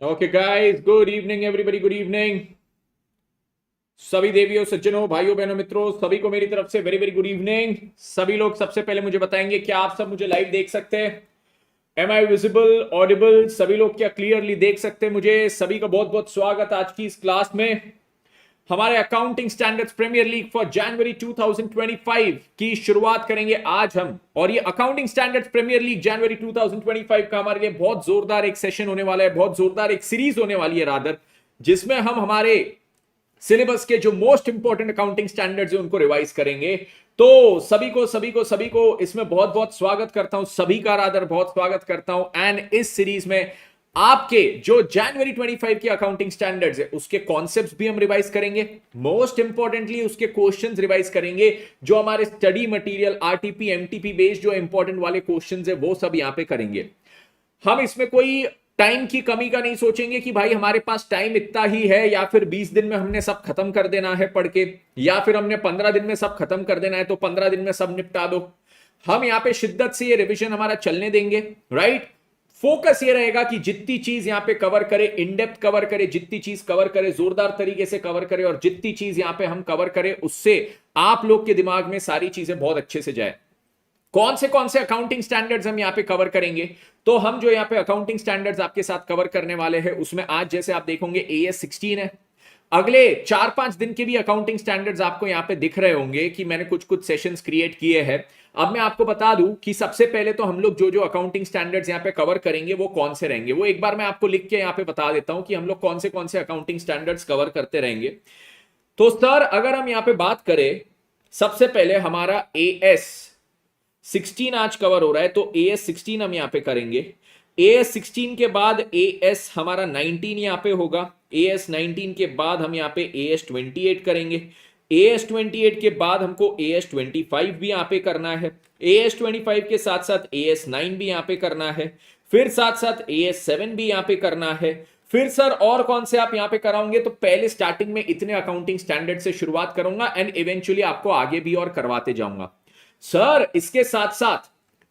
Okay guys, good evening everybody, good evening. सभी देवियों, सज्जनों, भाइयों, बहनों, मित्रों, सभी को मेरी तरफ से वेरी वेरी गुड इवनिंग। सभी लोग सबसे पहले मुझे बताएंगे क्या आप सब मुझे लाइव देख सकते हैं? Am I visible, audible? सभी लोग क्या क्लियरली देख सकते हैं मुझे? सभी का बहुत बहुत स्वागत आज की इस क्लास में। हमारे accounting standards premier league for January 2025 की शुरुआत करेंगे आज हम। और ये accounting standards premier league January 2025 का हमारे लिए बहुत जोरदार एक सेशन होने वाला है, बहुत जोरदार एक सीरीज होने वाली है रादर, जिसमें हम हमारे सिलेबस के जो मोस्ट इंपॉर्टेंट अकाउंटिंग स्टैंडर्ड्स है उनको रिवाइज करेंगे। तो सभी को इसमें बहुत बहुत स्वागत करता हूं, सभी का रादर बहुत स्वागत करता हूं। एंड इस सीरीज में आपके जो जनवरी 25 के अकाउंटिंग स्टैंडर्ड्स है उसके कॉन्सेप्ट्स भी हम रिवाइज करेंगे, मोस्ट इंपॉर्टेंटली उसके क्वेश्चंस रिवाइज करेंगे। जो हमारे study material RTP MTP based जो इंपॉर्टेंट वाले क्वेश्चंस है वो सब यहां पे करेंगे। हम इसमें कोई टाइम की कमी का नहीं सोचेंगे कि भाई हमारे पास टाइम इतना ही है, या फिर 20 दिन में हमने सब खत्म कर देना है पढ़ के, या फिर हमने 15 दिन में सब खत्म कर देना है तो 15 दिन में सब निपटा दो। हम यहां पे शिद्दत से ये रिवीजन हमारा चलने देंगे, राइट। फोकस ये रहेगा कि जितनी चीज यहां पे कवर करे, इन डेप्थ कवर करे, जितनी चीज कवर करे जोरदार तरीके से कवर करे, और जितनी चीज यहां पे हम कवर करें उससे आप लोग के दिमाग में सारी चीजें बहुत अच्छे से जाए। कौन से अकाउंटिंग स्टैंडर्ड्स हम यहां पे कवर करेंगे? तो हम जो यहां पे अकाउंटिंग स्टैंडर्ड्स आपके साथ कवर करने वाले हैं उसमें आज जैसे आप देखोगे AS 16 है। अगले 4-5 दिन के भी अकाउंटिंग स्टैंडर्ड्स आपको यहां पे दिख रहे होंगे कि मैंने कुछ कुछ सेशंस क्रिएट किए हैं। अब मैं आपको बता दूं कि सबसे पहले तो हम लोग जो जो अकाउंटिंग स्टैंडर्ड्स यहां पे कवर करेंगे वो कौन से रहेंगे, वो एक बार मैं आपको लिख के यहां पे बता देता हूं कि हम लोग कौन से अकाउंटिंग स्टैंडर्ड्स कवर करते रहेंगे। तो सर अगर हम यहां पे बात करें, सबसे पहले हमारा AS 16 आज कवर हो रहा है, तो AS 16 हम यहां पे करेंगे। AS 16 के बाद AS हमारा 19 यहां पे होगा। AS 19 के बाद हम यहां पे AS 28 करेंगे। AS 28 के बाद हमको AS 25 भी यहां पे करना है। AS 25 के साथ साथ AS 9 भी यहां पे करना है। फिर साथ साथ AS 7 भी यहां पे करना है। फिर सर और कौन से आप यहां पे कराओगे? तो पहले स्टार्टिंग में इतने अकाउंटिंग स्टैंडर्ड से शुरुआत करूंगा एंड इवेंचुअली आपको आगे भी और करवाते जाऊंगा। सर इसके साथ साथ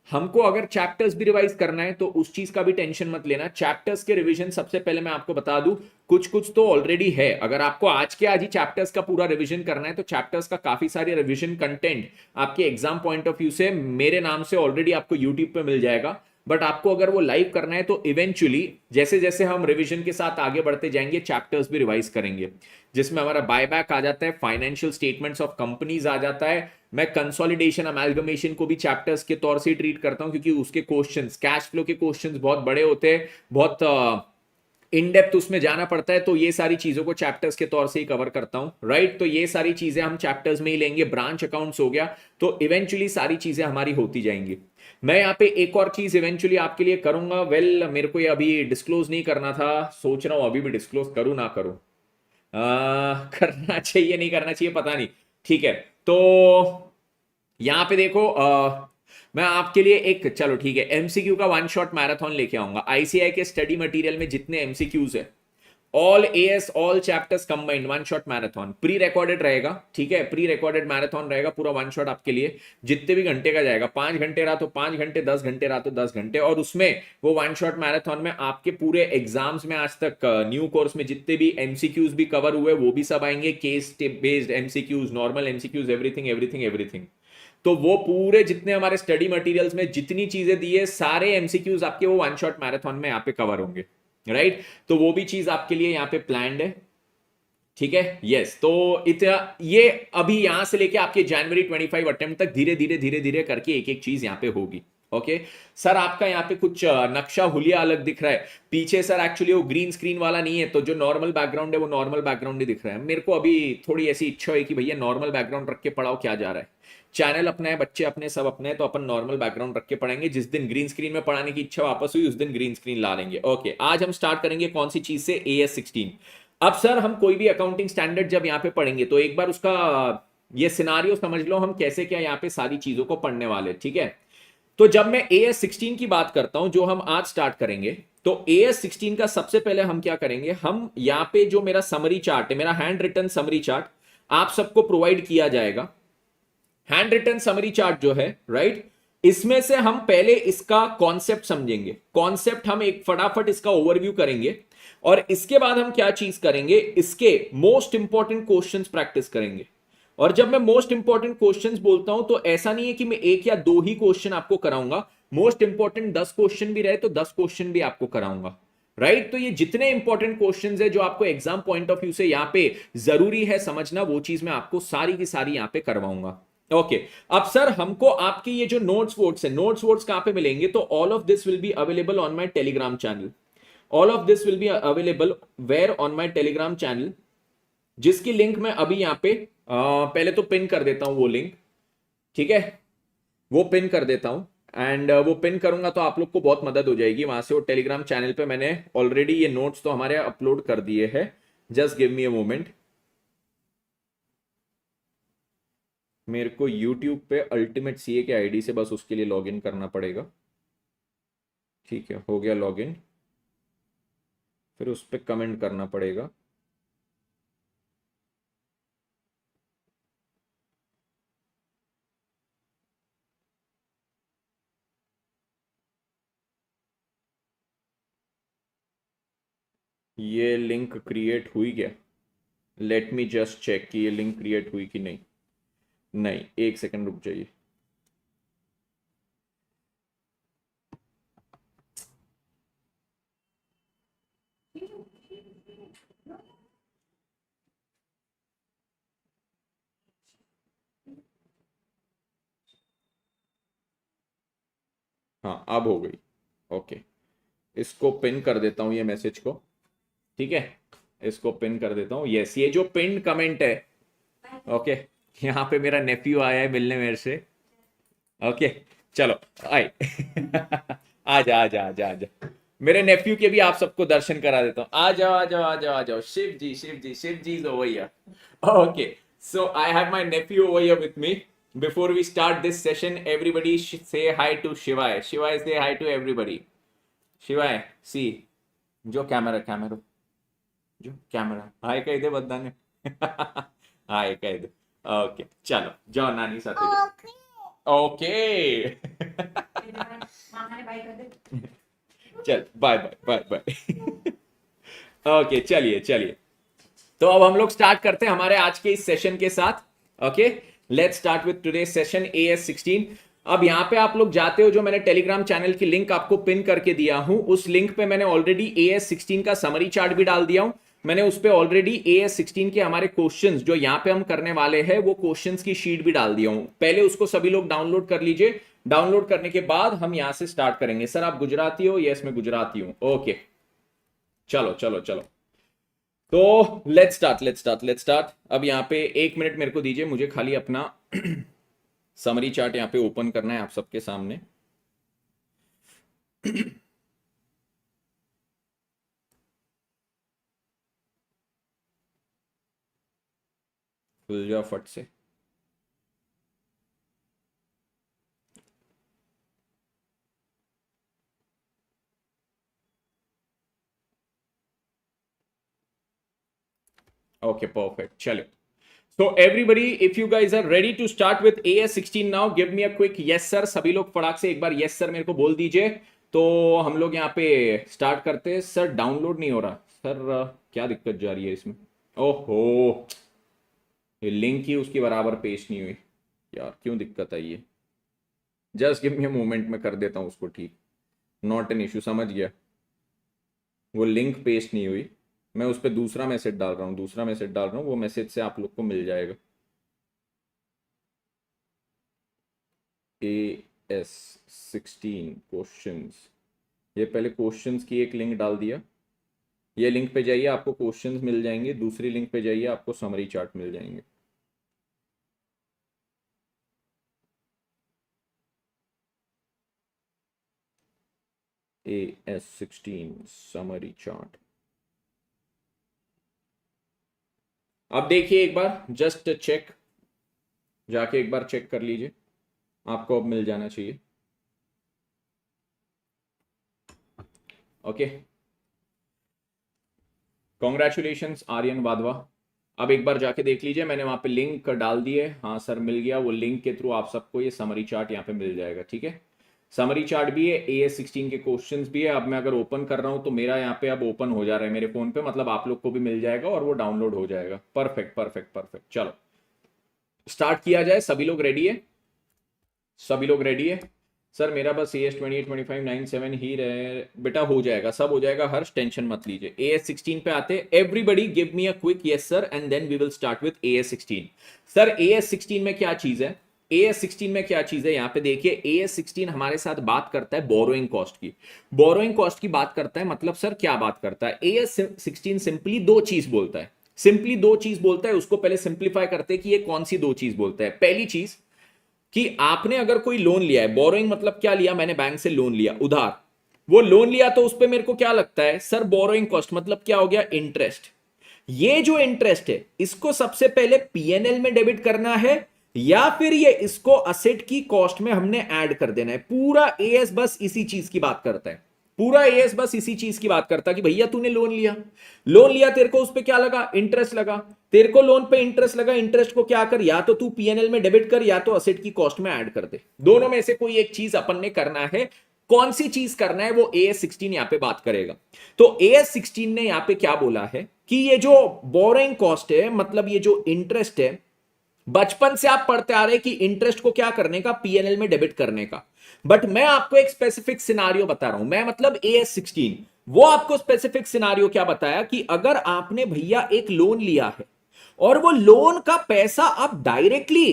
हमको अगर चैप्टर्स भी रिवाइज करना है तो उस चीज का भी टेंशन मत लेना। चैप्टर्स के रिवीजन सबसे पहले मैं आपको बता दूं, कुछ कुछ तो ऑलरेडी है। अगर आपको आज के आज ही चैप्टर्स का पूरा रिवीजन करना है तो चैप्टर्स का काफी सारे रिवीजन कंटेंट आपके एग्जाम पॉइंट ऑफ व्यू से मेरे नाम से ऑलरेडी आपको यूट्यूब पे मिल जाएगा। बट आपको अगर वो लाइव करना है तो इवेंचुअली जैसे जैसे हम रिवीजन के साथ आगे बढ़ते जाएंगे चैप्टर्स भी रिवाइज करेंगे, जिसमें हमारा बायबैक आ जाता है, फाइनेंशियल स्टेटमेंट्स ऑफ कंपनीज आ जाता है। मैं कंसोलिडेशन अमेल्गमेशन को भी चैप्टर्स के तौर से ट्रीट करता हूं क्योंकि उसके क्वेश्चंस, कैश फ्लो के क्वेश्चंस बहुत बड़े होते हैं, बहुत इन डेप्थ उसमें जाना पड़ता है। तो ये सारी चीजों को चैप्टर्स के तौर से ही कवर करता हूं, राइट। तो ये सारी चीजें हम चैप्टर्स में ही लेंगे। ब्रांच अकाउंट्स हो गया, तो इवेंचुअली सारी चीजें हमारी होती जाएंगी। मैं यहाँ पे एक और चीज इवेंचुअली आपके लिए करूंगा। मेरे को ये अभी डिस्क्लोज नहीं करना था, सोच रहा हूं अभी भी डिस्क्लोज करूं ना करूं। करना चाहिए नहीं करना चाहिए पता नहीं, ठीक है। तो यहां पे देखो, मैं आपके लिए एक, चलो ठीक है, एमसीक्यू का वन शॉट मैराथन लेके आऊंगा। आईसीआई के स्टडी मटेरियल में जितने एमसीक्यूज है, all as all chapters combined, one shot marathon pre recorded रहेगा, ठीक है। प्री रिकॉर्डेड मैराथन रहेगा पूरा वन शॉट आपके लिए, जितने भी घंटे का जाएगा। 5 घंटे रहा तो 5 घंटे, 10 घंटे रहा तो 10 घंटे। और उसमें वो वन शॉट मैराथन में आपके पूरे एग्जाम्स में आज तक न्यू कोर्स में जितने भी एमसीक्यूज भी कवर हुए वो भी सब आएंगे। Case based MCQs, normal MCQs, everything everything everything. तो वो पूरे जितने हमारे स्टडी मटेरियल्स में जितनी चीजें दी है, सारे एमसीक्यूज आपके वो वन शॉट मैराथन में यहाँ पे कवर होंगे, राइट। तो वो भी चीज आपके लिए यहाँ पे प्लान्ड है, ठीक है। यस, तो इतना ये अभी यहां से लेके आपके जनवरी 25 अटेम्प्ट तक धीरे धीरे धीरे धीरे करके एक एक चीज यहाँ पे होगी। ओके सर, आपका यहाँ पे कुछ नक्शा हुलिया अलग दिख रहा है पीछे सर। एक्चुअली वो ग्रीन स्क्रीन वाला नहीं है, तो जो नॉर्मल बैकग्राउंड है वो नॉर्मल बैकग्राउंड ही दिख रहा है। मेरे को अभी थोड़ी ऐसी इच्छा है कि भैया नॉर्मल बैकग्राउंड रख के पढ़ाओ, क्या जा रहा है। चैनल अपना है, बच्चे अपने, सब अपने हैं, तो अपन नॉर्मल बैकग्राउंड रख के पढ़ेंगे। जिस दिन ग्रीन स्क्रीन में पढ़ाने की इच्छा वापस हुई उस दिन ग्रीन स्क्रीन ला लेंगे। ओके, आज हम स्टार्ट करेंगे कौन सी चीज से? AS 16। अब सर हम कोई भी अकाउंटिंग स्टैंडर्ड जब यहाँ पे पढ़ेंगे तो एक बार उसका ये सिनारियो समझ लो, हम कैसे क्या यहाँ पे सारी चीजों को पढ़ने वाले, ठीक है। तो जब मैं AS 16 की बात करता हूं जो हम आज स्टार्ट करेंगे, तो AS 16 का सबसे पहले हम क्या करेंगे, हम यहाँ पे जो मेरा समरी चार्ट है, मेरा हैंड रिटन समरी चार्ट आप सबको प्रोवाइड किया जाएगा। हैंड रिटन समरी चार्ट जो है, राइट, इसमें से हम पहले इसका कॉन्सेप्ट समझेंगे, कॉन्सेप्ट हम एक फटाफट इसका ओवरव्यू करेंगे और इसके बाद हम क्या चीज करेंगे, इसके मोस्ट इंपॉर्टेंट क्वेश्चंस प्रैक्टिस करेंगे। और जब मैं मोस्ट इंपॉर्टेंट क्वेश्चंस बोलता हूं तो ऐसा नहीं है कि मैं एक या दो ही क्वेश्चन आपको कराऊंगा, मोस्ट इंपॉर्टेंट 10 क्वेश्चन भी रहे तो 10 क्वेश्चन भी आपको कराऊंगा, राइट। तो ये जितने इंपॉर्टेंट क्वेश्चंस है जो आपको एग्जाम पॉइंट ऑफ व्यू से यहां पे जरूरी है समझना, वो चीज मैं आपको सारी की सारी यहां पे करवाऊंगा। ओके अब सर हमको आपकी ये जो नोट्स वोट्स है, नोट्स वोट्स कहां पे मिलेंगे, तो all of this will be available on my Telegram channel. All of this will be available where on my Telegram channel, जिसकी लिंक मैं अभी यहां पे पहले तो पिन कर देता हूं वो लिंक, ठीक है, वो पिन कर देता हूं। एंड वो पिन करूंगा तो आप लोग को बहुत मदद हो जाएगी वहां से। वो टेलीग्राम चैनल पे मैंने ऑलरेडी ये नोट्स तो हमारे अपलोड कर दिए हैं, just give me a moment. मेरे को यूट्यूब पे अल्टीमेट सीए के आईडी से बस उसके लिए लॉगिन करना पड़ेगा, ठीक है, हो गया लॉगिन। फिर उस पर कमेंट करना पड़ेगा। ये लिंक क्रिएट हुई क्या, लेट मी जस्ट चेक कि ये लिंक क्रिएट हुई कि नहीं। नहीं, एक सेकंड रुक जाइए। हाँ अब हो गई, ओके। इसको पिन कर देता हूं ये मैसेज को, ठीक है, इसको पिन कर देता हूं। यस, ये जो पिन कमेंट है, ओके, यहाँ पे मेरा नेफ्यू आया है मिलने मेरे से, ओके, चलो आए आजा आजा आजा आजा, मेरे नेफ्यू के भी आप सबको दर्शन करा देता हूँ। आ जाओ आ जाओ आ जाओ आ जाओ, Shiv ji Shiv ji Shiv ji is over here. Okay, so I have my nephew over here with me. Before we start this session, everybody से हाई टू शिवाय, शिवाय से hi to everybody. Shivay see, जो कैमरा कैमरा जो कैमरा हाय कह दे बद्दा ने हाय कह दे। ओके चलो जाओ नानी साथ, ओके चल bye bye bye bye okay चलिए चलिए, तो अब हम लोग स्टार्ट करते हैं हमारे आज के इस सेशन के साथ। Okay let's start with today session AS16। अब यहां पे आप लोग जाते हो, जो मैंने टेलीग्राम चैनल की लिंक आपको पिन करके दिया हूं, उस लिंक पे मैंने ऑलरेडी AS16 का समरी चार्ट भी डाल दिया हूं। मैंने उस पे ऑलरेडी AS16 के हमारे क्वेश्चंस जो यहां पे हम करने वाले हैं वो क्वेश्चंस की शीट भी डाल दिया हूं, पहले उसको सभी लोग डाउनलोड कर लीजिए। डाउनलोड करने के बाद हम यहां से स्टार्ट करेंगे। सर आप गुजराती हो? यस मैं गुजराती हूं। ओके चलो चलो चलो, तो let's start let's start let's start. अब यहाँ पे एक मिनट मेरे को दीजिए, मुझे खाली अपना समरी चार्ट यहाँ पे ओपन करना है आप सबके सामने। खुल जाओ फट से। ओके परफेक्ट, चलो। So everybody, if you guys are ready to start with AS16 now, give me a quick yes sir। सभी लोग फटाक से एक बार yes sir मेरे को बोल दीजिए, तो हम लोग यहाँ पे स्टार्ट करते हैं। सर डाउनलोड नहीं हो रहा सर, क्या दिक्कत जा रही है इसमें? ओहो, ये लिंक ही उसकी बराबर पेश नहीं हुई यार, क्यों दिक्कत आई है? Just give me a moment, में कर देता हूँ उसको ठीक। नॉट एन इशू, समझ गया। वो लिंक पेस्ट नहीं हुई, मैं उस पर दूसरा मैसेज डाल रहा हूँ, दूसरा मैसेज डाल रहा हूँ, वो मैसेज से आप लोग को मिल जाएगा। AS16 क्वेश्चंस, ये पहले क्वेश्चंस की एक लिंक डाल दिया, ये लिंक पे जाइए आपको क्वेश्चंस मिल जाएंगे, दूसरी लिंक पे जाइए आपको समरी चार्ट मिल जाएंगे। AS16 समरी चार्ट, अब देखिए एक बार, जस्ट चेक, जाके एक बार चेक कर लीजिए, आपको अब मिल जाना चाहिए। ओके, कॉन्ग्रेचुलेशंस आर्यन वाधवा, अब एक बार जाके देख लीजिए, मैंने वहां पे लिंक डाल दिए। हाँ सर मिल गया, वो लिंक के थ्रू आप सबको ये समरी चार्ट यहाँ पे मिल जाएगा। ठीक है, समरी चार्ट भी है, AS16 के क्वेश्चंस भी है। अब मैं अगर ओपन कर रहा हूं तो मेरा यहाँ पे अब ओपन हो जा रहा है मेरे फोन पे, मतलब आप लोग को भी मिल जाएगा और वो डाउनलोड हो जाएगा। Perfect perfect perfect. चलो स्टार्ट किया जाए। सभी लोग रेडी है? सभी लोग रेडी है? सर मेरा बस AS28 25 97 ही रहे बेटा, हो जाएगा, सब हो जाएगा, हर्ष टेंशन मत लीजिए। AS16 पे आते, everybody give me a quick yes sir and then we will start with AS16। Sir AS16 में क्या चीज है? AS16 में क्या चीज है यहाँ पे देखिए। AS16 हमारे साथ बात करता है बोरोइंग कॉस्ट की। बोरोइंग कॉस्ट की बात करता है, मतलब सर क्या बात करता है? AS16 सिंपली दो चीज बोलता है, सिंपली दो चीज बोलता है। उसको पहले सिंप्लीफाई करते हैं कि ये कौन सी दो चीज बोलता है। पहली चीज कि आपने अगर कोई लोन लिया है, बोरोइंग मतलब क्या लिया, मैंने बैंक से लोन लिया उधार, वो लोन लिया तो उस पे मेरे को क्या लगता है सर? बोरोइंग कॉस्ट मतलब क्या हो गया? इंटरेस्ट। ये जो इंटरेस्ट है इसको सबसे पहले पीएनएल में डेबिट करना है या फिर ये इसको असेट की कॉस्ट में हमने ऐड कर देना है। पूरा एएस बस इसी चीज की बात करता है, पूरा एएस बस इसी चीज की बात करता है कि भैया तूने लोन लिया, लोन लिया, तेरे को उस पे क्या लगा? इंटरेस्ट लगा। तेरे को लोन पे इंटरेस्ट लगा, इंटरेस्ट को क्या कर, या तो तू पीएनएल में डेबिट कर या तो असेट की कॉस्ट में ऐड कर दे। दोनों में से कोई एक चीज अपन ने करना है। कौन सी चीज करना है वो AS16 यहां पे बात करेगा। तो AS16 ने यहां पे क्या बोला है कि ये जो बोरोइंग कॉस्ट है, मतलब ये जो इंटरेस्ट है, बचपन से आप पढ़ते आ रहे कि इंटरेस्ट को क्या करने का? पीएनएल में डेबिट करने का। बट मैं आपको एक स्पेसिफिक सिनारियो बता रहा हूं, मैं मतलब AS16 वो आपको स्पेसिफिक सिनारियो क्या बताया कि अगर आपने भैया एक लोन लिया है और वो लोन का पैसा आप डायरेक्टली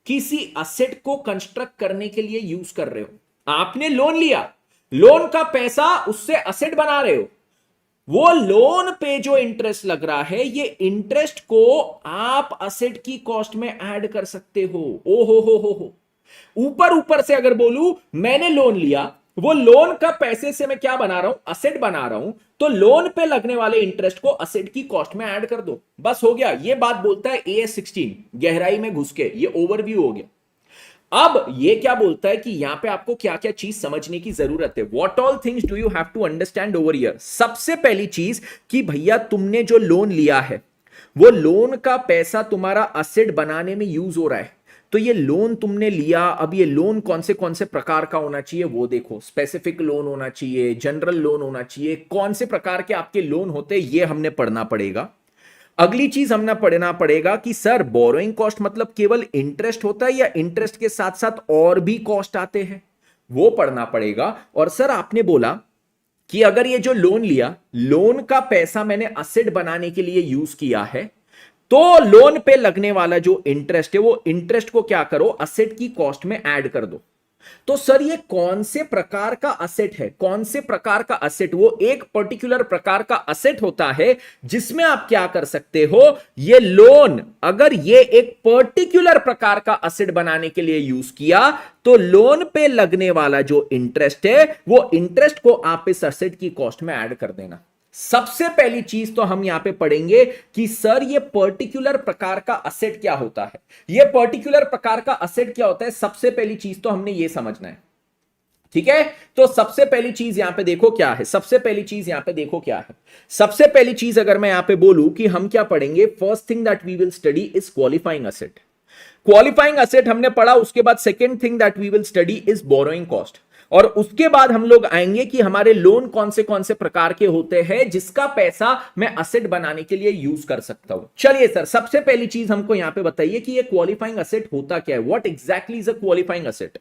किसी असेट को कंस्ट्रक्ट करने के लिए यूज कर रहे हो। आपने लोन लिया, लोन का पैसा उससे असेट बना रहे हो, वो लोन पे जो इंटरेस्ट लग रहा है ये इंटरेस्ट को आप असेट की कॉस्ट में ऐड कर सकते हो। ओ हो, ऊपर ऊपर से अगर बोलूं, मैंने लोन लिया, वो लोन का पैसे से मैं क्या बना रहा हूं? असेट बना रहा हूं, तो लोन पे लगने वाले इंटरेस्ट को असेट की कॉस्ट में ऐड कर दो, बस हो गया। ये बात बोलता है AS16 गहराई में घुस के, ये ओवरव्यू हो गया। अब ये क्या बोलता है कि यहां पे आपको क्या क्या चीज समझने की जरूरत है। What all things do you have to understand over here. सबसे पहली चीज कि भैया तुमने जो लोन लिया है वो लोन का पैसा तुम्हारा असेट बनाने में यूज हो रहा है। तो ये लोन तुमने लिया, अब ये लोन कौन से प्रकार का होना चाहिए वो देखो। स्पेसिफिक लोन होना चाहिए, जनरल लोन होना चाहिए, कौन से प्रकार के आपके लोन होते हैं ये हमने पढ़ना पड़ेगा। अगली चीज हमने पढ़ना पड़ेगा कि सर बोरोइंग कॉस्ट मतलब केवल इंटरेस्ट होता है या इंटरेस्ट के साथ साथ और भी कॉस्ट आते हैं, वो पढ़ना पड़ेगा। और सर आपने बोला कि अगर ये जो लोन लिया, लोन का पैसा मैंने असेट बनाने के लिए यूज किया है, तो लोन पे लगने वाला जो इंटरेस्ट है वो इंटरेस्ट को क्या करो? असेट की कॉस्ट में ऐड कर दो। तो सर ये कौन से प्रकार का असेट है? कौन से प्रकार का असेट? वो एक पर्टिकुलर प्रकार का असेट होता है जिसमें आप क्या कर सकते हो? ये लोन अगर ये एक पर्टिकुलर प्रकार का असेट बनाने के लिए यूज किया तो लोन पे लगने वाला जो इंटरेस्ट है वो इंटरेस्ट को आप इस असेट की कॉस्ट में ऐड कर देना। सबसे पहली चीज तो हम यहां पे पढ़ेंगे कि सर ये पर्टिकुलर प्रकार का असेट क्या होता है। ये पर्टिकुलर प्रकार का असेट क्या होता है, सबसे पहली चीज तो हमने ये समझना है। ठीक है, तो सबसे पहली चीज यहां पे देखो क्या है। सबसे पहली चीज यहां पे देखो क्या है। सबसे पहली चीज अगर मैं यहां पे बोलूं कि हम क्या पढ़ेंगे, first thing that we will study is qualifying asset. Qualifying asset हमने पढ़ा, उसके बाद second thing that we will study is borrowing cost, और उसके बाद हम लोग आएंगे कि हमारे लोन कौन से प्रकार के होते हैं जिसका पैसा मैं असेट बनाने के लिए यूज कर सकता हूं। चलिए सर, सबसे पहली चीज हमको यहां पे बताइए कि ये क्वालिफाइंग असेट होता क्या है। What exactly is a qualifying asset?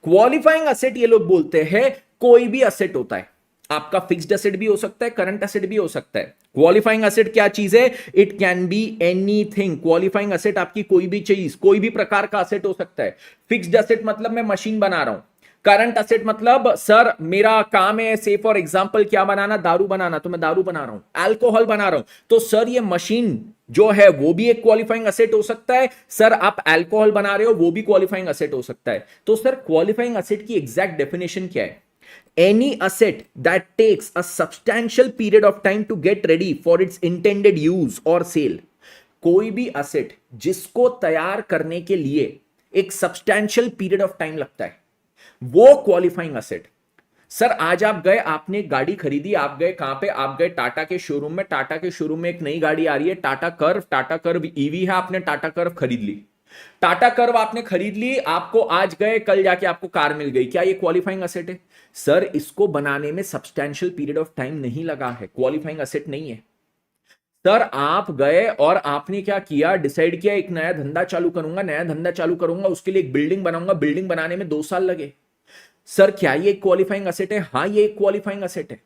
Qualifying asset ये लोग बोलते हैं कोई भी असेट होता है, आपका फिक्स्ड असेट भी हो सकता है, करंट असेट भी हो सकता है। क्वालिफाइंग असेट क्या चीज है? It can be anything. Qualifying asset आपकी कोई भी चीज, कोई भी प्रकार का असेट हो सकता है। फिक्स्ड असेट मतलब मैं मशीन बना रहा हूं, करंट असेट मतलब सर मेरा काम है से फॉर एग्जांपल क्या बनाना, दारू बनाना, तो मैं दारू बना रहा हूं, अल्कोहल बना रहा हूं, तो सर ये मशीन जो है वो भी एक क्वालिफाइंग असेट हो सकता है। सर आप अल्कोहल बना रहे हो, वो भी क्वालिफाइंग असेट हो सकता है। तो सर क्वालिफाइंग असेट की एग्जैक्ट डेफिनेशन क्या है? Any asset that takes a substantial period of time to get ready for its intended use or sale। कोई भी असेट जिसको तैयार करने के लिए एक सब्सटैंशियल पीरियड ऑफ टाइम लगता है वो क्वालिफाइंग असेट। सर आज आप गए, आपने एक गाड़ी खरीदी, आप गए कहां पे, आप गए टाटा के शोरूम में। टाटा के शोरूम में एक नई गाड़ी आ रही है, टाटा कर्व ईवी है, आपने टाटा कर्व खरीद ली। टाटा कर्व आपने खरीद ली, आपको आज गए, कल जाके आपको कार मिल गई, क्या ये क्वालिफाइंग असेट है? सर इसको बनाने में सब्सटैंशियल पीरियड ऑफ टाइम नहीं लगा है, क्वालिफाइंग असेट नहीं है। सर आप गए और आपने क्या किया, डिसाइड किया एक नया धंधा चालू करूंगा, नया धंधा चालू करूंगा, उसके लिए एक बिल्डिंग बनाऊंगा, बिल्डिंग बनाने में 2 साल लगे। सर क्या ये क्वालिफाइंग असेट है? हाँ ये क्वालिफाइंग असेट है,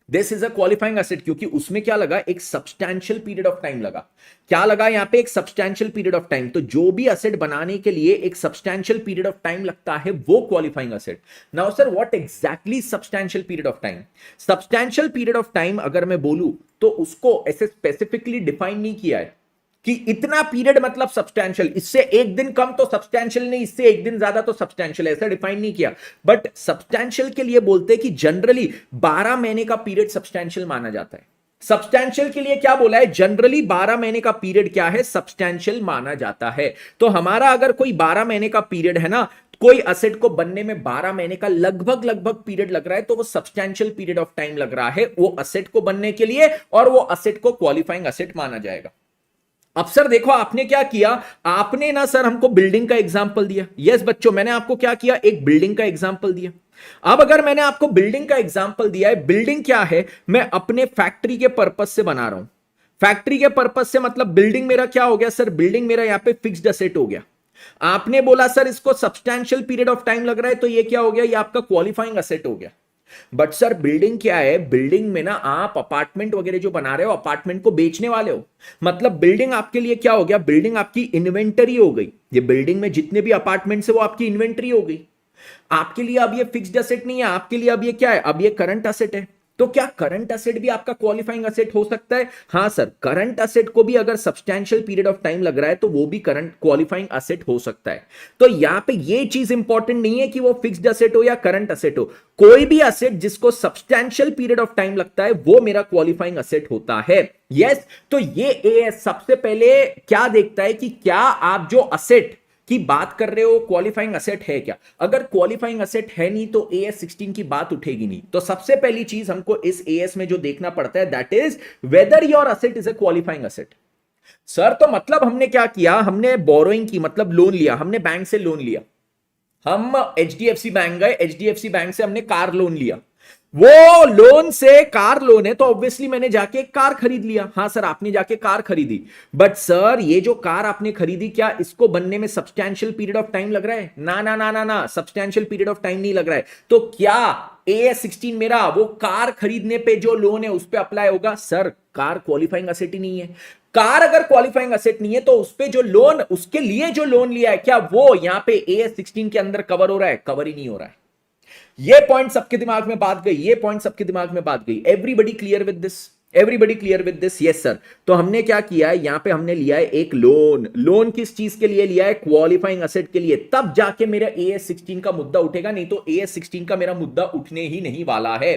this is a qualifying asset, क्योंकि उसमें क्या लगा, एक सब्सटैंशियल पीरियड ऑफ टाइम लगा। क्या लगा यहां पे? एक सब्सटैंशियल पीरियड ऑफ टाइम। तो जो भी असेट बनाने के लिए एक सब्सटैंशियल पीरियड ऑफ टाइम लगता है वो qualifying asset. Now sir what exactly substantial period of time? Substantial period of time अगर मैं बोलूं तो उसको ऐसे स्पेसिफिकली डिफाइन नहीं किया है कि इतना पीरियड मतलब सब्सटैंशियल, इससे एक दिन कम तो सब्सटैंशियल नहीं, इससे एक दिन ज्यादा तो सब्सटैंशियल, ऐसा डिफाइन नहीं किया। बट सब्सटैंशियल के लिए बोलते हैं कि जनरली 12 महीने का पीरियड सब्सटैंशियल माना जाता है। सब्सटैंशियल के लिए क्या बोला है? जनरली 12 महीने का पीरियड क्या है, सब्सटैंशियल माना जाता है। तो हमारा अगर कोई 12 महीने का पीरियड है ना, कोई असेट को बनने में 12 महीने का लगभग लगभग पीरियड लग रहा है, तो वो सब्सटैंशियल पीरियड ऑफ टाइम लग रहा है वो असेट को बनने के लिए, और वो असेट को क्वालिफाइंग असेट माना जाएगा। अब सर देखो आपने क्या किया, आपने ना सर हमको बिल्डिंग का एग्जांपल दिया। यस बच्चों, मैंने आपको क्या किया, एक बिल्डिंग का एग्जांपल दिया। अब अगर मैंने आपको बिल्डिंग का एग्जांपल दिया है, बिल्डिंग क्या है, मैं अपने फैक्ट्री के पर्पस से बना रहा हूं। फैक्ट्री के पर्पस से मतलब बिल्डिंग मेरा क्या हो गया सर, बिल्डिंग मेरा यहां पे फिक्स्ड असेट हो गया। आपने बोला सर इसको सब्सटैंशियल पीरियड ऑफ टाइम लग रहा है, तो ये क्या हो गया, ये आपका क्वालिफाइंग असेट हो गया। बट सर बिल्डिंग क्या है, बिल्डिंग में ना आप अपार्टमेंट वगैरह जो बना रहे हो, अपार्टमेंट को बेचने वाले हो, मतलब बिल्डिंग आपके लिए क्या हो गया, बिल्डिंग आपकी इन्वेंटरी हो गई। ये बिल्डिंग में जितने भी अपार्टमेंट्स है वो आपकी इन्वेंटरी हो गई। आपके लिए अब ये फिक्स्ड असेट नहीं है, आपके लिए अब ये क्या है, अब ये करंट असेट है। तो क्या करंट असेट भी आपका क्वालिफाइंग असेट हो सकता है? हां सर, करंट असेट को भी अगर सब्सटैंशियल पीरियड ऑफ टाइम लग रहा है तो वो भी करंट क्वालिफाइंग असेट हो सकता है। तो यहां पे ये चीज इंपॉर्टेंट नहीं है कि वो फिक्स्ड असेट हो या करंट असेट हो, कोई भी असेट जिसको सब्सटैंशियल पीरियड ऑफ टाइम लगता है वो मेरा क्वालिफाइंग असेट होता है। यस, तो ये सबसे पहले क्या देखता है कि क्या आप जो असेट की बात कर रहे हो क्वालिफाइंग असेट है क्या। अगर क्वालिफाइंग असेट है नहीं तो AS 16 की बात उठेगी नहीं। तो सबसे पहली चीज हमको इस AS में जो देखना पड़ता है that is whether your asset is a qualifying asset. Sir तो मतलब हमने क्या किया, हमने बोरोइंग की, मतलब लोन लिया, हमने बैंक से लोन लिया, हम HDFC बैंक गए, HDFC बैंक से हमने कार लोन लिया, वो लोन से कार लोन है तो ऑब्वियसली मैंने जाके एक कार खरीद लिया। हाँ सर आपने जाके कार खरीदी, बट सर ये जो कार आपने खरीदी क्या इसको बनने में सब्सटैंशियल पीरियड ऑफ टाइम लग रहा है? ना ना ना ना ना, सब्सटैंशियल पीरियड ऑफ टाइम नहीं लग रहा है। तो क्या AS 16 मेरा वो कार खरीदने पे जो लोन है उस पर अप्लाई होगा? सर कार क्वालिफाइंग असेट ही नहीं है। कार अगर क्वालिफाइंग असेट नहीं है तो उस पे जो लोन, उसके लिए जो लोन लिया है क्या वो यहां पे AS 16 के अंदर कवर हो रहा है? कवर ही नहीं हो रहा है। ये पॉइंट सबके दिमाग में बात गई, ये पॉइंट सबके दिमाग में बात गई। Everybody clear with this? Everybody clear with this? Yes sir. तो हमने क्या किया है, यहां पे हमने लिया है एक लोन। लोन किस चीज के लिए लिया है? क्वालिफाइंग असेट के लिए। तब जाके मेरा AS 16 का मुद्दा उठेगा, नहीं तो AS 16 का मेरा मुद्दा उठने ही नहीं वाला है।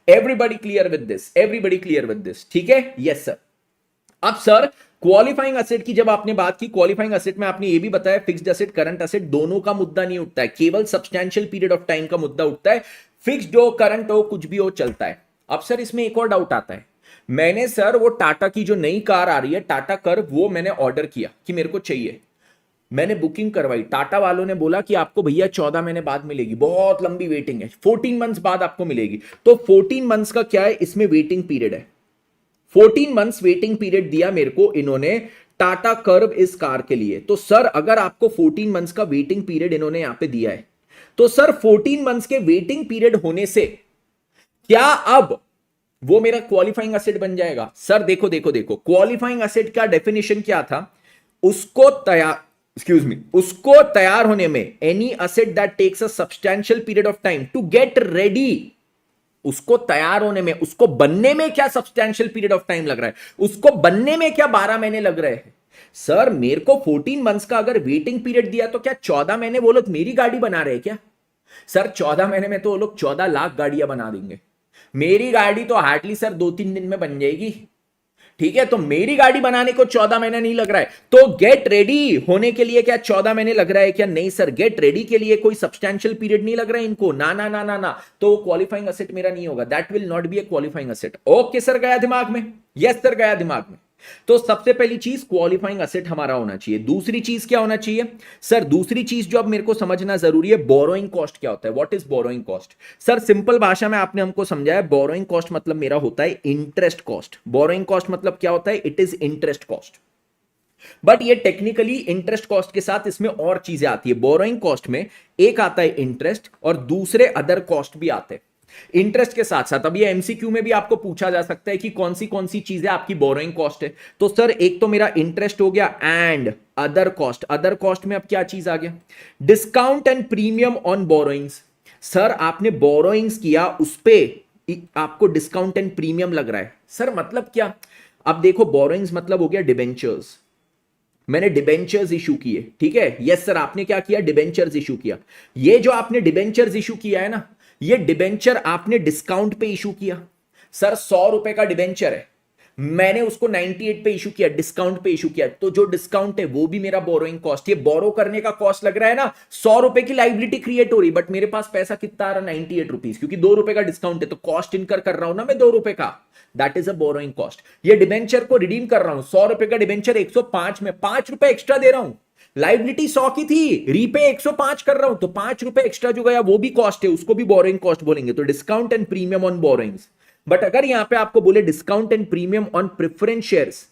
Everybody clear with this? Everybody clear with this? ठीक है, यस सर। अब सर क्वालिफाइंग असेट की जब आपने बात की, क्वालिफाइंग असेट में आपने ये भी बताया फिक्स्ड असेट करंट असेट दोनों का मुद्दा नहीं उठता है, केवल सब्सटैंशियल पीरियड ऑफ टाइम का मुद्दा उठता है। फिक्स्ड हो, करंट हो, कुछ भी हो चलता है। अब सर इसमें एक और डाउट आता है, मैंने सर वो टाटा की जो नई कार आ रही है टाटा कर्व, वो मैंने ऑर्डर किया कि मेरे को चाहिए, मैंने बुकिंग करवाई, टाटा वालों ने बोला कि आपको भैया 14 महीने बाद मिलेगी, बहुत लंबी वेटिंग है, 14 मंथ्स बाद आपको मिलेगी। तो 14 मंथ्स का क्या है इसमें वेटिंग पीरियड है, 14 मंथ्स वेटिंग पीरियड दिया मेरे को इन्होंने टाटा कर्व इस कार के लिए। तो सर अगर आपको 14 मंथ्स का वेटिंग पीरियड इन्होंने यहां पे दिया है, तो सर 14 मंथ्स के वेटिंग पीरियड होने से क्या अब वो मेरा क्वालिफाइंग असेट बन जाएगा? सर देखो देखो देखो, क्वालिफाइंग असेट का डेफिनेशन क्या था, उसको तैयार होने में any asset that takes a substantial period of time to get ready, उसको तैयार होने में, उसको बनने में क्या सब्सटैंशियल पीरियड ऑफ टाइम लग रहा है, उसको बनने में क्या 12 महीने लग रहे हैं। सर मेरे को 14 मंथ्स का अगर वेटिंग पीरियड दिया तो क्या 14 महीने वो लोग मेरी गाड़ी बना रहे हैं क्या? सर 14 महीने में तो वो लोग 14 लाख गाड़ियां बना देंगे, मेरी गाड़ी तो हार्डली सर 2-3 दिन में बन जाएगी। ठीक है, तो मेरी गाड़ी बनाने को 14 महीने नहीं लग रहा है, तो गेट रेडी होने के लिए क्या 14 महीने लग रहा है क्या? नहीं सर, गेट रेडी के लिए कोई सब्सटैंशियल पीरियड नहीं लग रहा है इनको, ना ना ना ना ना, तो क्वालिफाइंग असेट मेरा नहीं होगा, that will not be A qualifying asset. Okay sir, गया दिमाग में? यस सर, गया दिमाग में। तो सबसे पहली चीज क्वालिफाइंग असेट हमारा होना चाहिए। दूसरी चीज क्या होना चाहिए सर? दूसरी चीज जो अब मेरे को समझना जरूरी है, बोरोइंग कॉस्ट क्या होता है? What is borrowing cost? Sir simple भाषा में आपने हमको समझाया, बोरोइंग कॉस्ट मतलब मेरा होता है इंटरेस्ट कॉस्ट। बोरोइंग कॉस्ट मतलब क्या होता है? It is interest cost. But ये टेक्निकली इंटरेस्ट कॉस्ट के साथ इसमें और चीजें आती है। बोरोइंग कॉस्ट में एक आता है इंटरेस्ट और दूसरे अदर कॉस्ट भी आते हैं इंटरेस्ट के साथ साथ। अब ये एमसीक्यू में भी आपको पूछा जा सकता है कि कौन सी चीजें आपकी बोरोइंग कॉस्ट है। तो सर एक तो मेरा इंटरेस्ट हो गया and other cost. Other cost में अब क्या चीज आ गया? Discount and premium on borrowings. Sir आपने बोरोइंग्स किया, उस पे आपको डिस्काउंट एंड प्रीमियम लग रहा है। सर मतलब क्या? अब देखो, बोरोइंग्स मतलब हो गया डिबेंचर्स। मैंने डिबेंचर्स इशू किए, ठीक है? यस सर, आपने क्या किया? डिबेंचर्स इशू किया। ये जो आपने डिबेंचर्स इशू किया है ना, ये डिबेंचर आपने डिस्काउंट पे इशू किया। सर 100 रुपए का डिबेंचर है, मैंने उसको 98 पे इशू किया, डिस्काउंट पे इशू किया, तो जो डिस्काउंट है वो भी मेरा बोरोइंग कॉस्ट। ये बोरो करने का कॉस्ट लग रहा है ना, 100 रुपए की लाइबिलिटी क्रिएट हो रही, बट मेरे पास पैसा कितना आ रहा? 98 रुपीज, क्योंकि 2 रुपए का डिस्काउंट है, तो कॉस्ट इनकर कर रहा हूं ना मैं 2 रुपए का। That is a borrowing cost. ये डिबेंचर को रिडीम कर रहा हूं, 100 रुपए का डिबेंचर 105 में 5 रुपए एक्स्ट्रा दे रहा हूं। लाइबिलिटी 100 की थी, रीपे 105 कर रहा हूं, तो 5 रुपए एक्स्ट्रा जो गया वो भी कॉस्ट है, उसको भी बोरोइंग कॉस्ट बोलेंगे। तो discount and premium on borrowings. But अगर यहां पे आपको बोले discount and premium on preference shares,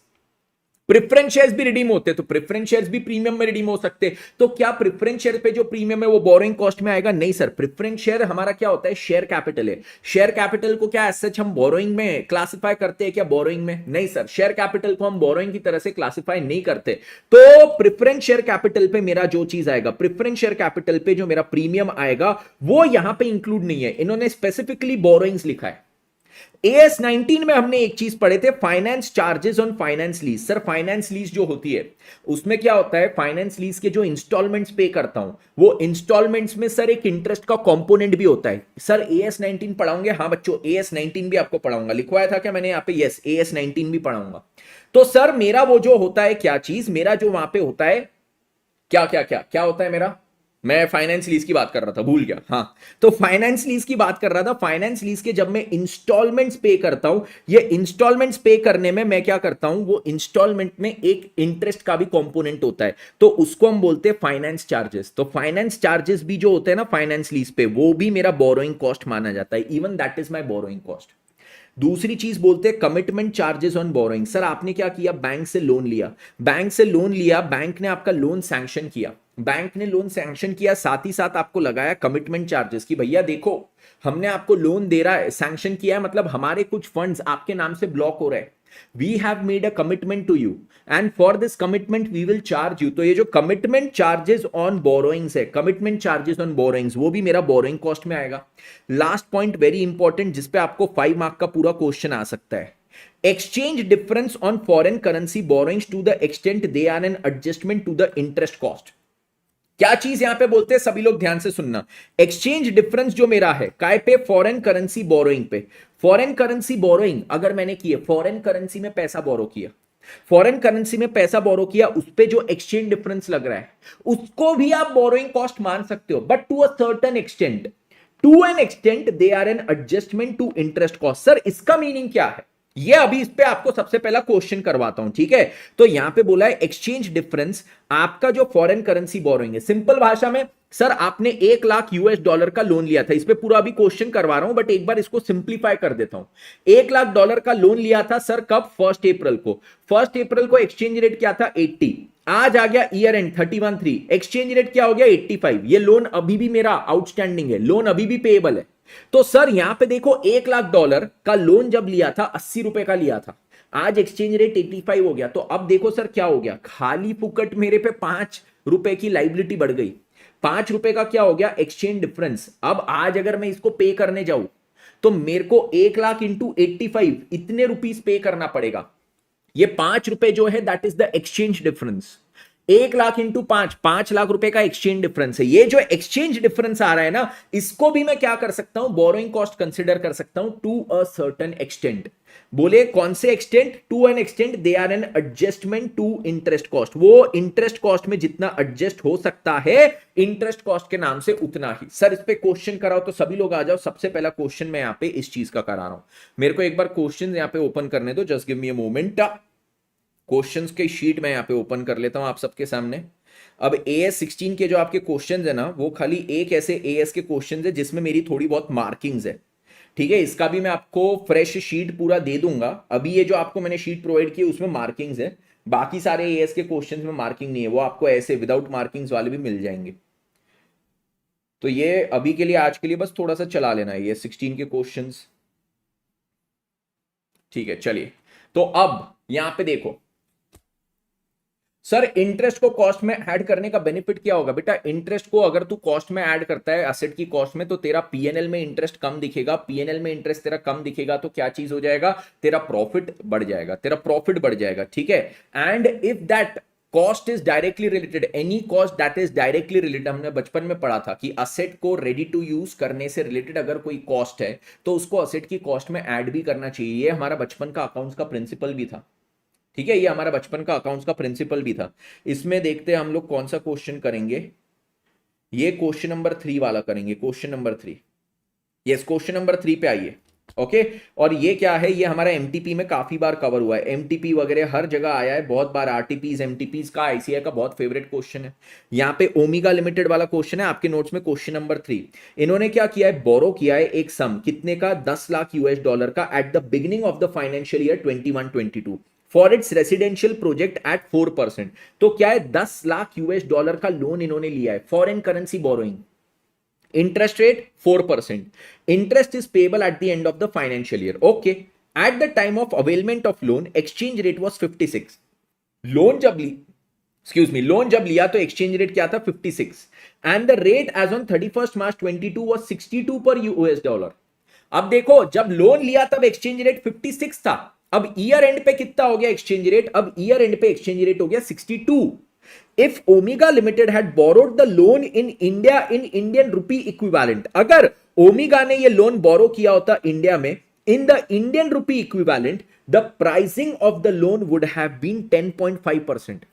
preference shares भी रिडीम होते, तो प्रेफरेंस शेयर्स भी प्रीमियम में रिडीम हो सकते, तो क्या प्रेफरेंस शेयर पे जो प्रीमियम है वो बोरोइंग कॉस्ट में आएगा? नहीं सर, प्रेफरेंस शेयर हमारा क्या होता है? शेयर कैपिटल है। शेयर कैपिटल को क्या सच हम बोरोइंग में क्लासिफाई करते हैं क्या? बोरोइंग में नहीं सर, शेयर कैपिटल को हम बोरोइंग की तरह से क्लासिफाई नहीं करते। तो प्रेफरेंस शेयर कैपिटल पे मेरा जो चीज आएगा, प्रेफरेंस शेयर कैपिटल पे जो मेरा प्रीमियम आएगा, वो यहां पे इंक्लूड नहीं है। इन्होंने स्पेसिफिकली बोरोइंग्स लिखा है। AS 19 में हमने एक चीज पढ़े थे, finance charges on finance lease. Sir finance lease जो होती है उसमें क्या होता है? फाइनेंस लीज के जो इंस्टॉलमेंट्स पे करता हूं, वो इंस्टॉलमेंट्स में सर एक इंटरेस्ट का कंपोनेंट भी होता है। Sir AS 19 पढ़ाऊंगे? हाँ बच्चों, AS 19 भी आपको पढ़ाऊंगा। लिखवाया था क्या मैंने यहाँ पे? यस, AS 19 भी पढ़ाऊंगा। तो सर मेरा वो जो होता है क्या चीज, मेरा जो वहां पे होता है क्या क्या क्या क्या होता है मेरा? मैं फाइनेंस लीज की बात कर रहा था, भूल गया। हाँ, तो फाइनेंस लीज की बात कर रहा था। फाइनेंस लीज के जब मैं इंस्टॉलमेंट्स पे करता हूं, ये इंस्टॉलमेंट्स पे करने में मैं क्या करता हूं? वो इंस्टॉलमेंट में एक इंटरेस्ट का भी कंपोनेंट होता है, तो उसको हम बोलते हैं फाइनेंस चार्जेस। तो फाइनेंस चार्जेस भी जो होते हैं ना फाइनेंस लीज पे, वो भी मेरा बोरोइंग कॉस्ट माना जाता है। Even that is my borrowing cost. दूसरी चीज बोलते हैं commitment charges on borrowing. Sir आपने क्या किया? बैंक से लोन लिया, बैंक से लोन लिया, बैंक ने आपका लोन सैंक्शन किया, बैंक ने लोन सैंक्शन किया, साथ ही साथ आपको लगाया कमिटमेंट चार्जेस कि भैया देखो हमने आपको लोन दे रहा है, सैंक्शन किया है, मतलब हमारे कुछ फंड्स आपके नाम से ब्लॉक हो रहे हैं। We have made a commitment to you and for this commitment we will charge you। तो ये जो commitment charges on borrowings है, commitment charges on borrowings, वो भी मेरा borrowing cost में आएगा। लास्ट पॉइंट वेरी इंपॉर्टेंट, जिसपे आपको 5 मार्क का पूरा क्वेश्चन आ सकता है। Exchange difference on foreign currency borrowings to the extent they are an adjustment to the interest cost. क्या चीज यहां पे बोलते हैं? सभी लोग ध्यान से सुनना। एक्सचेंज डिफरेंस जो मेरा है काय पे? फॉरेन करेंसी बोरोइंग पे। फॉरेन करेंसी बोरोइंग अगर मैंने किए, फॉरेन करेंसी में पैसा बोरो किया, फॉरेन करेंसी में पैसा बोरो किया, उस पे जो एक्सचेंज डिफरेंस लग रहा है उसको भी आप बोरोइंग कॉस्ट मान सकते हो, but to a certain extent, to an extent they are an adjustment to interest cost. Sir इसका मीनिंग क्या है? ये अभी इस पे आपको सबसे पहला क्वेश्चन करवाता हूं, ठीक है? तो यहां पे बोला है एक्सचेंज डिफरेंस, आपका जो फॉरेन करेंसी बोरोइंग है, सिंपल भाषा में सर आपने 1 लाख US डॉलर का लोन लिया था। इस पे पूरा अभी क्वेश्चन करवा रहा हूं, बट एक बार इसको सिंप्लीफाई कर देता हूं। 1 लाख डॉलर का लोन लिया था सर, कब? 1 अप्रैल को। 1 अप्रैल को एक्सचेंज रेट क्या था? 80। आज आ गया ईयर एंड 31/3, एक्सचेंज रेट क्या हो गया? 85। ये लोन अभी भी मेरा आउटस्टैंडिंग है, लोन अभी भी पेएबल है। तो सर यहां पे देखो 1 लाख डॉलर का लोन जब लिया था 80 रुपए का लिया था, आज एक्सचेंज रेट 85 हो गया। तो अब देखो सर क्या हो गया? खाली फुकट मेरे पे 5 रुपए की लाइबिलिटी बढ़ गई। 5 रुपए का क्या हो गया? Exchange difference. अब आज अगर मैं इसको पे करने जाऊं तो मेरे को 1 लाख इंटू 85 इतने रुपीस पे करना पड़ेगा। ये 5 रुपए जो है that is the exchange difference. 1 lakh into 5 lakh रुपए का एक्सचेंज डिफरेंस है। ये जो एक्सचेंज डिफरेंस आ रहा है ना, इसको भी मैं क्या कर सकता हूं? बोरोइंग कॉस्ट कंसिडर कर सकता हूं टू अ सर्टेन एक्सटेंट। बोले कौन से extent, to an extent they are an adjustment to interest cost, वो इंटरेस्ट कॉस्ट में जितना एडजस्ट हो सकता है इंटरेस्ट कॉस्ट के नाम से उतना ही। सर इस पे क्वेश्चन कराओ तो सभी लोग आ जाओ। सबसे पहला क्वेश्चन मैं यहां पे इस चीज का करा रहा हूं, मेरे को एक बार क्वेश्चन यहां पे ओपन करने दो, just give me a moment. Questions के शीट मैं यहां पे ओपन कर लेता हूं आप सबके सामने। अब AS 16 के जो आपके क्वेश्चंस है ना, वो खाली एक ऐसे AS के क्वेश्चंस है जिसमें मेरी थोड़ी बहुत मार्किंग्स है, ठीक है। इसका भी मैं आपको फ्रेश शीट पूरा दे दूंगा। अभी ये जो आपको मैंने शीट प्रोवाइड की उसमें मार्किंग्स है, बाकी सारे AS के क्वेश्चंस में मार्किंग नहीं है, वो आपको ऐसे विदाउट मार्किंग्स वाले भी मिल जाएंगे। तो ये अभी के लिए, आज के लिए बस थोड़ा सा चला लेना है ये 16 के क्वेश्चंस, ठीक है। चलिए, तो अब यहां पे देखो सर, इंटरेस्ट को कॉस्ट में ऐड करने का बेनिफिट क्या होगा बेटा। इंटरेस्ट को अगर तू कॉस्ट में ऐड करता है एसेट की कॉस्ट में, तो तेरा पीएनएल में इंटरेस्ट कम दिखेगा। पीएनएल में इंटरेस्ट तेरा कम दिखेगा तो क्या चीज हो जाएगा, तेरा प्रॉफिट बढ़ जाएगा, तेरा प्रॉफिट बढ़ जाएगा, ठीक है। And if that cost is directly related, any cost that is directly related, हमने बचपन में पढ़ा था कि असेट को रेडी टू यूज करने से रिलेटेड अगर कोई कॉस्ट है तो उसको असेट की कॉस्ट में ऐड भी करना चाहिए। ये हमारा बचपन का अकाउंट्स का प्रिंसिपल भी था, ठीक है। ये हमारा बचपन का अकाउंट्स का प्रिंसिपल भी था। इसमें देखते हैं हम लोग कौन सा क्वेश्चन करेंगे। ये क्वेश्चन नंबर 3 वाला करेंगे, question number 3। Yes, question number 3 पे आइए। ओके, और ये क्या है, ये हमारा एमटीपी में काफी बार कवर हुआ है, एमटीपी वगैरह हर जगह आया है बहुत बार। आरटीपीज एमटीपीज का आईसीआई का बहुत फेवरेट क्वेश्चन है। यहाँ पे ओमेगा लिमिटेड वाला क्वेश्चन है आपके नोट्स में, क्वेश्चन नंबर 3। इन्होंने क्या किया है, बोरो किया है एक सम, कितने का, 10 लाख यूएस डॉलर का at the beginning of the financial year 21-22 for its residential project at 4%। तो क्या है, 10 लाख यूएस डॉलर का लोन इन्होंने लिया है, foreign currency borrowing, interest rate 4%, interest is payable at the end of the financial year, okay। at the time of availment of loan exchange rate was 56। Loan जब ली, excuse me, loan जब लिया तो exchange rate क्या था, 56, and the rate as on 31 March 22 was 62 per US dollar. अब देखो, जब loan लिया तब एक्सचेंज रेट 56 था, अब ईयर एंड पे कितना हो गया एक्सचेंज रेट, अब ईयर एंड पे एक्सचेंज रेट हो गया 62। If Omega Limited had borrowed the loan in India in Indian rupee equivalent, अगर ओमिगा ने ये लोन बोरो किया होता इंडिया में in the Indian rupee equivalent, the pricing of the loan would have been 10.5%।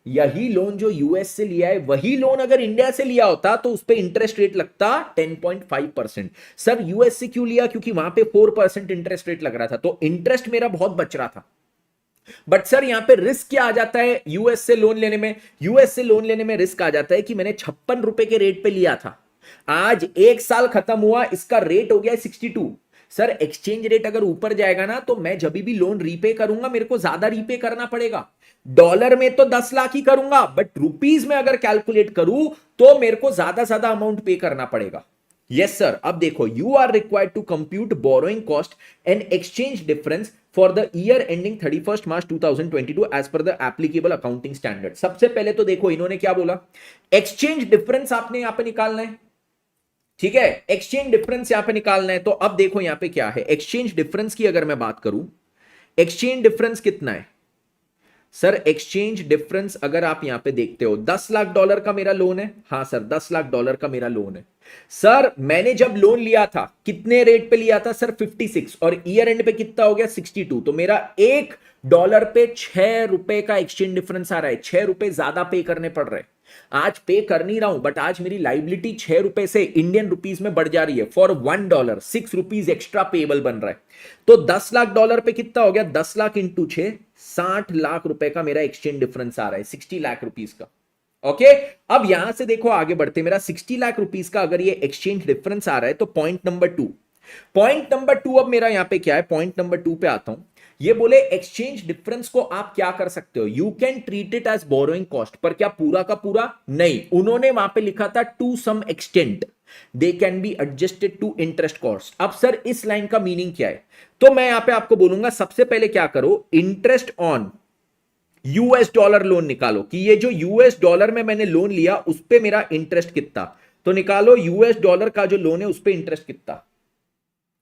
यही loan जो यूएस से लिया है, वही लोन अगर इंडिया से लिया होता तो उस पे इंटरेस्ट रेट लगता 10.5%। सर यूएस से क्यों लिया, क्योंकि वहां पे 4% इंटरेस्ट रेट लग रहा था, तो इंटरेस्ट मेरा बहुत बच रहा था। बट सर यहां पे रिस्क क्या आ जाता है यूएस से लोन लेने में, यूएस से लोन लेने में रिस्क आ जाता है कि मैंने 56 रुपए के रेट पे लिया था, आज एक साल खत्म हुआ, इसका रेट हो गया 62। सर एक्सचेंज रेट अगर ऊपर जाएगा ना, तो मैं जब भी लोन रीपे करूंगा मेरे को ज्यादा रीपे करना पड़ेगा। डॉलर में तो 10 लाख ही करूंगा, बट रुपीज में अगर कैलकुलेट करूं तो मेरे को ज्यादा अमाउंट पे करना पड़ेगा। यस सर, अब देखो, you are required to compute borrowing cost and exchange difference for the year ending 31 March 2022 as per the applicable accounting standard. सबसे पहले तो देखो इन्होंने क्या बोला, एक्सचेंज डिफरेंस आपने यहां पे निकालना है, ठीक है। एक्सचेंज डिफरेंस यहां पे निकालना है, तो अब देखो यहां पे क्या है, एक्सचेंज डिफरेंस की अगर मैं बात करूं, एक्सचेंज डिफरेंस कितना है सर, एक्सचेंज डिफरेंस अगर आप यहां पे देखते हो, 10 लाख डॉलर का मेरा लोन है, हाँ सर 10 लाख डॉलर का मेरा लोन है। सर मैंने जब लोन लिया था कितने रेट पे लिया था सर, 56, और ईयर एंड पे कितना हो गया 62, तो मेरा एक डॉलर पे 6 रुपए का एक्सचेंज डिफरेंस आ रहा है, 6 रुपए ज्यादा पे करने पड़ रहे हैं। आज पे कर नहीं रहा हूं, बट आज मेरी लाइबिलिटी 6 रुपए से इंडियन रुपीज में बढ़ जा रही है, फॉर $1 6 रुपीज एक्स्ट्रा पेबल बन रहा है। तो 10 लाख डॉलर पे कितना हो गया, 10 लाख इंटू 6, 60 लाख रुपए का मेरा एक्सचेंज डिफरेंस आ रहा है, 60 लाख रुपीज का। ओके, अब यहां से देखो आगे बढ़ते, मेरा 60 लाख रुपीज का अगर ये एक्सचेंज डिफरेंस आ रहा है, तो पॉइंट नंबर 2, पॉइंट नंबर 2 अब मेरा यहां पे क्या है, पॉइंट नंबर 2 पे आता हूं। ये बोले एक्सचेंज डिफरेंस को आप क्या कर सकते हो, you can treat it as borrowing cost, पर क्या पूरा का पूरा नहीं, उन्होंने वहां पे लिखा था to some extent they can be adjusted to interest cost. अब सर इस लाइन का मीनिंग क्या है, तो मैं यहां पे आपको बोलूंगा सबसे पहले क्या करो, interest on US dollar loan निकालो, कि ये जो यूएस डॉलर में मैंने लोन लिया उस पे मेरा इंटरेस्ट कितना, तो निकालो यूएस डॉलर का जो लोन है उस पे इंटरेस्ट कितना,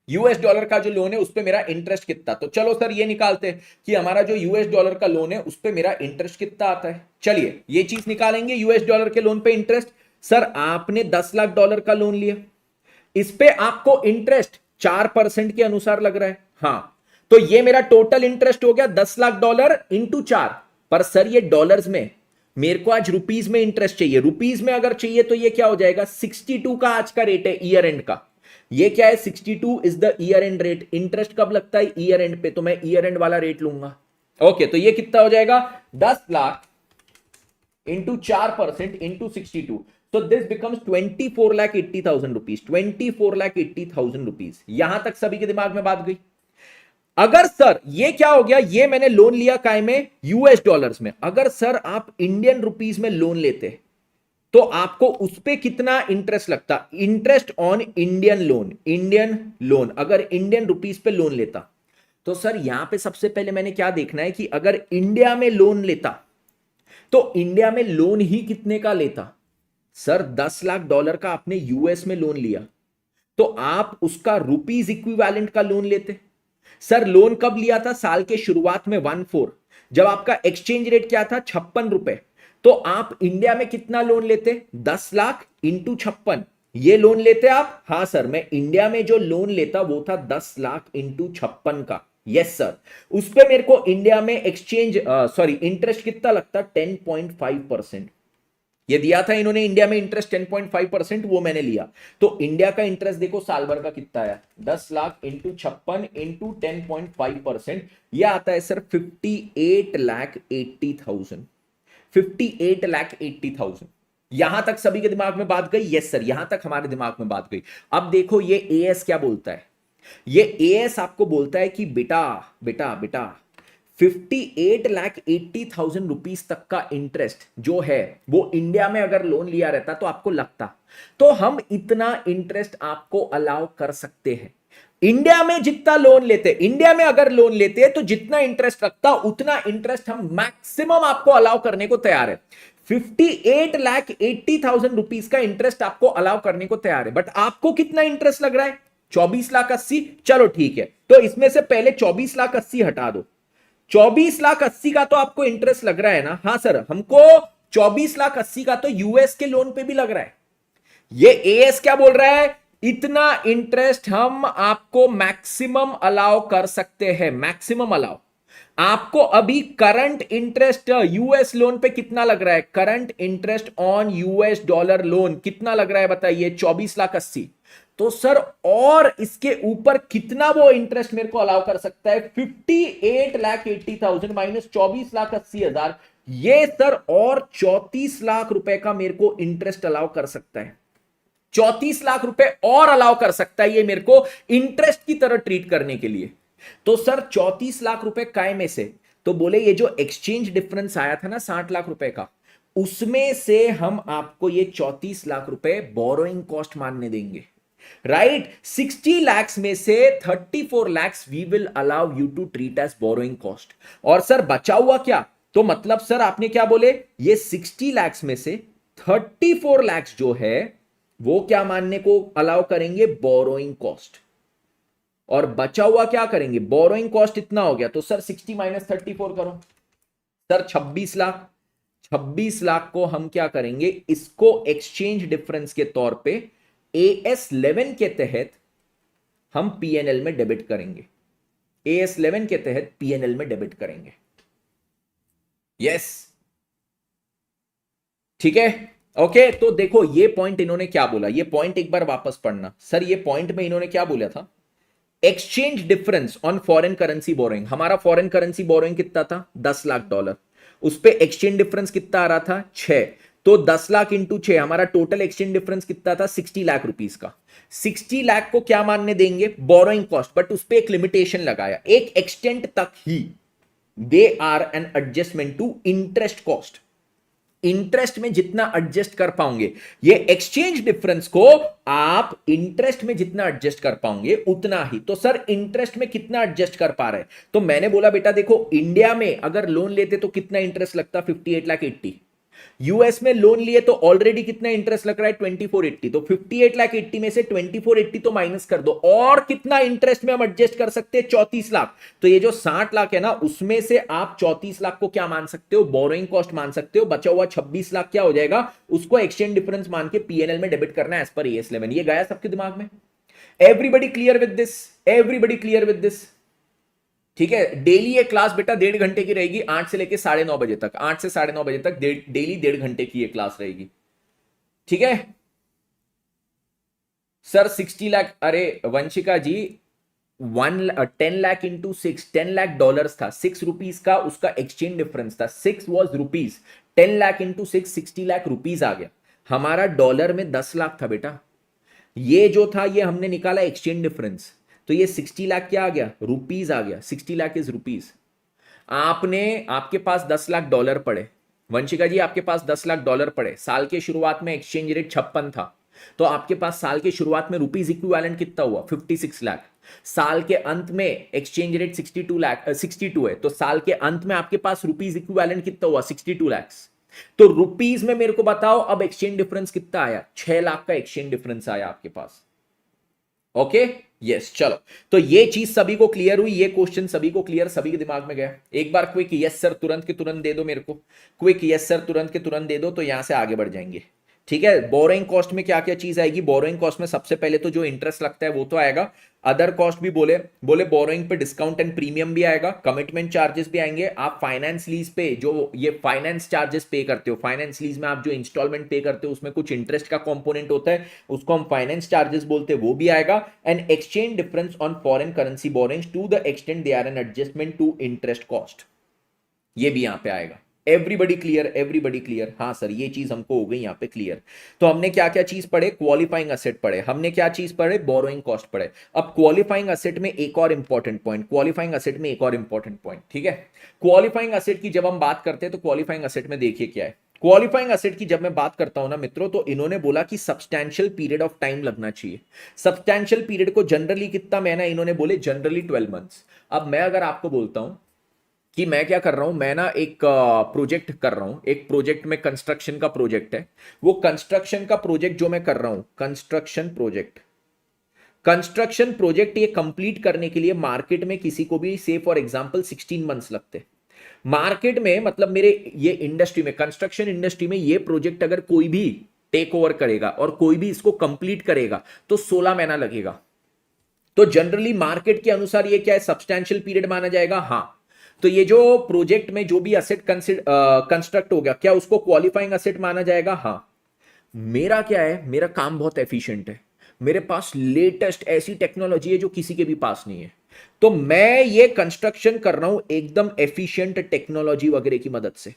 यूएस डॉलर का जो लोन है उस पे मेरा इंटरेस्ट कितना। तो चलो सर ये निकालते हैं कि हमारा जो यूएस डॉलर का लोन है उस पे मेरा इंटरेस्ट कितना आता है। चलिए ये चीज निकालेंगे, यूएस डॉलर के लोन पे इंटरेस्ट। सर आपने 10 लाख डॉलर का लोन लिया, इस पे आपको इंटरेस्ट 4% के अनुसार लग रहा है, हाँ तो ये मेरा टोटल इंटरेस्ट हो गया $10 लाख इंटू 4। पर सर ये डॉलर्स में, मेरे को आज रुपीज में इंटरेस्ट चाहिए। रुपीज में अगर चाहिए तो ये क्या हो जाएगा, 62 का आज का रेट है ईयर एंड का। ये क्या है, 62 is the year and rate. Interest कब लगता है, ईयर एंड पे, तो मैं ईयर एंड वाला रेट लूंगा। ओके, तो ये कितना हो जाएगा, 10 लाख इंटू 4% इंटू 62। तो दिस बिकम्स 24,80,000 रुपीज। 24,80,000 रुपीज। यहां तक सभी के दिमाग में बात गई। अगर सर ये क्या हो गया, ये मैंने लोन लिया काय में, यूएस डॉलर्स में। अगर सर आप इंडियन रुपीज में लोन लेते तो आपको उस पे कितना इंटरेस्ट लगता, interest on Indian loan. Indian loan अगर इंडियन रुपीज पे लोन लेता तो सर यहां पे सबसे पहले मैंने क्या देखना है कि अगर इंडिया में लोन लेता तो इंडिया में लोन ही कितने का लेता। सर $10 लाख का आपने यूएस में लोन लिया तो आप उसका रुपीज इक्विवेलेंट का लोन लेते। सर लोन कब लिया था, साल के शुरुआत में 14, जब आपका एक्सचेंज रेट क्या था, 56 रुपए। तो आप इंडिया में कितना लोन लेते, 10 लाख इंटू 56, ये लोन लेते आप। हाँ सर, मैं इंडिया में जो लोन लेता वो था 10 लाख इंटू 56 का। यस सर, उस पे मेरे को इंडिया में एक्सचेंज इंटरेस्ट कितना लगता, 10.5%। ये दिया था इन्होंने इंडिया में इंटरेस्ट 10.5%, वो मैंने लिया। तो इंडिया का इंटरेस्ट देखो साल भर का कितना है, 10 लाख इंटू 56 इंटू 10.5%, ये आता है सर 58,80,000। 58,80,000। यहां तक सभी के दिमाग में बात गई। यस सर, यहां तक हमारे दिमाग में बात गई। अब देखो ये एएस क्या बोलता है, ये एएस आपको बोलता है कि बेटा बेटा बेटा 58,80,000 रुपीज तक का इंटरेस्ट जो है वो इंडिया में अगर लोन लिया रहता तो आपको लगता, तो हम इतना इंटरेस्ट आपको अलाउ कर सकते हैं। इंडिया में जितना लोन लेते, इंडिया में अगर लोन लेते तो जितना इंटरेस्ट लगता उतना इंटरेस्ट हम मैक्सिमम आपको अलाउ करने को तैयार है। 58,80,000 रुपीज का इंटरेस्ट आपको अलाउ करने को तैयार है। बट आपको कितना इंटरेस्ट लग रहा है, 24,80,000। चलो ठीक है, तो इसमें से पहले 24,80,000 हटा दो। 24,80,000 का तो आपको इंटरेस्ट लग रहा है ना। हाँ सर, हमको 24,80,000 का तो यूएस के लोन पे भी लग रहा है। ये एएस क्या बोल रहा है, इतना इंटरेस्ट हम आपको मैक्सिमम अलाउ कर सकते हैं। मैक्सिमम अलाउ आपको अभी करंट इंटरेस्ट यूएस लोन पे कितना लग रहा है, current interest on US dollar loan कितना लग रहा है बताइए, 24,80,000। तो सर और इसके ऊपर कितना वो इंटरेस्ट मेरे को अलाउ कर सकता है, 58,80,000 माइनस 24,80,000, ये सर और 34 लाख रुपए का मेरे को इंटरेस्ट अलाउ कर सकता है। 34 लाख रुपए और अलाउ कर सकता है ये मेरे को इंटरेस्ट की तरह ट्रीट करने के लिए। तो सर 34 लाख रुपए काय में से, तो बोले ये जो एक्सचेंज डिफरेंस आया था ना 60 लाख रुपए का, उसमें से हम आपको ये 34 लाख रुपए बोरोइंग कॉस्ट मानने देंगे। राइट, 60 lakhs में से 34 lakhs we will allow you to treat as borrowing cost. और सर बचा हुआ क्या, तो मतलब सर आपने क्या बोले, ये 60 lakhs में से 34 lakhs जो है वो क्या मानने को अलाउ करेंगे, बोरोइंग कॉस्ट। और बचा हुआ क्या करेंगे, बोरोइंग कॉस्ट इतना हो गया, तो सर 60 माइनस 34 करो, सर 26 लाख। 26 लाख को हम क्या करेंगे, इसको एक्सचेंज डिफरेंस के तौर पे AS11 के तहत हम पीएनएल में डेबिट करेंगे। AS11 के तहत पीएनएल में डेबिट करेंगे। यस, ठीक है, ओके। तो देखो ये पॉइंट इन्होंने क्या बोला, ये पॉइंट एक बार वापस पढ़ना। सर ये पॉइंट में इन्होंने क्या बोला था, exchange difference on foreign currency borrowing. हमारा फॉरेन करेंसी बोरोइंग कितना था, $10 लाख। उस पे एक्सचेंज डिफरेंस कितना आ रहा था, 6। तो 10 लाख इंटू 6, हमारा टोटल एक्सचेंज डिफरेंस कितना था, 60 लाख रुपीस का। 60 लाख को क्या मानने देंगे, बोरोइंग कॉस्ट। बट उस पे एक लिमिटेशन लगाया, एक एक्सटेंट तक ही they are an adjustment to interest cost. Interest में जितना एडजस्ट कर पाओगे, ये एक्सचेंज डिफरेंस को आप इंटरेस्ट में जितना एडजस्ट कर पाओगे उतना ही। तो सर इंटरेस्ट में कितना एडजस्ट कर पा रहे हैं, तो मैंने बोला बेटा देखो इंडिया में अगर लोन लेते तो कितना इंटरेस्ट लगता, 58,80,000। यूएस में लोन लिए तो ऑलरेडी कितना इंटरेस्ट लग रहा है, 2480। तो 58,80,000 में से 2480 तो माइनस कर दो, और कितना इंटरेस्ट में हम एडजस्ट कर सकते हैं, 34 लाख। तो ये जो 60 लाख है ना, उसमें से आप 34 लाख को क्या मान सकते हो, बोरोइंग कॉस्ट मान सकते हो। बचा हुआ 26 लाख क्या हो जाएगा, उसको एक्सचेंज डिफरेंस मान के पीएनएल में डेबिट करना है एज पर AS11। ये गया सबके दिमाग में, everybody clear with this, everybody clear with this. ठीक है, डेली ये क्लास बेटा 1.5 घंटे की रहेगी, 8 से लेके 9:30 बजे तक, 8 से 9:30 बजे तक डेली 1.5 घंटे की ये क्लास रहेगी। ठीक है सर 60 लाख, अरे वंशिका जी 10 लाख इंटू 6, $10 लाख था, ₹6 का उसका एक्सचेंज डिफरेंस था, 6 was rupees, 10 lakh into 6 ₹60 lakh आ गया। हमारा डॉलर में 10 लाख था बेटा, ये जो था ये हमने निकाला एक्सचेंज डिफरेंस, तो ये 60 लाख क्या आ गया, रुपीज आ गया, 60 लाख इज रुपीज। आपने, आपके पास $10 लाख पड़े, वंशिका जी आपके पास $10 लाख पड़े, साल के शुरुआत में एक्सचेंज रेट 56 था, तो आपके पास साल के शुरुआत में रुपीज इक्विवेलेंट कितना हुआ, 56 लाख। साल के अंत में एक्सचेंज रेट 62 है, तो साल के अंत में आपके पास रुपीज इक्विवेलेंट कितना हुआ, 62 लाख। तो रुपीज में मेरे को बताओ अब एक्सचेंज डिफरेंस कितना आया, 6 लाख का एक्सचेंज डिफरेंस आया आपके पास। ओके यस, चलो तो ये चीज सभी को क्लियर हुई, ये क्वेश्चन सभी को क्लियर, सभी के दिमाग में गया। एक बार क्विक यस सर तुरंत के तुरंत दे दो मेरे को, क्विक यस सर तुरंत के तुरंत दे दो, तो यहां से आगे बढ़ जाएंगे। ठीक है, बोरोइंग कॉस्ट में क्या क्या चीज आएगी, बोरोइंग कॉस्ट में सबसे पहले तो जो इंटरेस्ट लगता है वो तो आएगा, अदर कॉस्ट भी बोले बोरोइंग पे डिस्काउंट एंड प्रीमियम भी आएगा, कमिटमेंट चार्जेस भी आएंगे, आप फाइनेंस लीज पे जो ये फाइनेंस चार्जेस पे करते हो, फाइनेंस लीज में आप जो इंस्टॉलमेंट पे करते हो उसमें कुछ इंटरेस्ट का कंपोनेंट होता है, उसको हम फाइनेंस चार्जेस बोलते हैं, वो भी आएगा। And exchange difference on foreign currency borrowings to the extent they are an adjustment to interest cost, ये भी यहां पे आएगा। एवरीबडी क्लियर, एवरीबडी क्लियर, हाँ सर ये चीज हमको हो गई यहां पे क्लियर। तो हमने क्या क्या चीज पढ़े, क्वालिफाइंग असेट पढ़े, हमने क्या चीज पढ़े, बोरोइंग कॉस्ट पढ़े। अब क्वालिफाइंग असेट में एक और इंपॉर्टेंट पॉइंट, क्वालिफाइंग असेट में एक और इंपॉर्टेंट पॉइंट, ठीक है। क्वालिफाइंग असेट की जब हम बात करते हैं तो क्वालिफाइंग असेट में देखिए क्या है, क्वालिफाइंग असेट की जब मैं बात करता हूं ना मित्रों, तो इन्होंने बोला कि सब्सटैंशियल पीरियड ऑफ टाइम लगना चाहिए। सब्सटैंशियल पीरियड को जनरली कितना महीना, इन्होंने बोले जनरली 12 मंथ्स। अब मैं अगर आपको बोलता हूं कि मैं क्या कर रहा हूं, मैं ना एक प्रोजेक्ट कर रहा हूं, एक प्रोजेक्ट में कंस्ट्रक्शन का प्रोजेक्ट है, वो कंस्ट्रक्शन का प्रोजेक्ट जो मैं कर रहा हूं, कंस्ट्रक्शन प्रोजेक्ट ये कंप्लीट करने के लिए मार्केट में किसी को भी से फॉर एग्जांपल 16 मंथ्स लगते। मार्केट में मतलब मेरे ये इंडस्ट्री में, कंस्ट्रक्शन इंडस्ट्री में ये प्रोजेक्ट अगर कोई भी टेक ओवर करेगा और कोई भी इसको कंप्लीट करेगा तो 16 महीना लगेगा। तो जनरली मार्केट के अनुसार ये क्या है, सब्सटैंशियल पीरियड माना जाएगा। हाँ, तो ये जो प्रोजेक्ट में जो भी असेट कंस्ट्रक्ट हो गया, क्या उसको क्वालिफाइंग असेट माना जाएगा। हाँ, मेरा क्या है, मेरा काम बहुत एफिशिएंट है, मेरे पास लेटेस्ट ऐसी टेक्नोलॉजी है जो किसी के भी पास नहीं है, तो मैं ये कंस्ट्रक्शन कर रहा हूं एकदम एफिशिएंट टेक्नोलॉजी वगैरह की मदद से।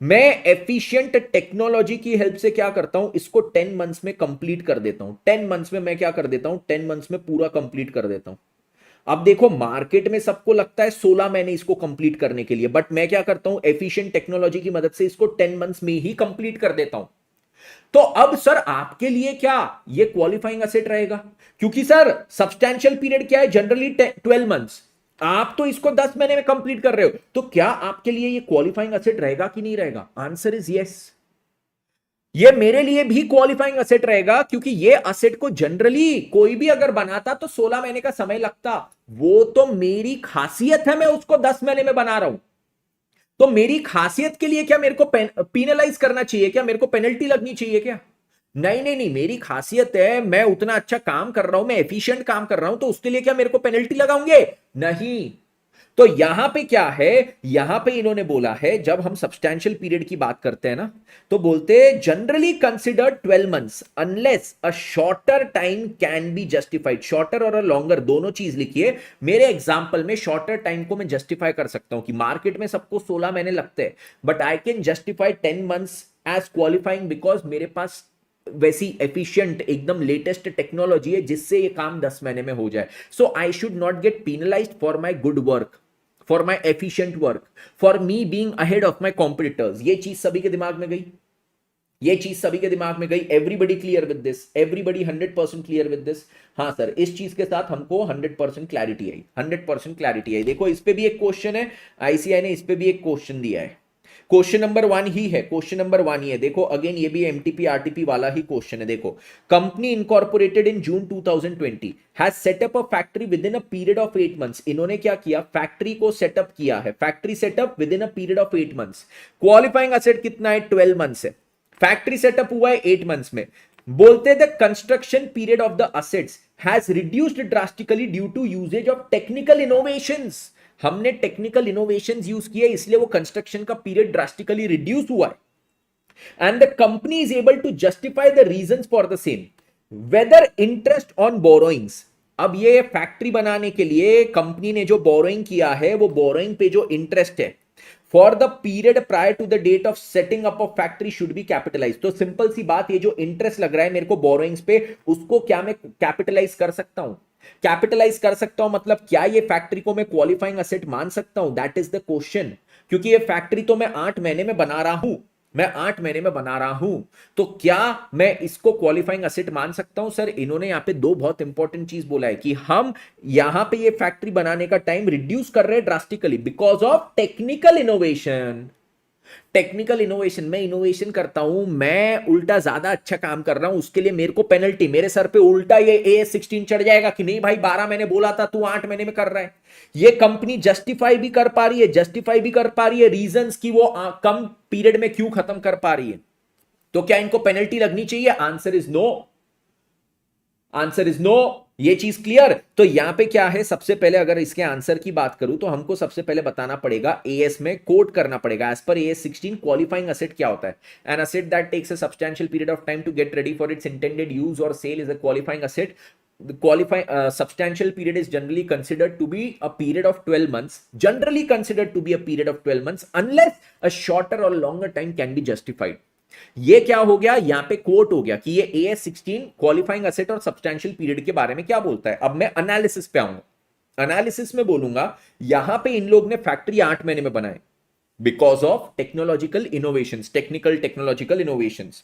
मैं एफिशिएंट टेक्नोलॉजी की हेल्प से क्या करता हूं, इसको 10 मंथ्स में कंप्लीट कर देता हूं। 10 मंथ्स में मैं क्या कर देता हूं, 10 मंथ्स में पूरा कंप्लीट कर देता हूं। अब देखो मार्केट में सबको लगता है 16 महीने इसको कंप्लीट करने के लिए, बट मैं क्या करता हूं, एफिशिएंट टेक्नोलॉजी की मदद से इसको 10 मंथ्स में ही कंप्लीट कर देता हूं। तो अब सर आपके लिए क्या ये क्वालिफाइंग असेट रहेगा, क्योंकि सर सब्सटैंशियल पीरियड क्या है, जनरली 12 मंथ्स, आप तो इसको 10 महीने में कंप्लीट कर रहे हो, तो क्या आपके लिए ये क्वालिफाइंग असेट रहेगा कि नहीं रहेगा। आंसर इज यस, ये मेरे लिए भी क्वालिफाइंग असेट रहेगा, क्योंकि ये असेट को जनरली कोई भी अगर बनाता तो 16 महीने का समय लगता, वो तो मेरी खासियत है, मैं उसको 10 महीने में बना रहा हूं। तो मेरी खासियत के लिए क्या मेरे को पीनलाइज करना चाहिए, क्या मेरे को पेनल्टी लगनी चाहिए क्या। नहीं नहीं नहीं, मेरी खासियत है, मैं उतना अच्छा काम कर रहा हूं, मैं एफिशिएंट काम कर रहा हूं, तो उसके लिए क्या मेरे को पेनल्टी लगाऊंगे, नहीं। तो यहां पे क्या है, यहां पे इन्होंने बोला है जब हम सब्सटैंशियल पीरियड की बात करते हैं ना, तो बोलते हैं generally consider 12 months unless a shorter time can be justified. Shorter और अ लॉन्गर दोनों चीज लिखिए। मेरे एग्जांपल में शॉर्टर टाइम को मैं जस्टिफाई कर सकता हूं कि मार्केट में सबको 16 महीने लगते हैं, but I can justify 10 months as qualifying because मेरे पास वैसी एफिशिएंट एकदम लेटेस्ट टेक्नोलॉजी है जिससे ये काम 10 महीने में हो जाए। So I should not get penalised for my good work, for my efficient work, for me being ahead of my competitors. ये चीज सभी के दिमाग में गई, ये चीज सभी के दिमाग में गई। Everybody clear with this, everybody 100% clear with this. हाँ सर, इस चीज के साथ हमको 100% क्लैरिटी आई, 100% क्लैरिटी आई। देखो इस पे भी एक क्वेश्चन है, आईसीआई ने इस पे भी एक क्वेश्चन दिया है, क्वेश्चन नंबर 1 ही है, क्वेश्चन नंबर 1 ही है। देखो अगेन ये भी एमटीपी आरटीपी वाला ही क्वेश्चन है। देखो, company incorporated in June 2020 has setup a factory with in a period of 8 months. इन्होंने क्या किया, फैक्ट्री को सेटअप किया है, factory setup with in a period of 8 months. Qualifying asset कितना है, 12 मंथ्स है, फैक्ट्री सेटअप हुआ है 8 मंथ्स में। बोलते the construction period of the assets has reduced drastically due to usages of technical innovations. हमने टेक्निकल इनोवेशंस यूज किए, इसलिए वो कंस्ट्रक्शन का पीरियड ड्रास्टिकली रिड्यूस हुआ है। And the company is able to justify the reasons for the same whether interest on borrowings. अब ये factory बनाने के लिए कंपनी ने जो बोरोइंग किया है, वो बोरोइंग पे जो इंटरेस्ट है for the period prior to the date of setting up of factory should be capitalize. तो सिंपल सी बात, ये जो इंटरेस्ट लग रहा है मेरे को बोरोइंग्स पे, उसको क्या मैं कैपिटलाइज कर सकता हूं? कैपिटलाइज कर सकता हूं मतलब क्या ये फैक्ट्री को मैं क्वालिफाइंग असेट मान सकता हूं? That is the question. क्योंकि ये फैक्ट्री तो मैं 8 महीने में बना रहा हूं, मैं 8 महीने में बना रहा हूं, तो क्या मैं इसको क्वालिफाइंग असेट मान सकता हूं? सर इन्होंने यहां पे दो बहुत इंपॉर्टेंट चीज बोला है कि हम यहां पे ये फैक्ट्री बनाने का टाइम रिड्यूस कर रहे हैं drastically because of technical innovation. Technical innovation, मैं इनोवेशन करता हूं, मैं उल्टा ज्यादा अच्छा काम कर रहा हूं, उसके लिए मेरे को पेनल्टी, मेरे सर पे उल्टा ये AS16 चढ़ जाएगा कि नहीं भाई 12 महीने बोला था, तू 8 महीने में कर रहा है। ये कंपनी जस्टिफाई भी कर पा रही है, जस्टिफाई भी कर पा रही है रीजंस की वो कम पीरियड में क्यों खत्म कर पा रही है। तो क्या इनको पेनल्टी लगनी चाहिए? Answer is no, answer is no. ये चीज क्लियर? तो यहां पे क्या है, सबसे पहले अगर इसके आंसर की बात करूं तो हमको सबसे पहले बताना पड़ेगा, एएस में कोट करना पड़ेगा as per AS16 qualifying asset क्या होता है। An asset that takes a substantial period of time to get ready for its intended use और sale is a qualifying asset. The qualifying substantial period is generally considered to be a period of 12 months, generally considered to be a period of 12 months unless a shorter or longer time can be justified। ये क्या हो गया, यहां पे coat हो गया कि ये AS16 क्वालिफाइंग असेट और सब्सटेंशियल पीरियड के बारे में क्या बोलता है। अब मैं एनालिसिस पे आऊंगा, एनालिसिस में बोलूंगा यहां पे इन लोग ने फैक्ट्री 8 महीने में बनाए because of technological innovations, technical technological innovations.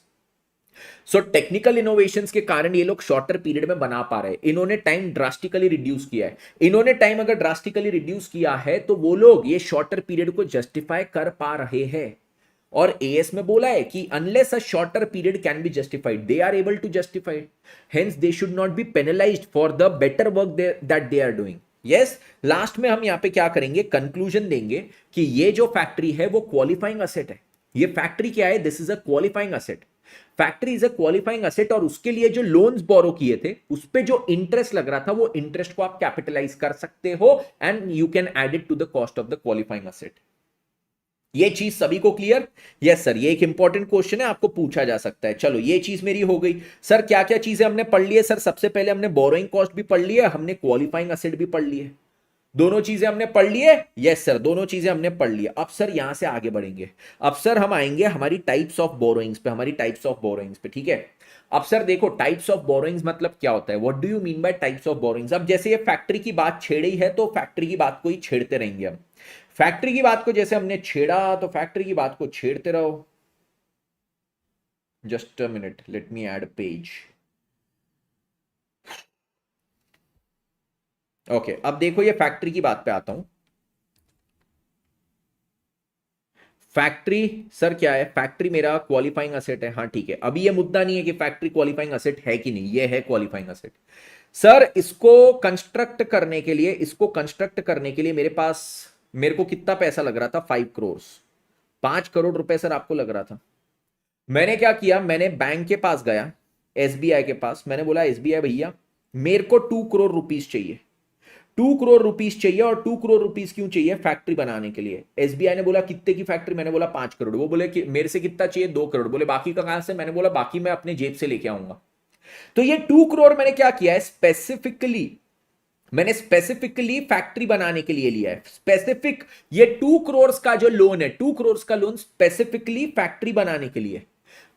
So technical innovations के कारण ये लोग शॉर्टर पीरियड में बना पा रहे हैं। इन्होंने टाइम ड्रास्टिकली रिड्यूस किया है। इन्होंने टाइम अगर ड्रास्टिकली रिड्यूस किया है तो वो लोग ये शॉर्टर पीरियड को जस्टिफाई कर पा रहे हैं। और एएस में बोला है कि unless a shorter period can be justified they are able to justified, hence they should not be penalised for the better work that they are doing. Yes, last में हम यहां पे क्या करेंगे, कंक्लूजन देंगे कि ये जो फैक्ट्री है वो क्वालिफाइंग असेट है। ये फैक्ट्री क्या है, this is a qualifying asset. Factory is a qualifying asset और उसके लिए जो लोन्स बोरो किए थे उस पे जो इंटरेस्ट लग रहा था वो इंटरेस्ट को आप कैपिटलाइज कर सकते हो and you can add it to the cost of the qualifying asset. ये चीज सभी को क्लियर? यस सर, ये एक इंपॉर्टेंट क्वेश्चन है, आपको पूछा जा सकता है। चलो ये चीज मेरी हो गई। सर क्या क्या चीजें हमने पढ़ ली है? सर सबसे पहले हमने बोरोइंग कॉस्ट भी पढ़ ली है, हमने क्वालिफाइंग असेट भी पढ़ ली है। दोनों चीजें हमने पढ़ ली है। यस सर, दोनों चीजें हमने पढ़ ली है। अब सर यहां से आगे बढ़ेंगे। अब सर हम आएंगे हमारी टाइप्स ऑफ बोरोइंग्स पे, हमारी टाइप्स ऑफ बोरोइंग्स पे, ठीक है। अब सर देखो टाइप्स ऑफ बोरोइंग्स मतलब क्या होता है, what do you mean by types of borrowings. अब जैसे ये फैक्ट्री की बात छेड़ी है तो फैक्ट्री की बात को ही छेड़ते रहेंगे हम। फैक्ट्री की बात को जैसे हमने छेड़ा तो फैक्ट्री की बात को छेड़ते रहो। Just a minute, let me add page. Okay, अब देखो ये फैक्ट्री की बात पे आता हूं। फैक्ट्री सर क्या है, फैक्ट्री मेरा क्वालिफाइंग असेट है। हाँ ठीक है, अभी ये मुद्दा नहीं है कि फैक्ट्री क्वालिफाइंग असेट है कि नहीं, ये है क्वालिफाइंग असेट। सर इसको कंस्ट्रक्ट करने के लिए, इसको कंस्ट्रक्ट करने के लिए मेरे को कितना पैसा लग रहा था, 5 करोड़, 5 करोड़ रुपए सर आपको लग रहा था। मैंने क्या किया, मैंने बैंक के पास गया, SBI के पास, मैंने बोला SBI भैया मेरे को 2 करोड़ रुपीस चाहिए, 2 करोड़ रुपीस चाहिए। और 2 करोड़ रुपीस क्यों चाहिए, फैक्ट्री बनाने के लिए। SBI ने बोला कितने की फैक्ट्री, मैंने बोला 5 करोड़। वो बोले कि मेरे से कितना चाहिए, 2 करोड़। बोले बाकी का कहां से, मैंने बोला बाकी मैं अपने जेब से लेके आऊंगा। तो ये 2 करोड़ मैंने क्या किया है, मैंने स्पेसिफिकली फैक्ट्री बनाने के लिए लिया है। स्पेसिफिक ये 2 करोड़ का जो लोन है, 2 करोड़ का लोन स्पेसिफिकली फैक्ट्री बनाने के लिए।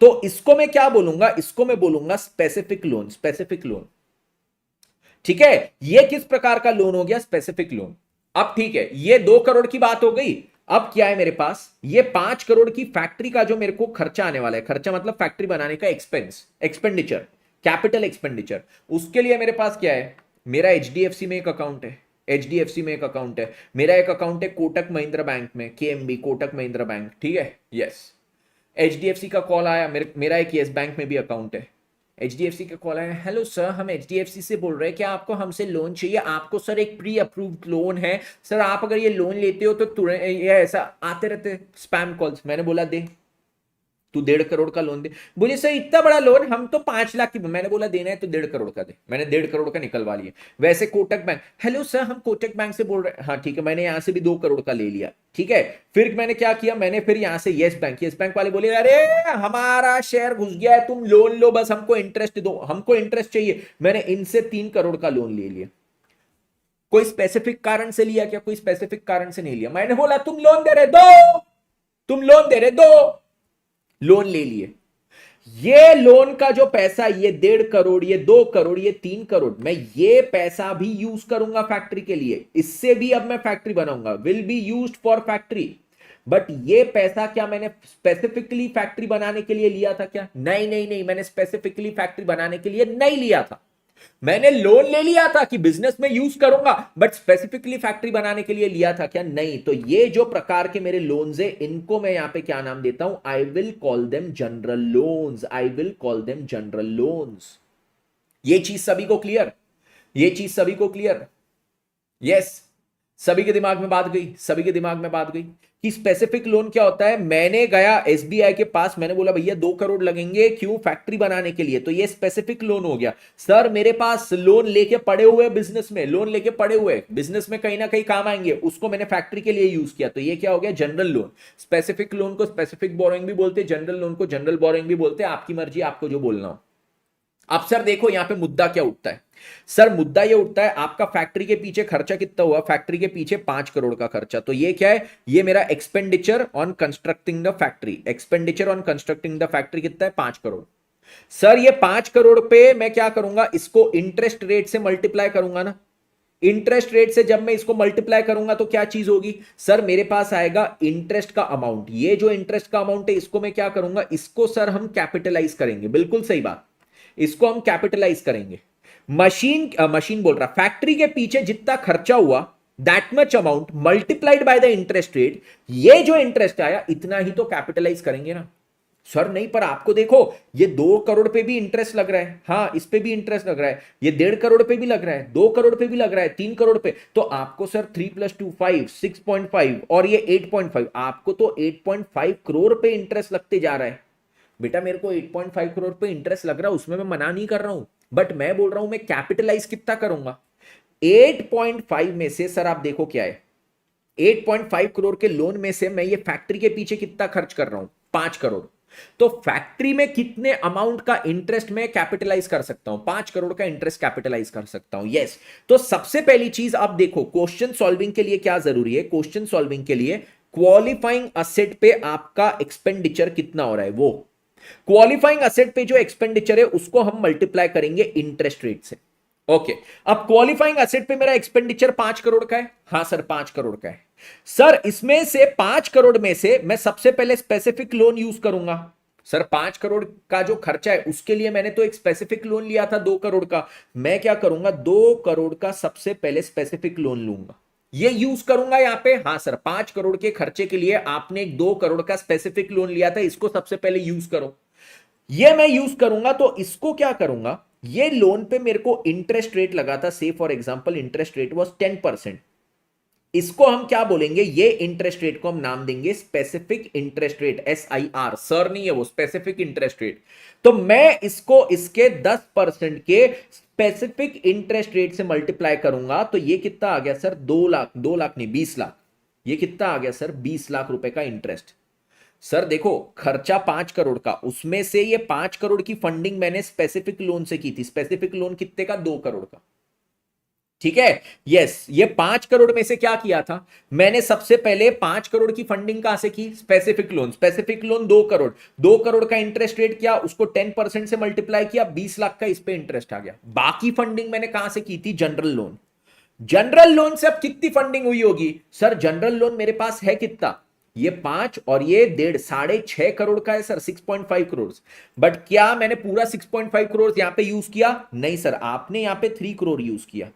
तो इसको मैं क्या बोलूंगा, इसको मैं बोलूंगा स्पेसिफिक लोन, स्पेसिफिक लोन। ठीक है, ये किस प्रकार का लोन हो गया, स्पेसिफिक लोन। अब ठीक है, ये 2 करोड़ की बात हो गई। अब क्या है मेरे पास, ये 5 करोड़ की फैक्ट्री का जो मेरे को खर्चा आने वाला है, खर्चा मतलब फैक्ट्री बनाने का एक्सपेंडिचर, कैपिटल एक्सपेंडिचर। उसके लिए मेरे पास क्या है, मेरा HDFC में एक अकाउंट है, HDFC में एक अकाउंट है, मेरा एक अकाउंट है कोटक महिंद्रा बैंक में, KMB कोटक महिंद्रा बैंक, ठीक है। यस, HDFC का कॉल आया, मेरा एक येस बैंक में भी अकाउंट है। HDFC का कॉल आया, हेलो सर हम HDFC से बोल रहे हैं, क्या आपको हमसे लोन चाहिए? आपको सर एक प्री अप्रूव्ड लोन है सर, आप अगर ये लोन लेते हो तो तुरंत, ये ऐसा आते रहते स्पैम कॉल्स। मैंने बोला दे, तू 1.5 करोड़ का लोन दे। बोले सर इतना बड़ा लोन, हम तो 5 लाख की। मैंने बोला देना है तो 1.5 करोड़ का दे। मैंने 1.5 करोड़ का निकलवा लिया। वैसे कोटक बैंक, हेलो सर हम कोटक बैंक से बोल रहे हैं। हाँ ठीक है, मैंने यहां से भी 2 करोड़ का ले लिया। ठीक है, फिर मैंने क्या किया, मैंने फिर यहां से यस बैंक वाले बोले अरे हमारा शेयर घुस गया है, तुम लोन लो, बस हमको इंटरेस्ट दो, हमको इंटरेस्ट चाहिए। मैंने इनसे 3 करोड़ का लोन ले लिया। कोई स्पेसिफिक कारण से लिया क्या? कोई स्पेसिफिक कारण से नहीं लिया। मैंने बोला तुम लोन दे रहे दो, तुम लोन दे रहे दो, लोन ले लिए। ये लोन का जो पैसा, ये 1.5 करोड़, ये 2 करोड़, ये 3 करोड़, मैं ये पैसा भी यूज करूंगा फैक्ट्री के लिए। इससे भी अब मैं फैक्ट्री बनाऊंगा, will be used for factory. But ये पैसा क्या मैंने स्पेसिफिकली फैक्ट्री बनाने के लिए लिया था क्या? नहीं नहीं नहीं, मैंने स्पेसिफिकली फैक्ट्री बनाने के लिए नहीं लिया था। मैंने लोन ले लिया था कि बिजनेस में यूज करूंगा, बट स्पेसिफिकली फैक्ट्री बनाने के लिए लिया था क्या? नहीं। तो ये जो प्रकार के मेरे लोन्स है, इनको मैं यहां पे क्या नाम देता हूं? I will call them general loans. I will call them general loans. ये चीज सभी को क्लियर? ये चीज सभी को क्लियर? यस, सभी के दिमाग में बात गई, सभी के दिमाग में बात गई कि स्पेसिफिक लोन क्या होता है। मैंने गया एसबीआई के पास, मैंने बोला भैया 2 करोड़ लगेंगे, क्यों? फैक्ट्री बनाने के लिए। तो ये स्पेसिफिक लोन हो गया। सर मेरे पास लोन लेके पड़े हुए बिजनेस में, लोन लेके पड़े हुए बिजनेस में कहीं ना कहीं काम आएंगे, उसको मैंने फैक्ट्री के लिए यूज किया। तो ये क्या हो गया? General loan. स्पेसिफिक लोन को स्पेसिफिक बोरोइंग भी बोलते हैं, जनरल लोन को जनरल बोरोइंग भी बोलते हैं। आपकी मर्जी, आपको जो बोलना हो। अब सर देखो यहां पे मुद्दा क्या उठता है। सर मुद्दा ये उठता है, आपका फैक्ट्री के पीछे खर्चा कितना हुआ? फैक्ट्री के पीछे 5 करोड़ का खर्चा। तो ये क्या है? ये मेरा expenditure on constructing the factory. Expenditure on constructing the factory कितना है? 5 करोड़। सर ये 5 करोड़ पे मैं क्या करूंगा? इसको इंटरेस्ट रेट से मल्टीप्लाई करूंगा ना। इंटरेस्ट रेट से जब मैं इसको मल्टीप्लाई करूंगा तो क्या चीज होगी? सर मेरे पास आएगा इंटरेस्ट का अमाउंट। ये जो इंटरेस्ट का अमाउंट है, इसको मैं क्या करूंगा? इसको सर हम कैपिटलाइज करेंगे। बिल्कुल सही बात, इसको हम कैपिटलाइज करेंगे। मशीन बोल रहा, फैक्ट्री के पीछे जितना खर्चा हुआ, that much amount multiplied by the interest rate. ये जो इंटरेस्ट आया, इतना ही तो कैपिटलाइज करेंगे ना। सर नहीं, पर आपको देखो ये 2 करोड़ पे भी इंटरेस्ट लग रहा है, हाँ इस पे भी इंटरेस्ट लग रहा है, ये 1.5 करोड़ पे भी लग रहा है, 2 करोड़ पे भी लग रहा है, 3 करोड़ पे। तो आपको सर 3 + 2 5, 6.5 और ये 8.5, आपको तो 8.5 करोड़ पे इंटरेस्ट लगते जा रहा है। बेटा मेरे को 8.5 करोड़ पे इंटरेस्ट लग रहा है, उसमें मैं मना नहीं कर रहा हूं, बट मैं बोल रहा हूं मैं कैपिटलाइज कितना करूंगा। 8.5 में से सर आप देखो क्या है, 8.5 करोड़ के लोन में से मैं ये फैक्ट्री के पीछे कितना खर्च कर रहा हूं? 5 करोड़। तो फैक्ट्री में कितने अमाउंट का इंटरेस्ट मैं कैपिटलाइज कर सकता हूं? 5 करोड़ का इंटरेस्ट कैपिटलाइज कर सकता हूं। यस। तो सबसे पहली चीज आप देखो, क्वेश्चन सॉल्विंग के लिए क्या जरूरी है? क्वेश्चन सॉल्विंग के लिए क्वालिफाइंग असेट पे आपका एक्सपेंडिचर कितना हो रहा है, वो क्वालिफाइंग असेट पे जो एक्सपेंडिचर है उसको हम मल्टीप्लाई करेंगे इंटरेस्ट रेट से। ओके, अब क्वालिफाइंग असेट पे मेरा एक्सपेंडिचर 5 करोड़ का है। हाँ सर 5 करोड़ का है। सर इसमें से 5 करोड़ में से मैं सबसे पहले स्पेसिफिक लोन यूज करूंगा। सर 5 करोड़ का जो खर्चा है उसके लिए मैंने तो एक स्पेसिफिक लोन लिया था 2 करोड़ का। मैं क्या करूंगा? 2 करोड़ का सबसे पहले स्पेसिफिक लोन लूंगा, ये यूज करूंगा यहां पे। हाँ सर 5 करोड़ के खर्चे के लिए आपने एक 2 करोड़ का स्पेसिफिक लोन लिया था, इसको सबसे पहले यूज करो। ये मैं यूज करूंगा तो इसको क्या करूंगा? ये लोन पे मेरे को इंटरेस्ट रेट लगा था, से for example interest rate was 10%। इसको हम क्या बोलेंगे? ये इंटरेस्ट रेट को हम नाम देंगे specific interest rate, SIR। Sir नहीं है वो, स्पेसिफिक इंटरेस्ट रेट। तो मैं इसको इसके 10% के स्पेसिफिक इंटरेस्ट रेट से मल्टीप्लाई करूंगा तो ये कितना आ गया सर? 2 लाख, 2 लाख नहीं 20 लाख। ये कितना आ गया सर? 20 लाख रुपए का इंटरेस्ट। सर देखो खर्चा 5 करोड़ का, उसमें से ये 5 करोड़ की फंडिंग मैंने स्पेसिफिक लोन से की थी। स्पेसिफिक लोन कितने का? 2 करोड़ का। ठीक है, यस। ये 5 करोड़ में से क्या किया था मैंने? सबसे पहले 5 करोड़ की फंडिंग कहां से की? Specific loan. Specific loan 2 crore, 2 crore का इंटरेस्ट रेट किया, उसको 10% से मल्टीप्लाई किया, 20 लाख का इस पे इंटरेस्ट आ गया। बाकी फंडिंग मैंने कहां से की थी? General loan. जनरल लोन से अब कितनी फंडिंग हुई होगी? सर जनरल लोन मेरे पास है कितना? ये 5 और ये 1.5, 6.5 करोड़ का है सर, 6.5 करोड़। बट क्या मैंने पूरा 6.5 करोड़ यहां पे यूज किया? नहीं सर, आपने यहां पे 3 करोड़ यूज किया।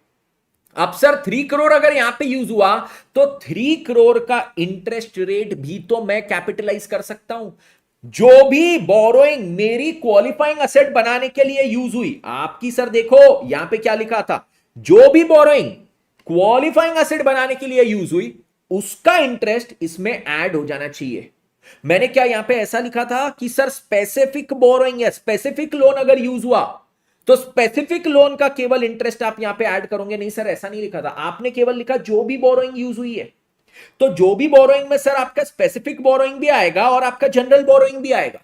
अब सर 3 करोड़ अगर यहां पे यूज हुआ तो 3 करोड़ का इंटरेस्ट रेट भी तो मैं कैपिटलाइज कर सकता हूं। जो भी बोरोइंग मेरी क्वालिफाइंग असेट बनाने के लिए यूज हुई, आपकी सर देखो यहां पे क्या लिखा था, जो भी बोरोइंग क्वालिफाइंग असेट बनाने के लिए यूज हुई उसका इंटरेस्ट इसमें ऐड हो जाना चाहिए। मैंने क्या यहां पे ऐसा लिखा था कि सर स्पेसिफिक बोरोइंग है, स्पेसिफिक लोन अगर यूज हुआ तो स्पेसिफिक लोन का केवल इंटरेस्ट आप यहां पे ऐड करोगे? नहीं सर, ऐसा नहीं लिखा था। आपने केवल लिखा जो भी बोरोइंग यूज हुई है। तो जो भी बोरोइंग में सर आपका स्पेसिफिक बोरोइंग भी आएगा और आपका जनरल बोरोइंग भी आएगा।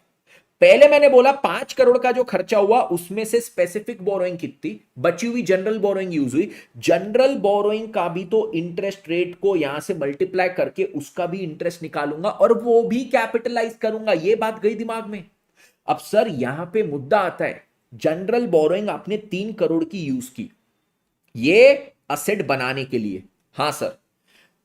पहले मैंने बोला 5 करोड़ का जो खर्चा हुआ उसमें से स्पेसिफिक बोरोइंग कितनी बची हुई, जनरल बोरोइंग यूज हुई। जनरल बोरोइंग का भी तो इंटरेस्ट रेट को यहां से मल्टीप्लाई करके उसका भी इंटरेस्ट निकालूंगा और वो भी कैपिटलाइज करूंगा। ये बात गई दिमाग में? अब सर यहां पे मुद्दा आता है, जनरल बोरोइंग आपने 3 करोड़ की यूज की ये असेट बनाने के लिए। हाँ सर,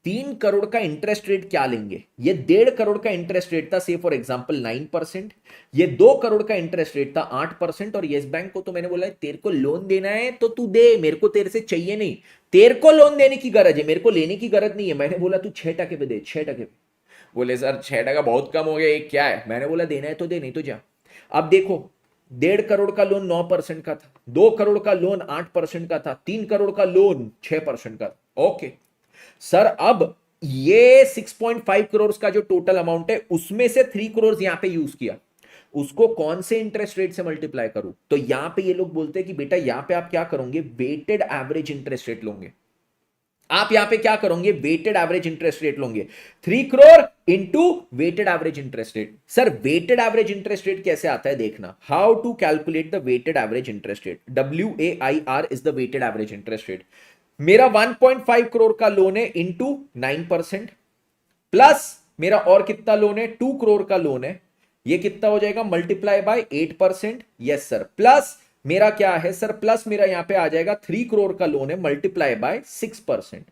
3 करोड़ का इंटरेस्ट रेट क्या लेंगे? ये 1.5 करोड़ का इंटरेस्ट रेट था, से फॉर एग्जांपल 9%। ये 2 करोड़ का इंटरेस्ट रेट था 8%। और यस बैंक को तो मैंने बोला तेरे को लोन देना है तो तू दे, मेरे को तेरे से चाहिए नहीं, तेरे को लोन देने की गरज है, मेरे को लेने की गरज नहीं है। मैंने बोला तू 6% पे दे, 6% पे। बोले सर 6% बहुत कम हो गया, ये क्या है? मैंने बोला देना है तो दे, नहीं तो जा। अब देखो, 1.5 करोड़ का लोन 9% का था, 2 करोड़ का लोन 8% का था, 3 करोड़ का लोन 6% का था। ओके सर, अब ये 6.5 करोड़ का जो टोटल अमाउंट है उसमें से 3 करोड़ यहां पे यूज किया, उसको कौन से इंटरेस्ट रेट से मल्टीप्लाई करूं? तो यहां पे ये लोग बोलते हैं कि बेटा यहां पे आप क्या करोगे, वेटेड एवरेज इंटरेस्ट रेट लोगे। आप यहां पे क्या करोगे, वेटेड एवरेज इंटरेस्ट रेट लोगे। 3 crore into weighted average interest rate. Sir weighted average interest rate कैसे आता है देखना, how to calculate the weighted average interest rate. WAIR is the weighted average interest rate. मेरा 1.5 करोड़ का लोन है इंटू 9%, प्लस मेरा और कितना लोन है, 2 करोड़ का लोन है, ये कितना हो जाएगा, multiply by 8%। Yes sir, plus मेरा क्या है सर, प्लस मेरा यहां पे आ जाएगा 3 करोड़ का लोन है, मल्टीप्लाई बाय 6%।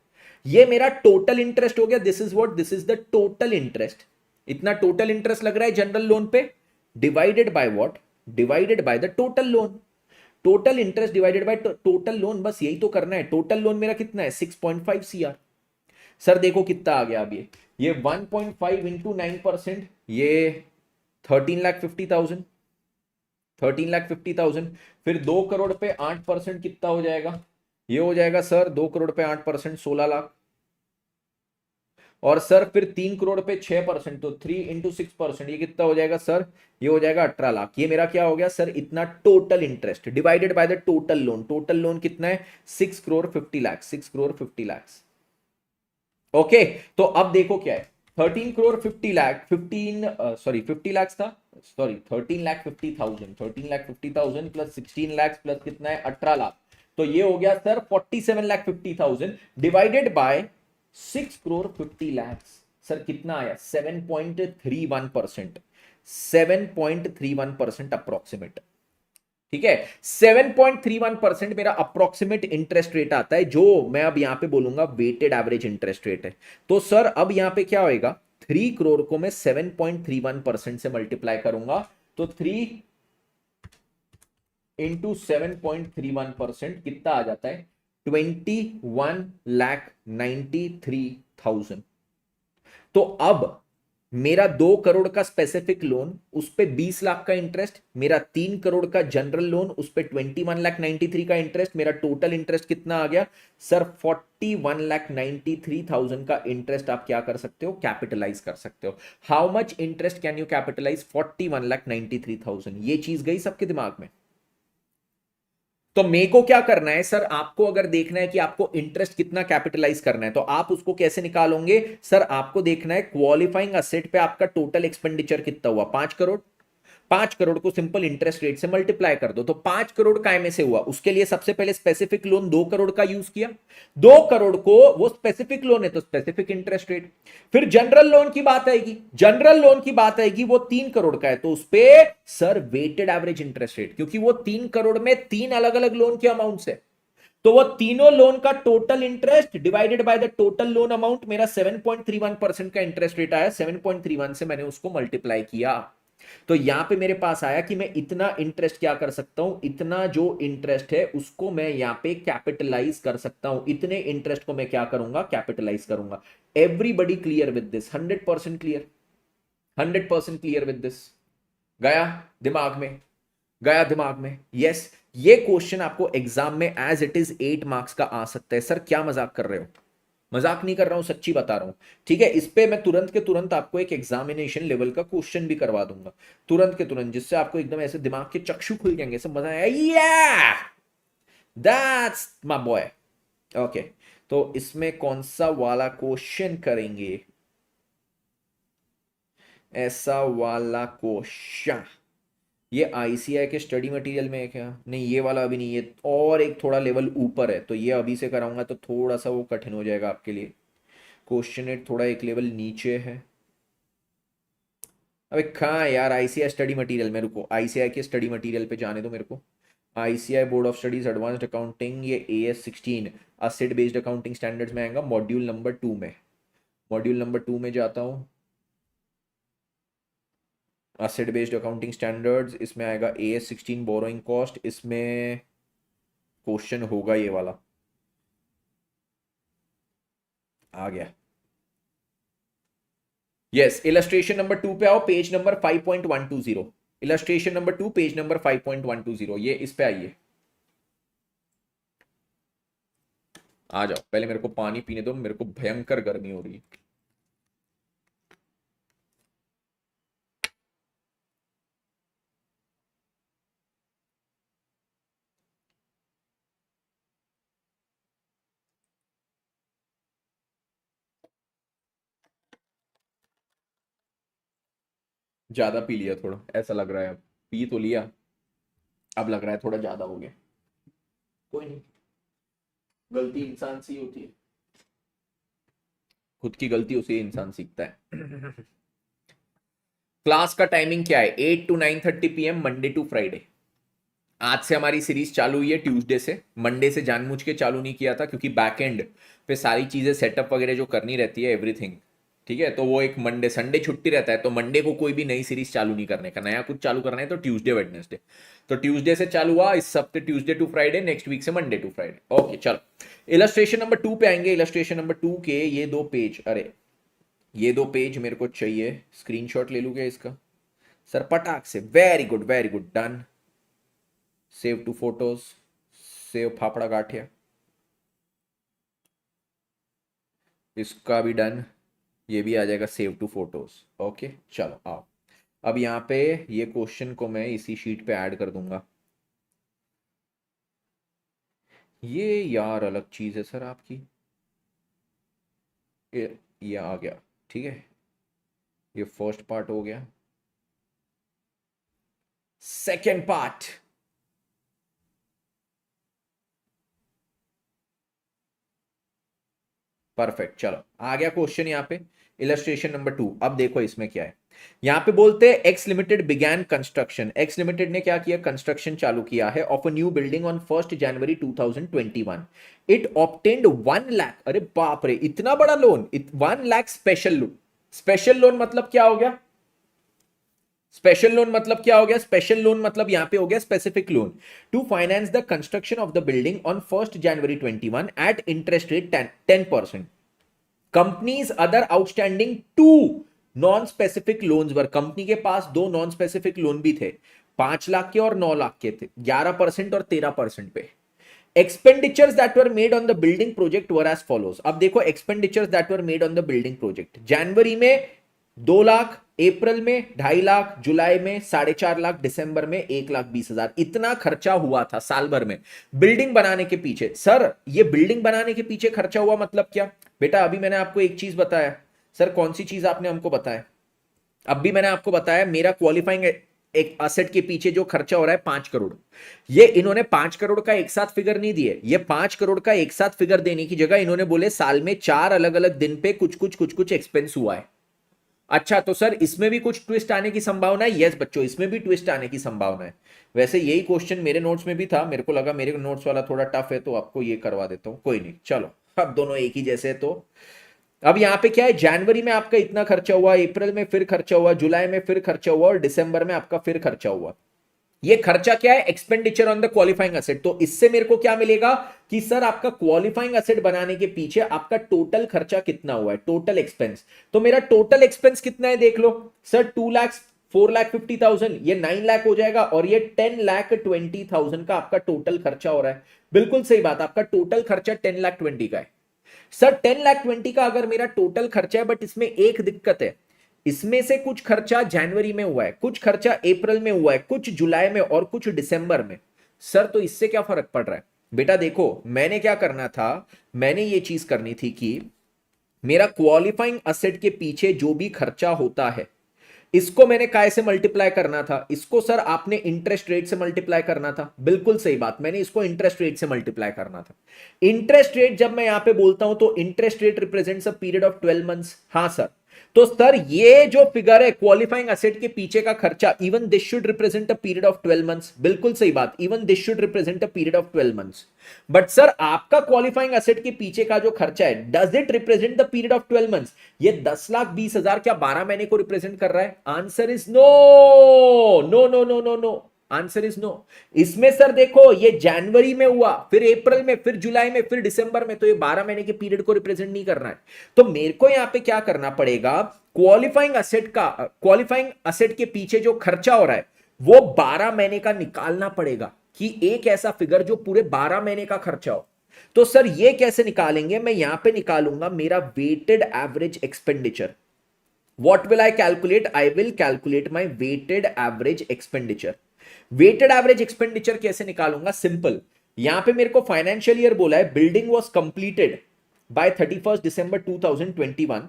ये मेरा टोटल इंटरेस्ट हो गया। This is what, this is the total interest. इतना टोटल इंटरेस्ट लग रहा है जनरल लोन पे, divided by what, divided by the total loan. Total interest divided by total loan, बस यही तो करना है। टोटल लोन मेरा कितना है, 6.5 CR। सर देखो कितना आ गया अब ये 1.5 इंटू 9%, ये 13,50,000, 13,50,000। फिर 2 करोड़ पे 8% कितना हो जाएगा, ये हो जाएगा सर 2 करोड़ पे 8% 16 लाख। और सर फिर 3 करोड़ पे 6%, तो 3 इंटू 6%, ये कितना हो जाएगा सर, ये हो जाएगा 18 लाख। ये मेरा क्या हो गया सर, इतना total interest divided by the total loan. Total loan कितना है, 6 करोड़ 50 लाख, 6 करोड़ 50 लाख। ओके, तो अब देखो क्या है, 13 करोड़ 50 लाख, 50 लाख था, सॉरी 13,50,000, 13,50,000 प्लस 16 लाख प्लस कितना है 18 लाख। तो ये हो गया sir 47,50,000 divided by 6 crore 50 lakh. Sir कितना आया, 7.31%, 7.31% अप्रोक्सीमेट। ठीक है, 7.31% मेरा अप्रोक्सीमेट इंटरेस्ट रेट आता है, जो मैं अब यहां पे बोलूंगा वेटेड एवरेज इंटरेस्ट रेट है। तो सर अब यहां पे क्या होएगा, 3 करोड़ को मैं 7.31% से मल्टीप्लाई करूंगा, तो 3 इंटू 7.31% कितना आ जाता है, 21,93,000। तो अब मेरा 2 करोड़ का स्पेसिफिक लोन, उस पे 20 लाख का इंटरेस्ट, मेरा 3 करोड़ का जनरल लोन, उस पे 21,93,000 का इंटरेस्ट, मेरा टोटल इंटरेस्ट कितना आ गया सर, 41,93,000 का इंटरेस्ट आप क्या कर सकते हो, कैपिटलाइज कर सकते हो। How much interest can you capitalise, 41,93,000। ये चीज गई सबके दिमाग में? तो मेरे को क्या करना है सर, आपको अगर देखना है कि आपको इंटरेस्ट कितना कैपिटलाइज करना है, तो आप उसको कैसे निकालोगे सर, आपको देखना है क्वालिफाइंग असेट पे आपका टोटल एक्सपेंडिचर कितना हुआ, 5 करोड़। 5 करोड़ को सिंपल इंटरेस्ट रेट से मल्टीप्लाई कर दो, तो 5 करोड़ काय में से हुआ, उसके लिए सबसे पहले स्पेसिफिक लोन 2 करोड़ का यूज किया। 2 करोड़ को वो स्पेसिफिक लोन है तो स्पेसिफिक इंटरेस्ट रेट। फिर जनरल लोन की बात आएगी, जनरल लोन की बात आएगी, वो 3 करोड़ का है, तो उस पे sir weighted average interest rate, क्योंकि वो 3 करोड़ में 3 अलग अलग लोन के अमाउंट है, तो वो तीनों लोन का total interest divided by the total loan amount, मेरा 7.31% का इंटरेस्ट रेट आया, 7.31 से मैंने उसको मल्टीप्लाई किया। तो यहां पे मेरे पास आया कि मैं इतना इंटरेस्ट क्या कर सकता हूं, इतना जो इंटरेस्ट है उसको मैं यहां पे कैपिटलाइज कर सकता हूं, इतने इंटरेस्ट को मैं क्या करूंगा, कैपिटलाइज करूंगा। Everybody clear with this, 100% clear, 100% clear with this? गया दिमाग में, गया दिमाग में? यस। ये क्वेश्चन आपको एग्जाम में एज इट इज 8 मार्क्स का आ सकता है। सर क्या मजाक कर रहे हो? मजाक नहीं कर रहा हूं, सच्ची बता रहा हूं। ठीक है, इस पे मैं तुरंत के तुरंत आपको एक एग्जामिनेशन लेवल का क्वेश्चन भी करवा दूंगा, तुरंत के तुरंत, जिससे आपको एकदम ऐसे दिमाग के चक्षु खुल जाएंगे, सब मजा आएगा। That's my boy. ओके, तो इसमें कौन सा वाला क्वेश्चन करेंगे, ऐसा वाला क्वेश्चन। ये आईसीआई के स्टडी मटेरियल में है क्या? नहीं, ये वाला अभी नहीं, ये और एक थोड़ा लेवल ऊपर है, तो ये अभी से कराऊंगा तो थोड़ा सा वो कठिन हो जाएगा आपके लिए। क्वेश्चन थोड़ा एक लेवल नीचे है। अबे कहाँ है यार आईसीआई स्टडी मटेरियल में, रुको, आईसीआई के स्टडी मटेरियल पे जाने दो मेरे को। ICI board of studies advanced accounting, ये AS16 asset based accounting standards में आएगा, मॉड्यूल नंबर 2 में। मॉड्यूल नंबर 2 में जाता हूँ, असेट बेस्ड अकाउंटिंग स्टैंडर्ड्स, इसमें आएगा AS16 बोरोइंग कॉस्ट, इसमें क्वेश्चन होगा ये वाला। आ गया, यस। इलस्ट्रेशन नंबर 2 पे आओ, page number 5.120। Illustration number 2 page number 5.120, ये इस पे आइए। आ जाओ, पहले मेरे को पानी पीने दो, मेरे को भयंकर गर्मी हो रही है। ज्यादा पी लिया थोड़ा, ऐसा लग रहा है, अब पी तो लिया, अब लग रहा है थोड़ा ज्यादा हो गया। कोई नहीं, गलती इंसान से ही होती है, खुद की गलतियों से इंसान सीखता है। क्लास का टाइमिंग क्या है? 8 to 9:30 PM, Monday to Friday. आज से हमारी सीरीज चालू हुई है, ट्यूसडे से। मंडे से जानबूझ के चालू नहीं किया था, क्योंकि बैक एंड पे सारी चीजें सेटअप वगैरह जो करनी रहती है, एवरीथिंग, ठीक है, तो वो एक मंडे संडे छुट्टी रहता है, तो मंडे को कोई भी नई सीरीज चालू नहीं करने का, नया कुछ चालू करना है तो ट्यूसडे वेडनेसडे। तो ट्यूसडे से चालू हुआ, इस हफ्ते Tuesday to Friday, next week से मंडे टू फ्राइडे। ओके चलो, इलस्ट्रेशन नंबर 2 पे आएंगे। इलस्ट्रेशन नंबर 2 के ये 2 पेज, अरे ये 2 पेज मेरे को चाहिए, स्क्रीनशॉट ले लूँ क्या इसका? सर पटाख से, very good very good, done. Save to photos, sev fafda gathiya, इसका भी डन, ये भी आ जाएगा सेव टू फोटोज। ओके चलो आओ, अब यहाँ पे ये क्वेश्चन को मैं इसी शीट पे ऐड कर दूंगा। ये यार अलग चीज है सर आपकी, ये आ गया, ठीक है, ये फर्स्ट पार्ट हो गया। सेकेंड पार्ट, परफेक्ट, चलो आ गया क्वेश्चन यहाँ पे। इलस्ट्रेशन नंबर 2, अब देखो इसमें क्या है। यहां पे बोलते हैं x limited began construction, x limited ने क्या किया, कंस्ट्रक्शन चालू किया है of a new building on 1 January 2021। It obtained 1 lakh, अरे बाप रे, इतना बड़ा loan, 1 lakh special loan. Special loan मतलब क्या हो गया? स्पेशल लोन मतलब क्या हो गया? स्पेशल लोन मतलब यहां पे हो गया specific loan, to finance the construction of the building on 1 January 21 at interest rate 10%। Companies other outstanding 2 non specific loans were, company के पास 2 नॉन स्पेसिफिक लोन भी थे, 5 लाख के और 9 लाख के थे, 11% और 13% पे। Expenditures that were made on the building project were as follows. अब देखो, expenditures that were made on the building project, जनवरी में 2 लाख, अप्रैल में 2.5 लाख, जुलाई में 4.5 लाख, दिसंबर में 1,20,000, इतना खर्चा हुआ था साल भर में बिल्डिंग बनाने के पीछे। सर ये बिल्डिंग बनाने के पीछे खर्चा हुआ मतलब क्या? बेटा अभी मैंने आपको एक चीज बताया। सर कौन सी चीज आपने हमको बताया? अब भी मैंने आपको बताया, मेरा क्वालिफाइंग एक असेट के पीछे जो खर्चा हो रहा है 5 करोड़। ये इन्होंने 5 करोड़ का एक साथ फिगर नहीं दिए, ये 5 करोड़ का एक साथ फिगर देने की जगह इन्होंने बोले साल में 4 अलग अलग दिन पे कुछ एक्सपेंस हुआ है। अच्छा तो सर इसमें भी कुछ ट्विस्ट आने की संभावना है? यस बच्चों, इसमें भी ट्विस्ट आने की संभावना है। वैसे यही क्वेश्चन मेरे नोट्स में भी था, मेरे को लगा मेरे नोट्स वाला थोड़ा टफ है तो आपको ये करवा देता हूं, कोई नहीं, चलो अब दोनों एक ही जैसे। तो अब यहां पे क्या है, जनवरी में आपका इतना खर्चा हुआ, अप्रैल में फिर खर्चा हुआ, जुलाई में फिर खर्चा हुआ और दिसंबर में आपका फिर खर्चा हुआ। ये खर्चा क्या है? Expenditure on the qualifying asset. तो इससे मेरे को क्या मिलेगा कि सर आपका क्वालिफाइंग असेट बनाने के पीछे आपका टोटल खर्चा कितना हुआ है, टोटल एक्सपेंस। तो मेरा टोटल एक्सपेंस कितना है देख लो सर, 2 लाख 4,50,000, ये 9 लाख हो जाएगा और ये 10,20,000 का आपका टोटल खर्चा हो रहा है। बिल्कुल सही बात, आपका टोटल खर्चा 10,20,000 का है। सर 10,20,000 का अगर मेरा टोटल खर्चा है, बट इसमें एक दिक्कत है, इसमें से कुछ खर्चा जनवरी में हुआ है, कुछ खर्चा अप्रैल में हुआ है, कुछ जुलाई में और कुछ दिसंबर में। सर तो इससे क्या फर्क पड़ रहा है? बेटा देखो, मैंने क्या करना था, मैंने ये चीज करनी थी कि मेरा क्वालिफाइंग असेट के पीछे जो भी खर्चा होता है, इसको मैंने काय से मल्टीप्लाई करना था? इसको सर आपने इंटरेस्ट रेट से मल्टीप्लाई करना था। बिल्कुल सही बात, मैंने इसको इंटरेस्ट रेट से मल्टीप्लाई करना था। इंटरेस्ट रेट जब मैं यहां पे बोलता हूं तो interest rate represents a period of 12 months. हाँ सर, तो सर ये जो फिगर है क्वालिफाइंग असेट के पीछे का खर्चा, even this should represent a period of 12 months. बिल्कुल सही बात, even this should represent a period of 12 months. But sir आपका क्वालिफाइंग असेट के पीछे का जो खर्चा है, does it represent the period of 12 months? ये 10,20,000 क्या 12 महीने को रिप्रेजेंट कर रहा है? Answer is no, no no no no no, answer is no. इसमें सर देखो, ये जनवरी में हुआ, फिर अप्रैल में, फिर जुलाई में, फिर दिसंबर में, तो ये 12 महीने के पीरियड को रिप्रेजेंट नहीं कर रहा है। तो मेरे को यहां पे क्या करना पड़ेगा, क्वालिफाइंग असेट के पीछे जो खर्चा हो रहा है वो 12 महीने का निकालना पड़ेगा, कि एक ऐसा फिगर जो पूरे 12 महीने का खर्चा हो। तो सर ये कैसे निकालेंगे? मैं यहां पे निकालूंगा मेरा weighted average expenditure. What will I calculate? I will calculate my weighted average expenditure. Weighted average expenditure कैसे निकालूंगा? सिंपल, यहां पे मेरे को फाइनेंशियल ईयर बोला है, building was completed by 31 December 2021,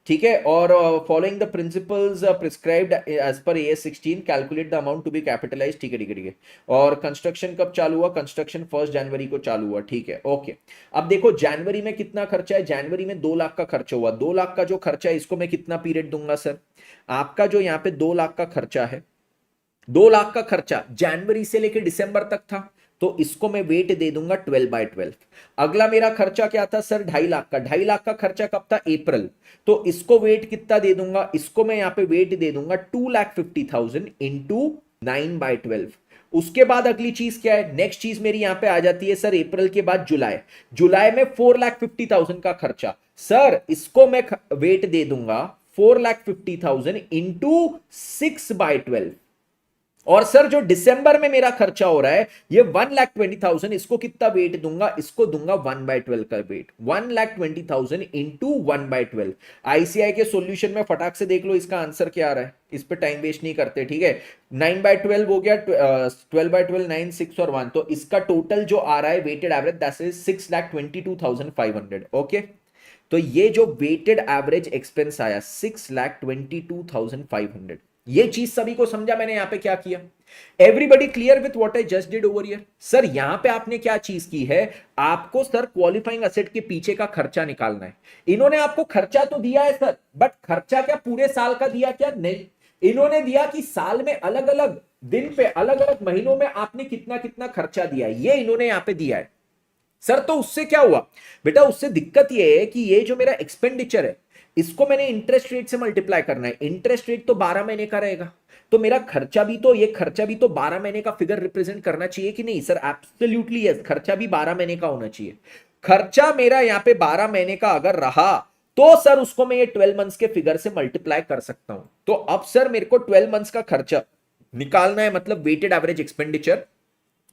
ठीक है, और following the principles prescribed as per AS 16 calculate the amount to be capitalise, ठीक है ठीक है ठीक है। और कंस्ट्रक्शन कब चालू हुआ? कंस्ट्रक्शन 1 जनवरी को चालू हुआ, ठीक है ओके। अब देखो जनवरी में कितना खर्चा है, जनवरी में 2 लाख का खर्चा हुआ। 2 लाख का जो खर्चा है, इसको मैं कितना पीरियड दूंगा सर? आपका जो यहाँ पे 2 लाख का खर्चा है, 2 लाख का खर्चा जनवरी से लेकर दिसंबर तक था, तो इसको मैं वेट दे दूंगा 12/12। अगला मेरा खर्चा क्या था सर? 2.5 लाख का। 2.5 लाख का खर्चा कब था? अप्रैल। तो इसको वेट कितना दे दूंगा? इसको मैं यहां पे वेट दे दूंगा 2,50,000 इंटू 9/12। उसके बाद अगली चीज क्या है? नेक्स्ट चीज मेरी यहां पे आ जाती है सर, अप्रैल के बाद जुलाई। जुलाई में 4,50,000 का खर्चा, सर इसको मैं वेट दे दूंगा 4,50,000 इंटू 6/12। और सर जो दिसंबर में मेरा खर्चा हो रहा है ये 1,20,000, इसको कितना वेट दूंगा? इसको दूंगा 1/12 का वेट। 1,20,000 इंटू 1/12। आईसीआई के सॉल्यूशन में फटाक से देख लो इसका आंसर क्या आ रहा है, इस पे टाइम वेस्ट नहीं करते, ठीक है। 9/12 हो गया, 12/12 9 6 और 1, तो इसका टोटल जो आ रहा है weighted average that is 6,22,500। Okay, तो ये जो वेटेड एवरेज एक्सपेंस आया 6,22,500, ये चीज सभी को समझा मैंने यहां पे क्या किया? Everybody clear with what I just did over here? Sir यहां पे आपने क्या चीज की है, आपको सर क्वालिफाइंग असेट के पीछे का खर्चा निकालना है। इन्होंने आपको खर्चा तो दिया है सर, बट खर्चा क्या पूरे साल का दिया? क्या नहीं, इन्होंने दिया कि साल में अलग अलग दिन पे, अलग अलग महीनों में आपने कितना कितना खर्चा दिया है, ये इन्होंने यहां पे दिया है। सर तो उससे क्या हुआ बेटा? उससे दिक्कत ये है कि ये जो मेरा एक्सपेंडिचर है, इसको मैंने इंटरेस्ट रेट से मल्टीप्लाई करना है। इंटरेस्ट रेट तो 12 महीने का रहेगा, तो मेरा खर्चा भी तो, ये खर्चा भी तो 12 महीने का फिगर रिप्रेजेंट करना चाहिए कि नहीं सर? एब्सोल्युटली यस, खर्चा भी 12 महीने का होना चाहिए। खर्चा मेरा यहां पे 12 महीने का अगर रहा, तो सर उसको मैं ये 12 मंथ्स के फिगर से मल्टीप्लाई कर सकता हूं। तो अब सर मेरे को 12 मंथ्स का खर्चा निकालना है, मतलब weighted average expenditure.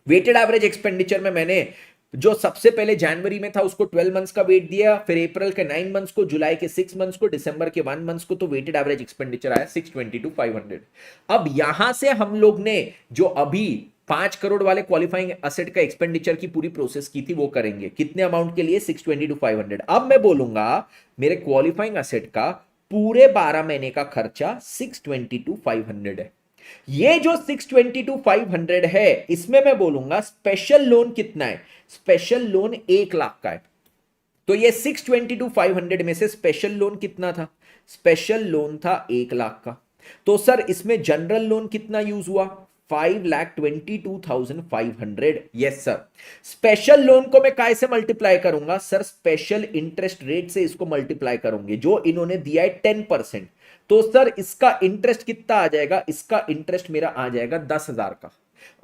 Weighted average expenditure में मैंने जो सबसे पहले जनवरी में था उसको 12 मंथ्स का वेट दिया, फिर अप्रैल के 9 मंथ्स को, जुलाई के 6 मंथ्स को, दिसंबर के 1 मंथ्स को, तो वेटेड एवरेज एक्सपेंडिचर आया 622,500। अब यहां से हम लोग ने जो अभी 5 करोड़ वाले क्वालिफाइंग असेट का एक्सपेंडिचर की पूरी प्रोसेस की थी वो करेंगे। कितने अमाउंट के लिए? 622,500। अब मैं बोलूंगा मेरे क्वालिफाइंग असेट का पूरे 12 महीने का खर्चा 622,500 है। ये जो 622,500 है, इसमें मैं बोलूंगा स्पेशल लोन कितना है? स्पेशल लोन 1 लाख का है। तो ये 622,500 में से स्पेशल लोन कितना था? स्पेशल लोन था 1 लाख का। तो सर इसमें जनरल लोन कितना यूज हुआ? 5,22,500। Yes sir. स्पेशल लोन को मैं काय से मल्टीप्लाई करूंगा सर? स्पेशल इंटरेस्ट रेट से इसको मल्टीप्लाई करूंगे, जो इन्होंने दिया है 10%। तो सर इसका इंटरेस्ट कितना आ जाएगा? इसका इंटरेस्ट मेरा आ जाएगा 10,000 का।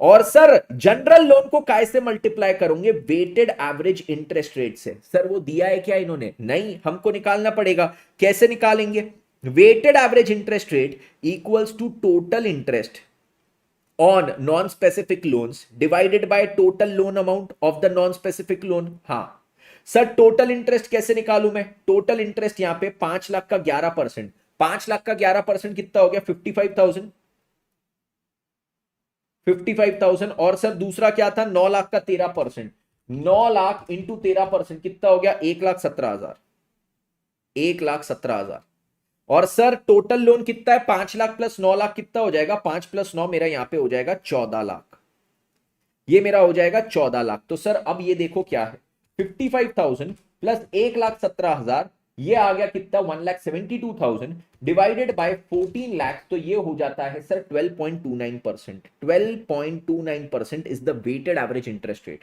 और सर जनरल लोन को काय से मल्टीप्लाई करोगे? वेटेड एवरेज इंटरेस्ट रेट से। सर वो दिया है क्या इन्होंने? नहीं, हमको निकालना पड़ेगा। कैसे निकालेंगे? Weighted average interest rate equals to total interest on non specific loans divided by total loan amount of the non specific loan. हाँ, सर टोटल इंटरेस्ट कैसे निकालू मैं? टोटल इंटरेस्ट यहां पे 5 लाख का 11%, 5 लाख का 11% कितना हो गया? 55,000, 55,000। और सर दूसरा क्या था? 9 लाख का 13%, 9 लाख इंटू 13% कितना हो गया? 1,17,000, 1,17,000। और सर टोटल लोन कितना है? 5 लाख प्लस 9 लाख कितना हो जाएगा? 5 प्लस 9 मेरा यहां पे हो जाएगा 14 लाख, ये मेरा हो जाएगा 14 लाख। तो सर अब ये देखो क्या है, 55,000 प्लस 1,17,000, ये आ गया कितना? 1,72,000 डिवाइडेड बाय 14 लाख, तो ये हो जाता है sir 12.29%। 12.29% is the weighted average interest rate.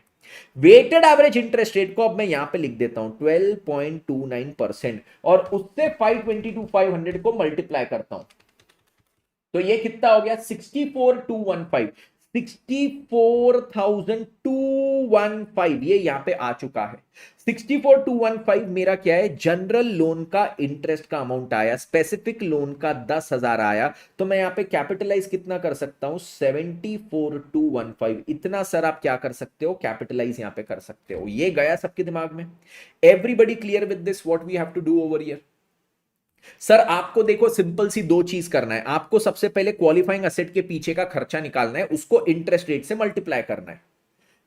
Weighted average interest rate को अब मैं यहां पे लिख देता हूं 12.29%, और उससे 522,500 को मल्टीप्लाई करता हूं, तो ये कितना हो गया? 64,215, 64,215 ये यहां पे आ चुका है। 64,215 मेरा क्या है? जनरल लोन का इंटरेस्ट का अमाउंट आया, स्पेसिफिक लोन का 10,000 आया, तो मैं यहां पे कैपिटलाइज कितना कर सकता हूं? 74,215। इतना सर आप क्या कर सकते हो? कैपिटलाइज यहां पे कर सकते हो। ये गया सबके दिमाग में? Everybody clear with this what we have to do over here? Sir आपको देखो सिंपल सी दो चीज करना है। आपको सबसे पहले क्वालिफाइंग असेट के पीछे का खर्चा निकालना है, उसको इंटरेस्ट रेट से मल्टीप्लाई करना है।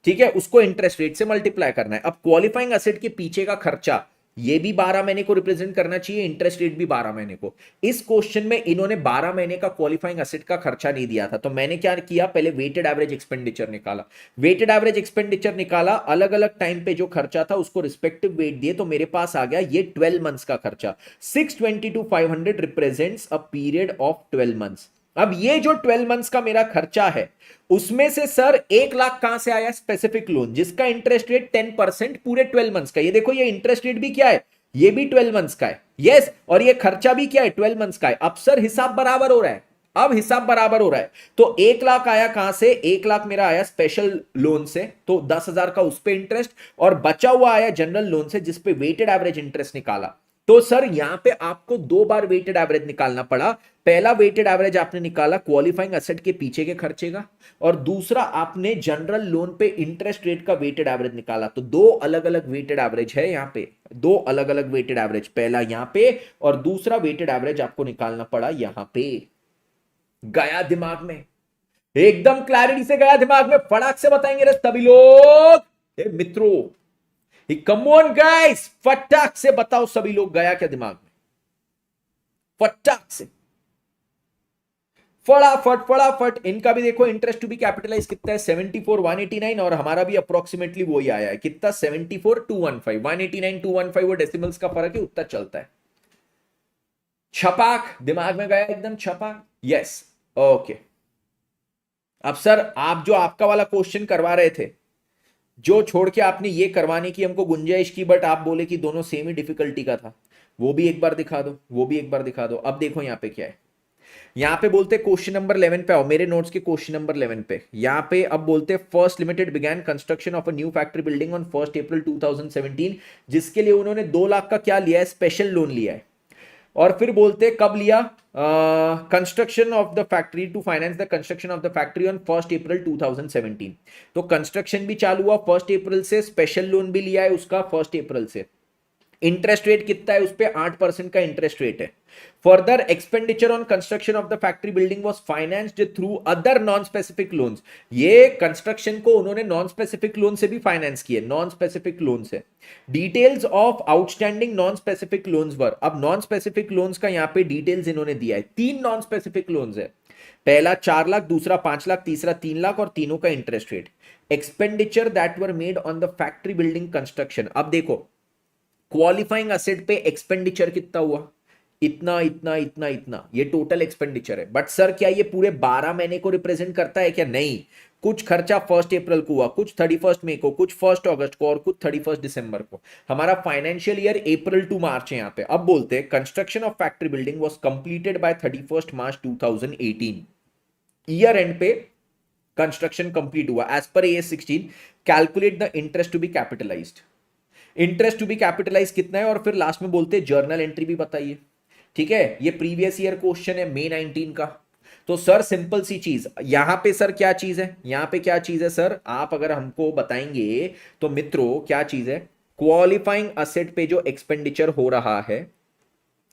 ठीक है, उसको इंटरेस्ट रेट से मल्टीप्लाई करना है। अब क्वालिफाइंग असेट के पीछे का खर्चा, ये भी 12 महीने को रिप्रेजेंट करना चाहिए, इंटरेस्ट रेट भी 12 महीने को। इस क्वेश्चन में इन्होंने 12 महीने का क्वालिफाइंग असेट का खर्चा नहीं दिया था, तो मैंने क्या किया? पहले वेटेड एवरेज एक्सपेंडिचर निकाला। वेटेड एवरेज एक्सपेंडिचर निकाला, अलग अलग टाइम पे जो खर्चा था उसको रिस्पेक्टिव वेट दिए, तो मेरे पास आ गया ये 12 मंथ्स का खर्चा। 622,500 represents a period of 12 months. अब ये जो 12 मंथ्स का मेरा खर्चा है, उसमें से सर 1 लाख कहां से आया? स्पेसिफिक लोन, जिसका इंटरेस्ट रेट 10% पूरे 12 मंथ्स का। ये देखो, ये इंटरेस्ट रेट भी क्या है? ये भी 12 मंथ्स का है। यस, और ये खर्चा भी क्या है? 12 मंथ्स का है। अब सर हिसाब बराबर हो रहा है, अब हिसाब बराबर हो रहा है। तो 1 लाख आया कहां से? 1 लाख मेरा आया स्पेशल लोन से, तो 10,000 का उस पे इंटरेस्ट, और बचा हुआ आया जनरल लोन से, जिसपे वेटेड एवरेज इंटरेस्ट निकाला। तो सर यहां पे आपको दो बार वेटेड एवरेज निकालना पड़ा। पहला वेटेड एवरेज आपने निकाला क्वालिफाइंग एसेट के पीछे के खर्चे का, और दूसरा आपने जनरल लोन पे इंटरेस्ट रेट का वेटेड एवरेज निकाला। तो दो अलग अलग वेटेड एवरेज है यहां पे, दो अलग अलग वेटेड एवरेज, पहला यहां पे और दूसरा वेटेड एवरेज आपको निकालना पड़ा यहां पे। गया दिमाग में? एकदम क्लैरिटी से गया दिमाग में? फटाक से बताएंगे रे सभी लोग, मित्रों, कम ऑन गाइस, फटाक से बताओ सभी लोग, गया क्या दिमाग में? फटाक से, फटाफट फटाफट। इनका भी देखो इंटरेस्ट टू बी कैपिटलाइज कितना है? 74,189, और हमारा भी अप्रोक्सीमेटली वही आया है। कितना? 74,215। 189,215 वो डेसिमल्स का फर्क है, उतना चलता है। छपाक दिमाग में गया? एकदम छपाक। Yes, okay. अब सर आप जो आपका वाला क्वेश्चन करवा रहे थे, जो छोड़ के आपने ये करवाने की हमको गुंजाइश की, बट आप बोले कि दोनों सेम ही डिफिकल्टी का था, वो भी एक बार दिखा दो, वो भी एक बार दिखा दो। अब देखो यहां पे क्या है, यहां पे बोलते क्वेश्चन नंबर 11 पे आओ, मेरे नोट्स के क्वेश्चन नंबर 11 पे। यहां पे अब बोलते first limited began construction of a new factory building on 1 April 2017, जिसके लिए उन्होंने 2 लाख का क्या लिया है? स्पेशल लोन लिया है। और फिर बोलते कब लिया? Construction of the factory to finance the construction of the factory on 1 April 2017। तो कंस्ट्रक्शन भी चालू हुआ 1 अप्रैल से, स्पेशल लोन भी लिया है उसका 1 अप्रैल से। इंटरेस्ट रेट कितना है उस पे? 8% का इंटरेस्ट रेट है। Further expenditure on construction of the factory building was financed through other non specific loans. ये कंस्ट्रक्शन को उन्होंने नॉन स्पेसिफिक लोन से भी फाइनेंस किए, नॉन स्पेसिफिक लोन से। Details of outstanding non specific loans were, अब non specific loans का यहां पे डिटेल्स इन्होंने दिया है। 3 नॉन स्पेसिफिक लोन्स है, पहला 4 लाख, दूसरा 5 लाख, तीसरा 3 लाख, और तीनों का interest rate. Expenditure that were made on the factory building construction. अब देखो क्वालिफाइंग असेट पे एक्सपेंडिचर कितना हुआ? इतना इतना इतना इतना, ये टोटल एक्सपेंडिचर है। बट सर क्या ये पूरे 12 महीने को रिप्रेजेंट करता है क्या? नहीं, कुछ खर्चा 1 अप्रैल को हुआ, कुछ 31 मई को, कुछ 1 अगस्त को, और कुछ 31 दिसंबर को। हमारा financial year April to March है यहाँ पे। अब बोलते हैं construction of factory building was completed by 31 March 2018। Year end पे कंस्ट्रक्शन कंप्लीट हुआ। As per AS 16 calculate the interest to be capitalised. Interest to be capitalise कितना है? और फिर लास्ट में बोलते हैं जर्नल एंट्री भी बताइए। ठीक है, ये प्रीवियस ईयर क्वेश्चन है मई 19 का। तो सर सिंपल सी चीज यहां पे, सर क्या चीज है यहां पे? क्या चीज है सर? आप अगर हमको बताएंगे तो मित्रों क्या चीज है? क्वालिफाइंग असेट पे जो एक्सपेंडिचर हो रहा है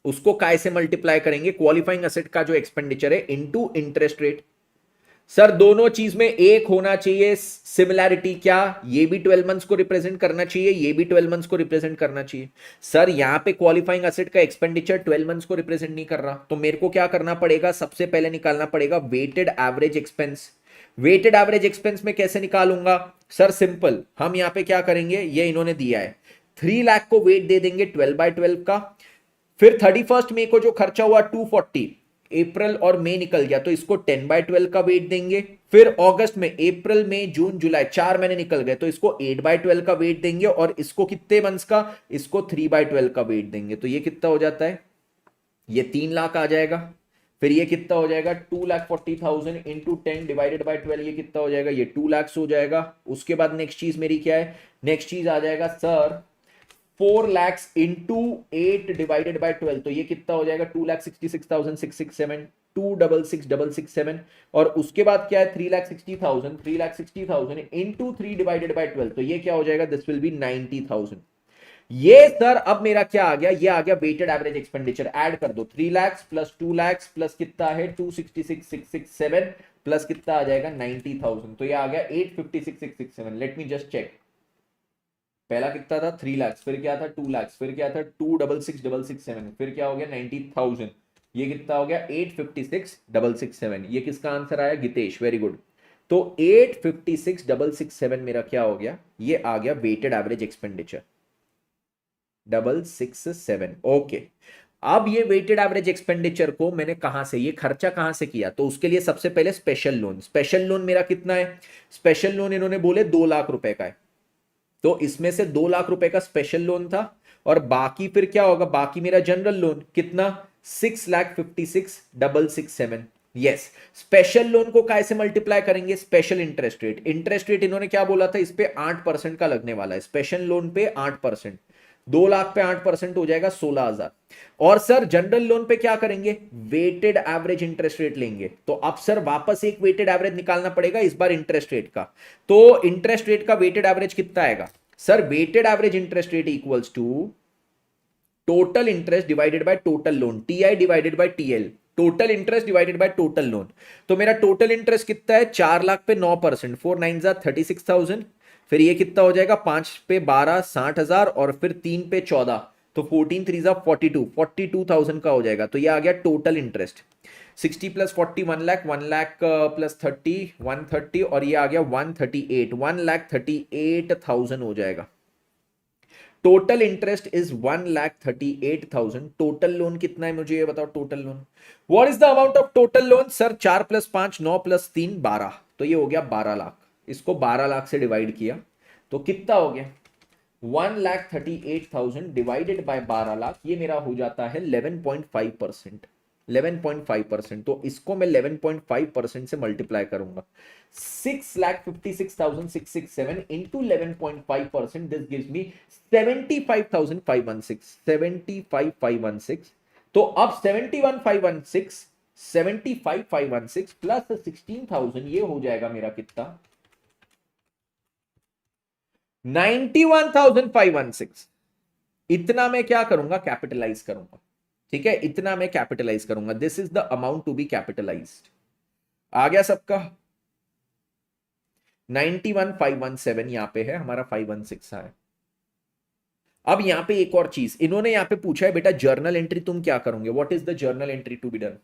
उसको काय से मल्टीप्लाई करेंगे, क्वालिफाइंग असेट का जो एक्सपेंडिचर है इनटू इंटरेस्ट रेट। सर दोनों चीज में एक होना चाहिए सिमिलैरिटी, क्या ये भी 12 मंथ्स को रिप्रेजेंट करना चाहिए, ये भी 12 मंथ्स को रिप्रेजेंट करना चाहिए। सर यहां पे क्वालिफाइंग असेट का एक्सपेंडिचर 12 मंथ्स को रिप्रेजेंट नहीं कर रहा, तो मेरे को क्या करना पड़ेगा, सबसे पहले निकालना पड़ेगा weighted average expense. Weighted average expense में कैसे निकालूंगा सर, सिंपल, हम यहां पे क्या करेंगे, ये इन्होंने दिया है 3 लाख को वेट दे देंगे 12/12 का, फिर 31 मई को जो खर्चा हुआ 240, अप्रैल और मई निकल गया तो इसको 10/12 का वेट देंगे, फिर अगस्त में अप्रैल मई जून जुलाई 4 महीने निकल गए तो इसको 8/12 का वेट देंगे, और इसको कितने मंथ्स का, इसको 3/12 का वेट देंगे। तो ये कितना हो जाता है, ये 3 लाख आ जाएगा। फिर ये कितना हो जाएगा 2,40,000 इंटू 10/12, ये कितना हो जाएगा, ये 2 लाख हो जाएगा। उसके बाद नेक्स्ट चीज मेरी क्या है, नेक्स्ट चीज आ जाएगा सर 4 लैक्स इंटू 8/12, तो ये कितना हो जाएगा 2,66,667, 2,66,667। और उसके बाद क्या है 3,60,000 इंटू 3/12, तो ये क्या हो जाएगा, दिस विल बी 90,000। ये सर अब मेरा क्या आ गया, ये आ गया वेटेड एवरेज एक्सपेंडिचर। ऐड कर दो 3 लाख प्लस 2 लाख प्लस कितना है 266,667 प्लस कितना आ जाएगा 90,000, तो ये आ गया 856,667। लेट मी जस्ट चेक, पहला कितना था 3 लाख, फिर क्या था 2 लाख, फिर क्या था 266,667, फिर क्या हो गया 90,000, ये कितना हो गया 856,667। ये किसका आंसर आया, गितेश, वेरी गुड। तो 856,667 मेरा क्या हो गया, ये आ गया वेटेड एवरेज एक्सपेंडिचर 667। ओके, अब ये वेटेड एवरेज एक्सपेंडिचर को मैंने कहां से, ये खर्चा कहां से किया, तो उसके लिए सबसे पहले स्पेशल लोन। स्पेशल लोन मेरा कितना है, स्पेशल लोन इन्होंने बोले 2 लाख रुपए का है, तो इसमें से 2 लाख रुपए का स्पेशल लोन था, और बाकी फिर क्या होगा, बाकी मेरा जनरल लोन कितना 6,56,667। यस, स्पेशल लोन को कैसे मल्टीप्लाई करेंगे, special interest rate. Interest rate इन्होंने क्या बोला था, इस पे 8% का लगने वाला है, स्पेशल लोन पे 8%, 2 लाख पे 8% हो जाएगा 16,000। और सर जनरल लोन पे क्या करेंगे, वेटेड एवरेज इंटरेस्ट रेट लेंगे, तो अब सर वापस एक वेटेड एवरेज निकालना पड़ेगा, इस बार इंटरेस्ट रेट का। तो इंटरेस्ट रेट का वेटेड एवरेज कितना आएगा sir, weighted average interest rate equals to total interest divided by total loan, TI divided by TL, total interest divided by total loan. तो मेरा टोटल इंटरेस्ट कितना है, 4 लाख पे 9%, 4 9 36,000, फिर ये कितना हो जाएगा 5 पे 12 60,000, और फिर 3 पे 14, तो 14 3 42,000 का हो जाएगा। तो ये आ गया total interest 60 plus 40 1 lakh, 1 lakh plus 30 130, और ये आ गया 138, 1,38,000 हो जाएगा। Total interest is 1,38,000। Total loan कितना है मुझे ये बताओ, total loan, what is the amount of total loan sir, 4 plus 5 9 plus 3 12, तो ये हो गया 12 लाख। इसको 12 लाख से डिवाइड किया तो कितना हो गया 1,38,000 डिवाइडेड बाय 12 लाख, ये मेरा हो जाता है 11.5%, 11.5%। तो इसको मैं 11.5% से मल्टीप्लाई करूंगा, 6,56,667 इंटू 11.5%, दिस गिव्स मी 75,516, 75,516। तो अब 71,516, 75,516 प्लस 16,000, ये हो जाएगा मेरा कितना 91,516। इतना मैं क्या करूंगा, कैपिटलाइज करूंगा, ठीक है, इतना मैं कैपिटलाइज करूंगा, this is the amount to be capitalised. आ गया सबका, 91,517 यहां पे है, हमारा 516 है। अब यहां पे एक और चीज इन्होंने यहां पे पूछा है, बेटा जर्नल एंट्री तुम क्या करोगे, what is the journal entry to be done,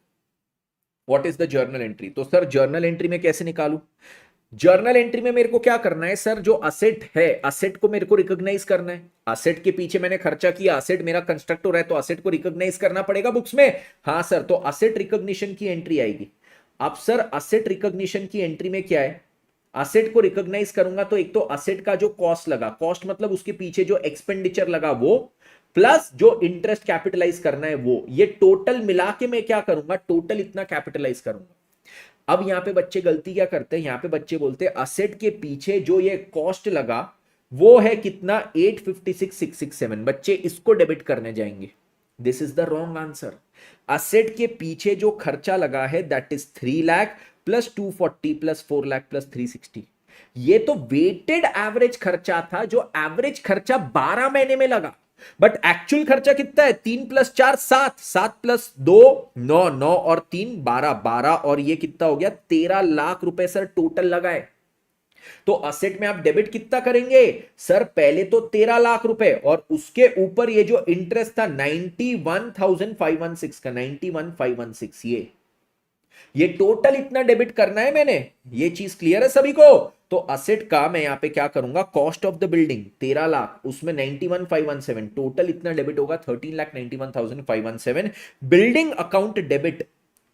what is the journal entry. तो सर जर्नल एंट्री में कैसे निकालू, जर्नल एंट्री में मेरे को क्या करना है सर, जो असेट है, असेट को मेरे को रिकॉग्नाइज करना है, असेट के पीछे मैंने खर्चा किया, असेट मेरा कंस्ट्रक्ट हो रहा है, तो असेट को रिकॉग्नाइज करना पड़ेगा बुक्स में। हाँ सर, तो असेट रिकॉग्निशन की एंट्री आएगी। अब सर असेट रिकॉग्निशन की एंट्री में क्या है, असेट को रिकॉग्नाइज करूंगा तो एक तो असेट का जो कॉस्ट लगा, कॉस्ट मतलब उसके पीछे जो एक्सपेंडिचर लगा वो, प्लस जो इंटरेस्ट कैपिटलाइज करना है वो, ये टोटल मिला के मैं क्या करूंगा, टोटल इतना कैपिटलाइज करूंगा। अब यहां पे बच्चे गलती क्या करते हैं, यहां पे बच्चे बोलते हैं असेट के पीछे जो ये कॉस्ट लगा वो है कितना 856,667, बच्चे इसको डेबिट करने जाएंगे, this is the wrong answer. Asset के पीछे जो खर्चा लगा है that is 3 lakh plus 240 plus 4 lakh plus 360, ये तो वेटेड एवरेज खर्चा था, जो एवरेज खर्चा 12 महीने में लगा, बट एक्चुअल खर्चा कितना है? 3 + 4 7, 7 + 2 9, 9 और 3 12, 12 और ये कितना हो गया? 13 लाख रुपए सर टोटल लगाए। तो असेट में आप डेबिट कितना करेंगे सर? पहले तो 13 लाख रुपए और उसके ऊपर ये जो इंटरेस्ट था 91,516 का, 91,516, ये टोटल इतना डेबिट करना है मैंने। ये चीज क्लियर है सभी को? तो असेट का मैं यहां पे क्या करूंगा? Cost of the building 13 lakh, उसमें 91,517, टोटल इतना डेबिट होगा 13,91,517 बिल्डिंग अकाउंट डेबिट।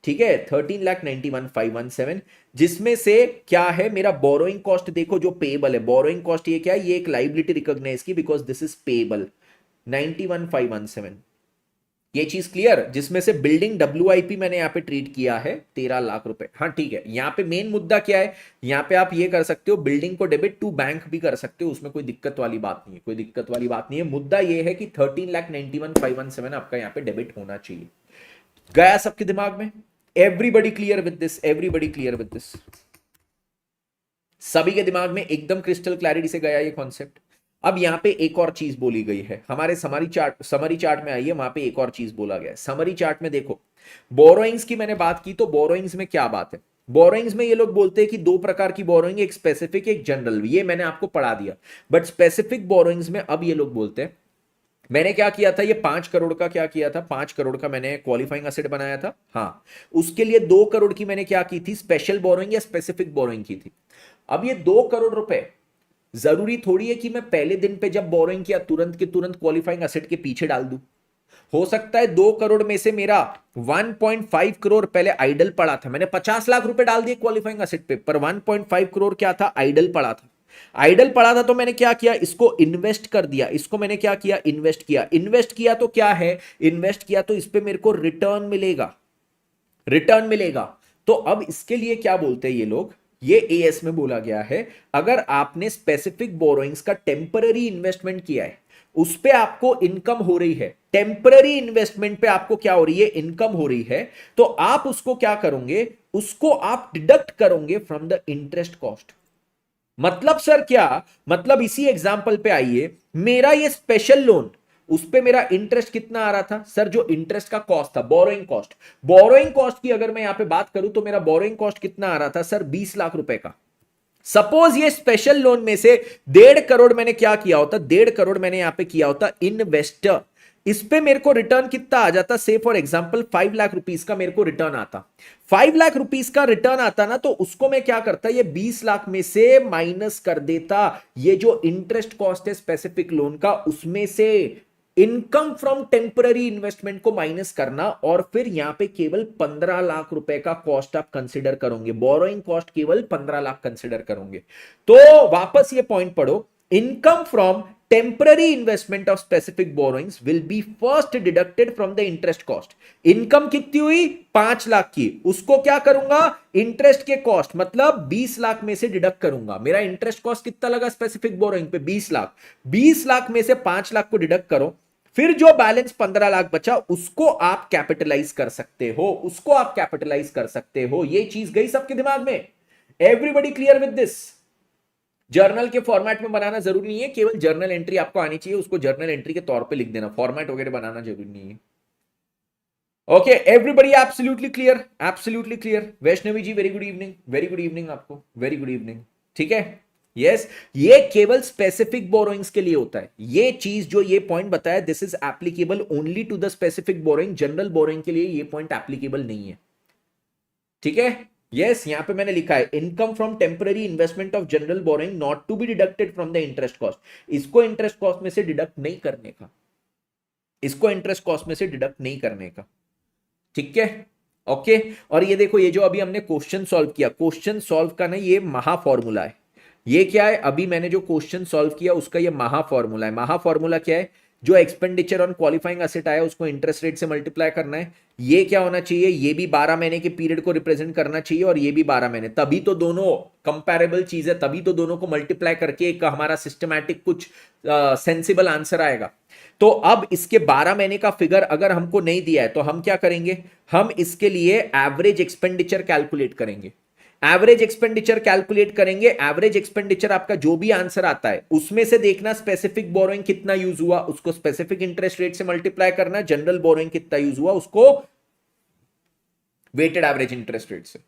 ठीक है, 13,91,517, जिसमें से क्या है मेरा बोरोइंग कॉस्ट? देखो जो पेएबल है, बोरोइंग कॉस्ट ये क्या है? ये एक लाइबिलिटी रिकॉग्नाइज की, बिकॉज दिस इज पेएबल, 91,517। ये चीज क्लियर? जिसमें से बिल्डिंग WIP मैंने यहां पे ट्रीट किया है 13 लाख रुपए। हाँ ठीक है, यहां पे मेन मुद्दा क्या है? यहां पे आप ये कर सकते हो, बिल्डिंग को डेबिट टू बैंक भी कर सकते हो, उसमें कोई दिक्कत वाली बात नहीं है, कोई दिक्कत वाली बात नहीं है। मुद्दा ये है कि 13,91,517 आपका यहां पे डेबिट होना चाहिए। गया सबके दिमाग में? Everybody clear with this? Everybody clear with this? सभी के दिमाग में एकदम क्रिस्टल क्लैरिटी से गया ये कॉन्सेप्ट? अब यहां पे एक और चीज बोली गई है, हमारे समरी चार्ट में आइए, वहां पे एक और चीज बोला गया है। समरी चार्ट में देखो, बोरोइंग्स की मैंने बात की, तो बोरोइंग्स में क्या बात है? बोरोइंग्स में ये लोग बोलते हैं कि दो प्रकार की बोरोइंग, एक स्पेसिफिक एक जनरल, ये मैंने आपको पढ़ा दिया। बट स्पेसिफिक बोरोइंग्स में अब ये लोग बोलते हैं, मैंने क्या किया था? ये 5 करोड़ का क्या किया था? 5 करोड़ का मैंने क्वालिफाइंग एसेट बनाया था। हाँ, उसके लिए 2 करोड़ की मैंने क्या की थी? स्पेशल बोरोइंग या स्पेसिफिक बोरोइंग की थी। अब ये 2 करोड़ रुपए जरूरी थोड़ी है कि मैं पहले दिन पे जब बोरोइंग किया तुरंत के तुरंत क्वालिफाइंग एसेट के पीछे डाल दूं। हो सकता है 2 करोड़ में से मेरा 1.5 करोड़ पहले आइडल पड़ा था, मैंने 50 लाख रुपए डाल दिए क्वालिफाइंग एसेट पे, पर 1.5 करोड़ क्या था? आइडल पड़ा था। आइडल पड़ा था तो मैंने क्या किया? इसको इन्वेस्ट कर दिया। इसको मैंने क्या किया? इन्वेस्ट किया। इन्वेस्ट किया तो क्या है? इन्वेस्ट किया तो इस पे मेरे को रिटर्न मिलेगा, रिटर्न मिलेगा। तो अब इसके लिए क्या बोलते हैं ये लोग? ये एएस में बोला गया है, अगर आपने स्पेसिफिक बोरोइंग्स का टेम्पररी इन्वेस्टमेंट किया है, उस पे आपको इनकम हो रही है, टेम्पररी इन्वेस्टमेंट पे आपको क्या हो रही है? इनकम हो रही है, तो आप उसको क्या करोगे? उसको आप डिडक्ट करोगे फ्रॉम द इंटरेस्ट कॉस्ट। मतलब सर क्या मतलब? इसी एग्जांपल पे आइए, मेरा ये स्पेशल लोन, उस पे मेरा इंटरेस्ट कितना आ रहा था सर? जो इंटरेस्ट का कॉस्ट था, बोरोइंग कॉस्ट, बोरोइंग कॉस्ट की अगर मैं यहां पे बात करूं तो मेरा बोरोइंग कॉस्ट कितना आ रहा था सर? 20 लाख रुपए का। सपोज ये स्पेशल लोन में से 1.5 करोड़ मैंने क्या किया होता? 1.5 करोड़ मैंने यहां पे किया होता इन्वेस्टर। इस पे मेरे को रिटर्न कितना आ जाता? से फॉर एग्जांपल 5 लाख रुपीस का मेरे को रिटर्न आता। 5 लाख रुपीस का रिटर्न आता ना, तो उसको मैं क्या करता? ये 20 लाख में से माइनस कर देता, ये जो इंटरेस्ट कॉस्ट है स्पेसिफिक लोन का, उसमें से इनकम फ्रॉम टेम्पररी इन्वेस्टमेंट को माइनस करना, और फिर यहां पे केवल 15 लाख रुपए का कॉस्ट आप कंसिडर करोगे, बोरोइंग कॉस्ट केवल 15 लाख कंसिडर करोगे। तो वापस ये पॉइंट पढ़ो, income from temporary investment of specific borrowings will be first deducted from the interest cost. Income कितनी हुई? 5 लाख की, उसको क्या करूंगा? इंटरेस्ट के कॉस्ट, मतलब 20 लाख में से डिडक्ट करूंगा। मेरा इंटरेस्ट कॉस्ट कितना लगा स्पेसिफिक बोरोइंग पे? 20 लाख। 20 लाख में से 5 लाख को डिडक्ट करो, फिर जो बैलेंस 15 लाख बचा उसको आप कैपिटलाइज कर सकते हो, उसको आप कैपिटलाइज कर सकते हो। ये चीज गई सबके दिमाग में? Everybody clear with this? Journal के फॉर्मेट में बनाना जरूरी नहीं है, केवल जर्नल एंट्री आपको आनी चाहिए, उसको जर्नल एंट्री के तौर पे लिख देना, फॉर्मेट वगैरह बनाना जरूरी नहीं है। Okay everybody absolutely clear? Absolutely clear. Vaishnavi ji very good evening, very good evening आपको, वेरी गुड इवनिंग। ठीक है, यस ये केवल स्पेसिफिक बोरोइंग्स के लिए होता है। ये चीज जो ये पॉइंट बताया, this is applicable only to the specific borrowing, general borrowing के लिए ये पॉइंट एप्लीकेबल नहीं है। ठीक है, यस यहां पे मैंने लिखा है income from temporary investment of general borrowing not to be deducted from the interest cost. इसको इंटरेस्ट कॉस्ट में से डिडक्ट नहीं करने का, इसको इंटरेस्ट कॉस्ट में से डिडक्ट नहीं करने का। ठीक है, ओके। और ये देखो, ये जो अभी हमने क्वेश्चन सॉल्व किया, क्वेश्चन सॉल्व का ना ये महा फॉर्मूला है। ये क्या है? अभी मैंने जो क्वेश्चन सॉल्व किया उसका ये महा फॉर्मूला है। महा फॉर्मूला क्या है? जो एक्सपेंडिचर ऑन क्वालिफाइंग एसेट आया उसको इंटरेस्ट रेट से मल्टीप्लाई करना है। ये क्या होना चाहिए? ये भी 12 महीने के पीरियड को रिप्रेजेंट करना चाहिए और ये भी 12 महीने, तभी तो दोनों कंपैरेबल चीज है, तभी तो दोनों को मल्टीप्लाई करके एक हमारा सिस्टमैटिक कुछ सेंसिबल आंसर आएगा। तो अब इसके 12 महीने का फिगर अगर हमको नहीं दिया है तो हम क्या करेंगे? हम इसके लिए एवरेज एक्सपेंडिचर कैलकुलेट करेंगे। एवरेज एक्सपेंडिचर कैलकुलेट करेंगे। एवरेज एक्सपेंडिचर आपका जो भी आंसर आता है उसमें से देखना स्पेसिफिक बोरोइंग कितना यूज हुआ, उसको स्पेसिफिक इंटरेस्ट रेट से मल्टीप्लाई करना, जनरल बोरोइंग कितना यूज हुआ उसको वेटेड एवरेज इंटरेस्ट रेट से,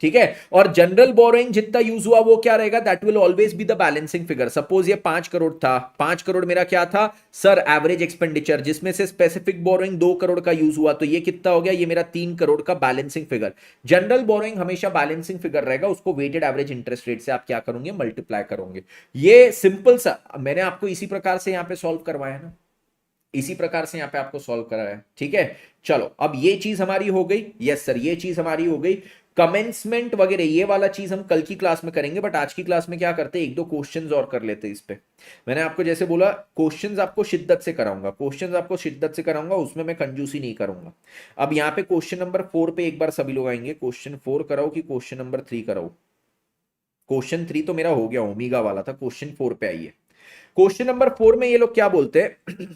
ठीक है। और जनरल बोरोइंग जितना यूज हुआ वो क्या रहेगा, that will always be the balancing figure. Suppose ये 5 करोड़ था, 5 करोड़ मेरा क्या था सर एवरेज एक्सपेंडिचर, जिसमें से स्पेसिफिक बोरोइंग 2 करोड़ का यूज हुआ, तो ये कितना हो गया, ये मेरा 3 करोड़ का बैलेंसिंग फिगर। जनरल बोरोइंग हमेशा बैलेंसिंग फिगर रहेगा, उसको वेटेड एवरेज इंटरेस्ट रेट से आप क्या करोगे, मल्टीप्लाई करोगे। ये सिंपल सा मैंने आपको इसी प्रकार से यहां पे सॉल्व करवाया ना, इसी प्रकार से यहां पे आपको सॉल्व कराया, ठीक है। चलो अब ये चीज हमारी हो गई, यस सर ये चीज हमारी हो गई। कमेंसमेंट वगैरह ये वाला चीज हम कल की क्लास में करेंगे, बट आज की क्लास में क्या करते हैं, एक दो क्वेश्चंस और कर लेते हैं इस पे। मैंने आपको जैसे बोला क्वेश्चंस आपको शिद्दत से कराऊंगा, क्वेश्चंस आपको शिद्दत से कराऊंगा, उसमें मैं कंजूसी नहीं करूंगा। अब यहाँ पे क्वेश्चन नंबर 4 पे एक बार सभी लोग आएंगे। क्वेश्चन 4 कराओ कि क्वेश्चन नंबर 3 कराओ? क्वेश्चन 3 तो मेरा हो गया, ओमेगा वाला था। क्वेश्चन 4 पे आइए। क्वेश्चन नंबर 4 में ये लोग क्या बोलते हैं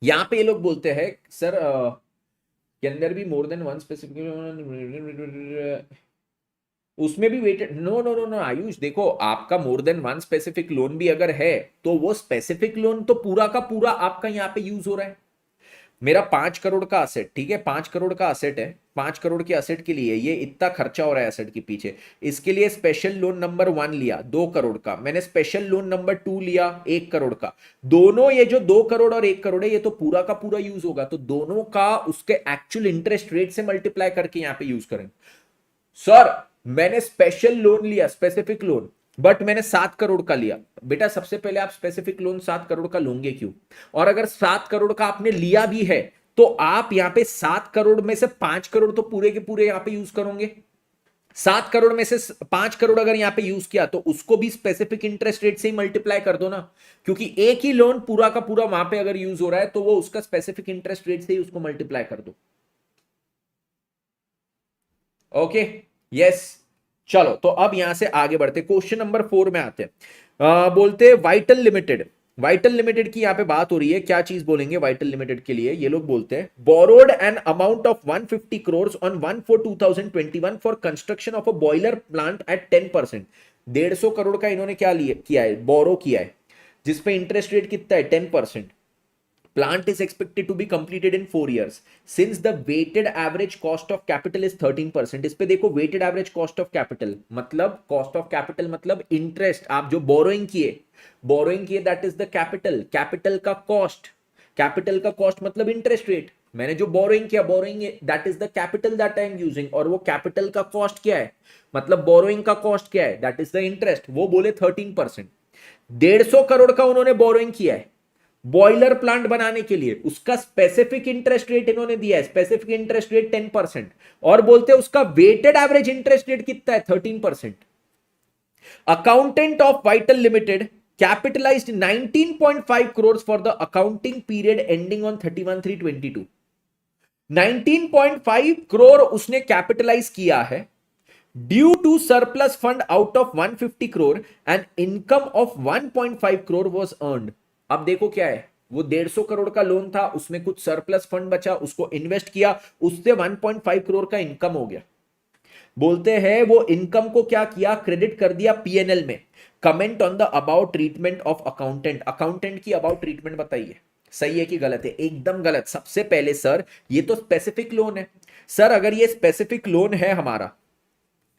यहां पे ये लोग बोलते हैं sir can there be more than one specific, उसमें भी weighted, no no no no Ayush, देखो आपका more than one specific loan भी अगर है तो वो स्पेसिफिक लोन तो पूरा का पूरा आपका यहां पे यूज हो रहा है। मेरा 5 करोड़ का असेट, ठीक है 5 करोड़ का असेट है, 5 करोड़ के असेट के लिए ये इतना खर्चा हो रहा है असेट के पीछे, इसके लिए स्पेशल लोन नंबर 1 लिया 2 करोड़ का, मैंने स्पेशल लोन नंबर 2 लिया 1 करोड़ का। दोनों ये जो 2 करोड़ और 1 करोड़ है ये तो पूरा का पूरा यूज होगा, तो दोनों का उसके एक्चुअल इंटरेस्ट रेट से मल्टीप्लाई करके यहां पे यूज करेंगे। सर मैंने स्पेशल लोन लिया, स्पेसिफिक लोन, बट मैंने 7 करोड़ का लिया। बेटा सबसे पहले आप स्पेसिफिक लोन 7 करोड़ का लोगे क्यों, और अगर 7 करोड़ का आपने लिया भी है तो आप यहां पे 7 करोड़ में से 5 करोड़ तो पूरे के पूरे यहां पे यूज करोगे। 7 करोड़ में से 5 करोड़ अगर यहां पे यूज किया तो उसको भी स्पेसिफिक इंटरेस्ट रेट से ही मल्टीप्लाई कर दो ना, क्योंकि एक ही लोन पूरा का पूरा वहां पे अगर यूज हो रहा है तो वो उसका स्पेसिफिक इंटरेस्ट रेट से ही उसको मल्टीप्लाई कर दो। ओके यस, चलो तो अब यहां से आगे बढ़ते क्वेश्चन नंबर 4 में आते हैं। बोलते हैं वाइटल लिमिटेड, वाइटल लिमिटेड की यहां पे बात हो रही है, क्या चीज बोलेंगे वाइटल लिमिटेड के लिए, ये लोग बोलते हैं borrowed an amount of 150 crore on 1/4/2021 for construction of a boiler plant at 10%। 150 crore का इन्होंने क्या लिया किया है, बोरो किया है, जिसपे इंटरेस्ट रेट कितना है 10%। Plant is expected to be completed in 4 years. Since the weighted average cost of capital is 13%, इस पे देखो weighted average cost of capital मतलब cost of capital मतलब interest, आप जो borrowing किए that is the capital, capital का cost, capital का cost मतलब interest rate। मैंने जो borrowing किया borrowing that is the capital that I am using, और वो capital का cost क्या है, मतलब borrowing का cost क्या है, that is the interest, वो बोले 13%। 150 करोड़ का उन्होंने borrowing किया है बॉयलर प्लांट बनाने के लिए, उसका स्पेसिफिक इंटरेस्ट रेट इन्होंने दिया है, स्पेसिफिक इंटरेस्ट रेट 10%, और बोलते हैं उसका वेटेड एवरेज इंटरेस्ट रेट कितना है 13%। Accountant of Vital limited capitalised 19.5 crore for the accounting period ending on 31/3/22। 19.5 crore उसने कैपिटलाइज किया है due to surplus fund out of 150 crore and income of 1.5 crore was earned. अब देखो क्या है, वो 150 करोड़ का लोन था, उसमें कुछ सरप्लस फंड बचा, उसको इन्वेस्ट किया, उससे 1.5 करोड़ का इनकम हो गया। बोलते हैं वो इनकम को क्या किया, क्रेडिट कर दिया पीएनएल में। Comment on the about treatment of accountant, accountant की अबाउट ट्रीटमेंट बताइए, सही है कि गलत है, एकदम गलत। सबसे पहले सर ये तो स्पेसिफिक लोन है, सर अगर ये स्पेसिफिक लोन है हमारा,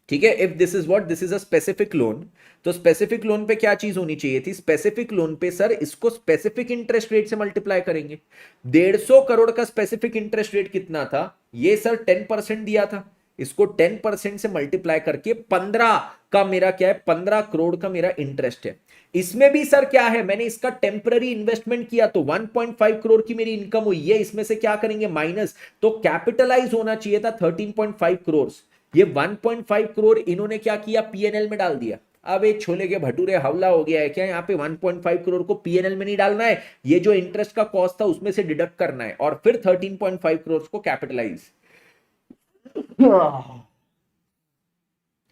ठीक है, if this is what this is a specific loan, तो स्पेसिफिक लोन पे क्या चीज होनी चाहिए थी, स्पेसिफिक लोन पे सर इसको स्पेसिफिक इंटरेस्ट रेट से मल्टीप्लाई करेंगे। 150 करोड़ का स्पेसिफिक इंटरेस्ट रेट कितना था, ये सर 10% दिया था, इसको 10% से मल्टीप्लाई करके 15 का मेरा क्या है, 15 करोड़ का मेरा इंटरेस्ट है। इसमें भी सर क्या है, मैंने इसका टेम्पररी इन्वेस्टमेंट किया तो 1.5 करोड़ की मेरी इनकम हुई है, इसमें से क्या करेंगे माइनस, तो कैपिटलाइज होना चाहिए था 13.5 करोड़। ये 1.5 करोड़ इन्होंने क्या किया, पीएनएल में डाल दिया। अब ये छोले के भटूरे हवला हो गया है क्या, यहाँ पे 1.5 करोड़ को पीएनएल में नहीं डालना है, ये जो इंटरेस्ट का कॉस्ट था उसमें से डिडक्ट करना है, और फिर 13.5 करोड़ को capitalise,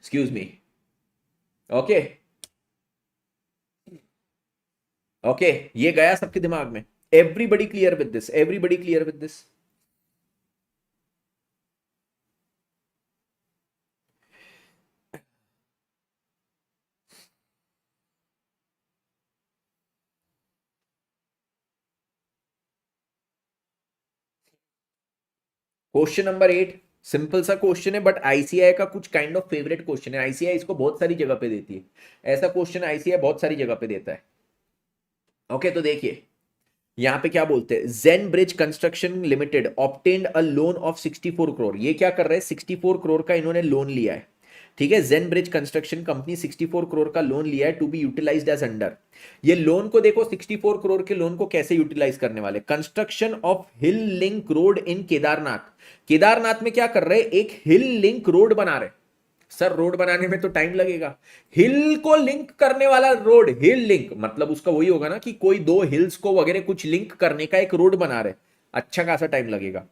excuse me, okay okay, ये गया सबके दिमाग में, everybody clear with this, everybody clear with this. Question number 8 simple सा क्वेश्चन है, बट आईसीआई का कुछ काइंड ऑफ फेवरेट क्वेश्चन है। आईसीआई इसको बहुत सारी जगह पे देती है, ऐसा क्वेश्चन आईसीआई बहुत सारी जगह पे देता है। ओके, तो देखिए यहां पे क्या बोलते हैं, Gen Bridge Construction Limited obtained a loan of 64 crore. ये क्या कर रहे हैं, 64 करोड़ का इन्होंने लोन लिया है। ठीक है, Gen Bridge construction company 64 crore का लोन लिया है to be utilised as under. ये लोन को देखो, 64 करोड़ के लोन को कैसे यूटिलाइज करने वाले, construction of hill link road in Kedarnath. Kedarnath में क्या कर रहे हैं, एक हिल लिंक रोड बना रहे। सर रोड बनाने में तो टाइम लगेगा, हिल को लिंक करने वाला रोड, हिल लिंक मतलब उसका वही होगा ना कि कोई दो हिल्स को वगैरह कुछ लिंक करने का एक रोड बना रहे, अच्छा खासा टाइम लगेगा।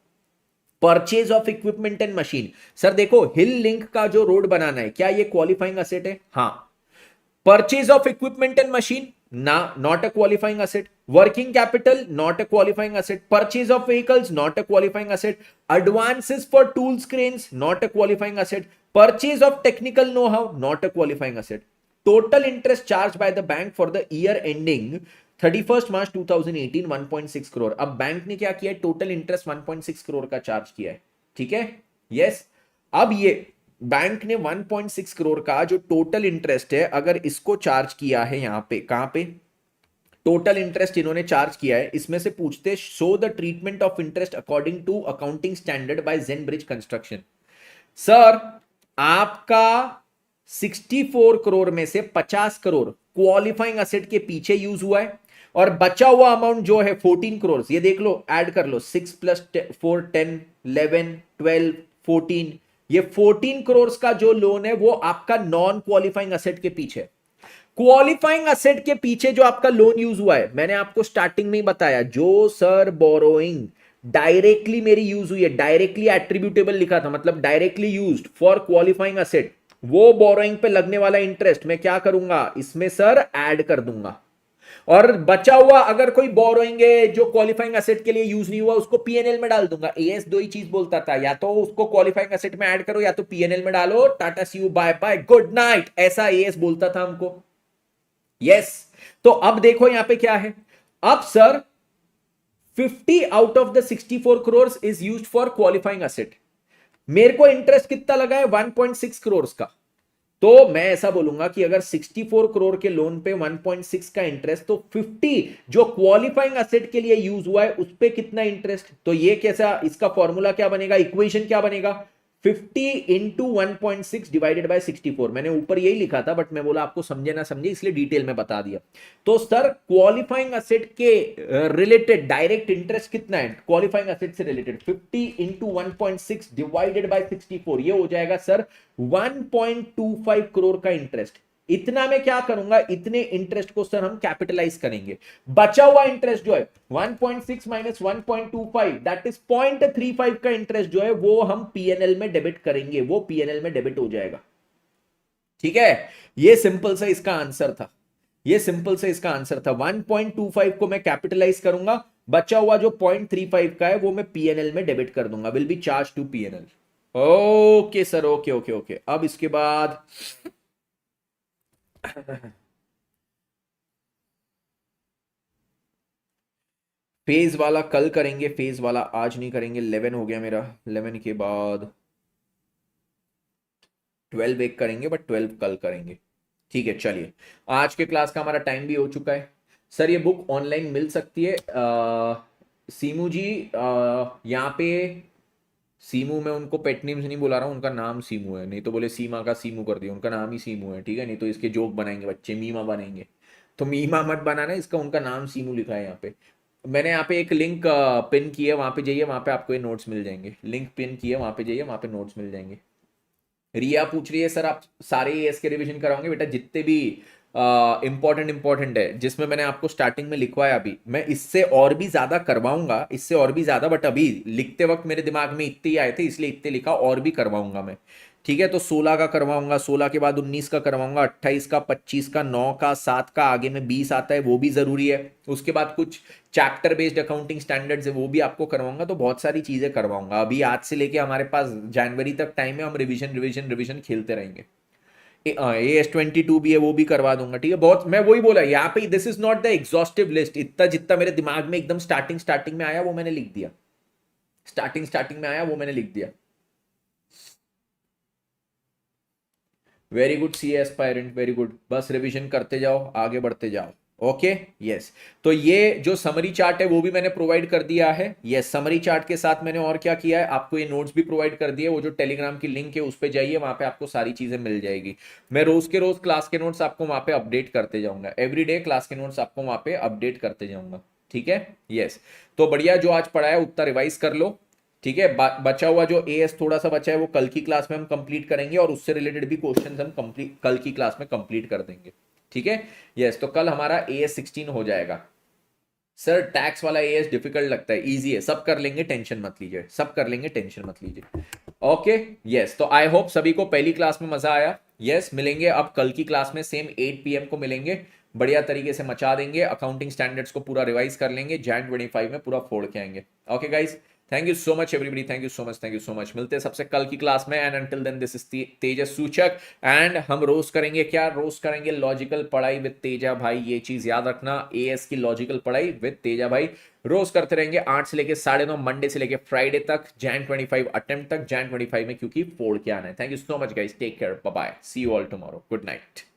Purchase of equipment and machine, sir देखो हिल लिंक का जो रोड बनाना है, क्या ये क्वालिफाइंग असेट है? हाँ। Purchase of equipment and machine, not a qualifying asset. Working capital, not a qualifying asset. Purchase of vehicles, not a qualifying asset. Advances for tools, cranes, not a qualifying asset. Purchase of technical know-how, not a qualifying asset. Total interest charged by the bank for the year ending 31st March 2018 1.6 crore. अब bank ने क्या किया है, total interest 1.6 crore का charge किया है। ठीक है, यस। अब ये बैंक ने 1.6 करोड़ का जो टोटल इंटरेस्ट है, अगर इसको चार्ज किया है यहां पे, कहां पे टोटल इंटरेस्ट इन्होंने चार्ज किया है, इसमें से पूछते show the treatment of interest according to accounting standard by Gen Bridge construction. Sir आपका 64 करोड़ में से 50 करोड़ क्वालिफाइंग असेट के पीछे यूज हुआ है, और बचा हुआ अमाउंट जो है 14 करोड़, ये देख लो, ऐड कर लो, 6 प्लस 4 10 11 12 14, ये 14 करोड़ का जो लोन है वो आपका नॉन क्वालिफाइंग असेट के पीछे। क्वालिफाइंग असेट के पीछे जो आपका लोन यूज हुआ है, मैंने आपको स्टार्टिंग में ही बताया, जो सर बोरोइंग डायरेक्टली मेरी यूज हुई है, डायरेक्टली एट्रीब्यूटेबल लिखा था, मतलब directly used for qualifying asset, वो बोरोइंग पे लगने वाला इंटरेस्ट मैं क्या करूंगा, इसमें सर ऐड कर दूंगा। और बचा हुआ अगर कोई बोरोइंग है जो क्वालिफाइंग एसेट के लिए यूज नहीं हुआ, उसको पीएनएल में डाल दूंगा। एएस दो ही चीज बोलता था, या तो उसको क्वालिफाइंग एसेट में ऐड करो, या तो पीएनएल में डालो, tata see you bye bye good night, ऐसा एएस बोलता था हमको। यस, तो अब देखो यहां पे क्या है, अब sir 50 out of the 64 crore is used for qualifying asset. मेरे को इंटरेस्ट कितना लगा है, 1.6 करोड़ का। तो मैं ऐसा बोलूंगा कि अगर 64 करोड़ के लोन पे 1.6 का इंटरेस्ट, तो 50 जो क्वालिफाइंग असेट के लिए यूज हुआ है उस पे कितना इंटरेस्ट, तो ये कैसा, इसका फॉर्मूला क्या बनेगा, इक्वेशन क्या बनेगा, 50 इंटू 1.6 डिवाइडेड बाय 64। मैंने ऊपर यही लिखा था, बट मैं बोला आपको समझे ना समझे इसलिए डिटेल में बता दिया। तो सर क्वालिफाइंग असेट के रिलेटेड डायरेक्ट इंटरेस्ट कितना है, क्वालिफाइंग असेट से रिलेटेड 50 इंटू 1.6 डिवाइडेड बाय 64, ये हो जाएगा सर 1.25 करोड़ का इंटरेस्ट। इतना मैं क्या करूंगा, इतने इंटरेस्ट को सर हम कैपिटलाइज करेंगे। बचा हुआ इंटरेस्ट जो है 1.6 माइनस 1.25 दैट इज 0.35 का इंटरेस्ट जो है वो हम पीएनएल में डेबिट करेंगे, वो पीएनएल में डेबिट हो जाएगा। ठीक है, ये सिंपल सा इसका आंसर था, ये सिंपल से इसका आंसर था। 1.25 को मैं कैपिटलाइज करूंगा, बचा हुआ जो 0.35 का है वो मैं पीएनएल में डेबिट कर दूंगा, will be charge to PNL. Okay sir, okay okay okay. अब इसके बाद फेज वाला कल करेंगे, फेज वाला आज नहीं करेंगे, 11 हो गया मेरा, 11 के बाद 12 एक करेंगे, बट 12 कल करेंगे। ठीक है, चलिए आज के क्लास का हमारा टाइम भी हो चुका है। सर ये बुक ऑनलाइन मिल सकती है, सीमू जी, यहाँ पे सीमू, मैं उनको पेट नेम से नहीं बुला रहा हूँ, उनका नाम सीमू है, नहीं तो बोले सीमा का सीमू कर दिया, उनका नाम ही सीमू है। ठीक है, नहीं तो इसके जोक बनाएंगे बच्चे, मीमा बनेंगे, तो मीमा मत बनाना, इसका उनका नाम सीमू लिखा है यहाँ पे। मैंने यहाँ पे एक लिंक पिन की है, वहाँ पे जाइए, वहाँ पे आपको ये नोट्स मिल जाएंगे, लिंक पिन की है, वहाँ पे जाइए, वहाँ पे नोट्स मिल जाएंगे। रिया पूछ रही है सर आप सारे एएस के रिवीजन कराओगे? बेटा जितने भी इंपॉर्टेंट है, जिसमें मैंने आपको स्टार्टिंग में लिखवाया, अभी मैं इससे और भी ज्यादा करवाऊंगा, इससे और भी ज्यादा, बट अभी लिखते वक्त मेरे दिमाग में इतने ही आए थे इसलिए इतने लिखा, और भी करवाऊंगा मैं। ठीक है, तो 16 का करवाऊंगा, 16 के बाद 19 का करवाऊंगा, 28 का, 25 का, 9 का, 7 का, आगे में 20 आता है वो भी जरूरी है। उसके बाद कुछ चैप्टर बेस्ड अकाउंटिंग स्टैंडर्ड्स है वो भी आपको करवाऊंगा, तो बहुत सारी चीजें करवाऊंगा। अभी आज से लेके हमारे पास जनवरी तक टाइम है, हम रिविजन रिविजन रिविजन खेलते रहेंगे। AS22 भी है वो भी करवा दूंगा। ठीक है, बहुत, मैं वही बोला यहाँ पे, this is not the exhaustive list, इतना जितना मेरे दिमाग में एकदम स्टार्टिंग में आया वो मैंने लिख दिया। स्टार्टिंग में आया वो मैंने लिख दिया। वेरी गुड सी एस्पायरेंट, वेरी गुड, बस रिवीजन करते जाओ, आगे बढ़ते जाओ। ओके यस, तो ये जो समरी चार्ट है वो भी मैंने प्रोवाइड कर दिया है। यस, समरी चार्ट के साथ मैंने और क्या किया है, आपको ये नोट्स भी प्रोवाइड कर दिए। वो जो टेलीग्राम की लिंक है उस पे जाइए, वहां पे आपको सारी चीजें मिल जाएगी। मैं रोज के रोज क्लास के नोट्स आपको वहां पे अपडेट करते जाऊंगा, एवरीडे क्लास के नोट्स आपको वहां पे अपडेट करते जाऊंगा। ठीक है यस, तो बढ़िया, जो आज पढ़ा है उतना रिवाइज कर लो। ठीक है, बचा हुआ जो एएस थोड़ा सा बचा है वो कल की क्लास में हम कंप्लीट करेंगे, और उससे रिलेटेड भी क्वेश्चंस हम कंप्लीट कल की क्लास में कंप्लीट कर देंगे। ठीक है यस, तो कल हमारा एएस 16 हो जाएगा। सर टैक्स वाला एएस डिफिकल्ट लगता है, इजी है, सब कर लेंगे, टेंशन मत लीजिए, सब कर लेंगे, टेंशन मत लीजिए। ओके यस, तो आई होप सभी को पहली क्लास में मजा आया। यस, मिलेंगे अब कल की क्लास में सेम 8 PM को मिलेंगे, बढ़िया तरीके से मचा देंगे, अकाउंटिंग स्टैंडर्ड्स को पूरा रिवाइज कर लेंगे, जैन 25 में पूरा फोड़ के आएंगे। Okay guys, thank you so much everybody, thank you so much, thank you so much. मिलते हैं सबसे कल की क्लास में, and until then this is Tejas Suchak, and हम रोज करेंगे क्या, रोज करेंगे लॉजिकल पढ़ाई विद तेजा भाई। ये चीज याद रखना, एएस की लॉजिकल पढ़ाई विद तेजा भाई रोज करते रहेंगे 8 से लेके 9:30, मंडे से लेके फ्राइडे तक, जैन 25 अटेम्प्ट तक, जैन 25 में क्योंकि फोड़ के आना है। Thank you so much guys, take care, bye bye, see you all tomorrow, good night.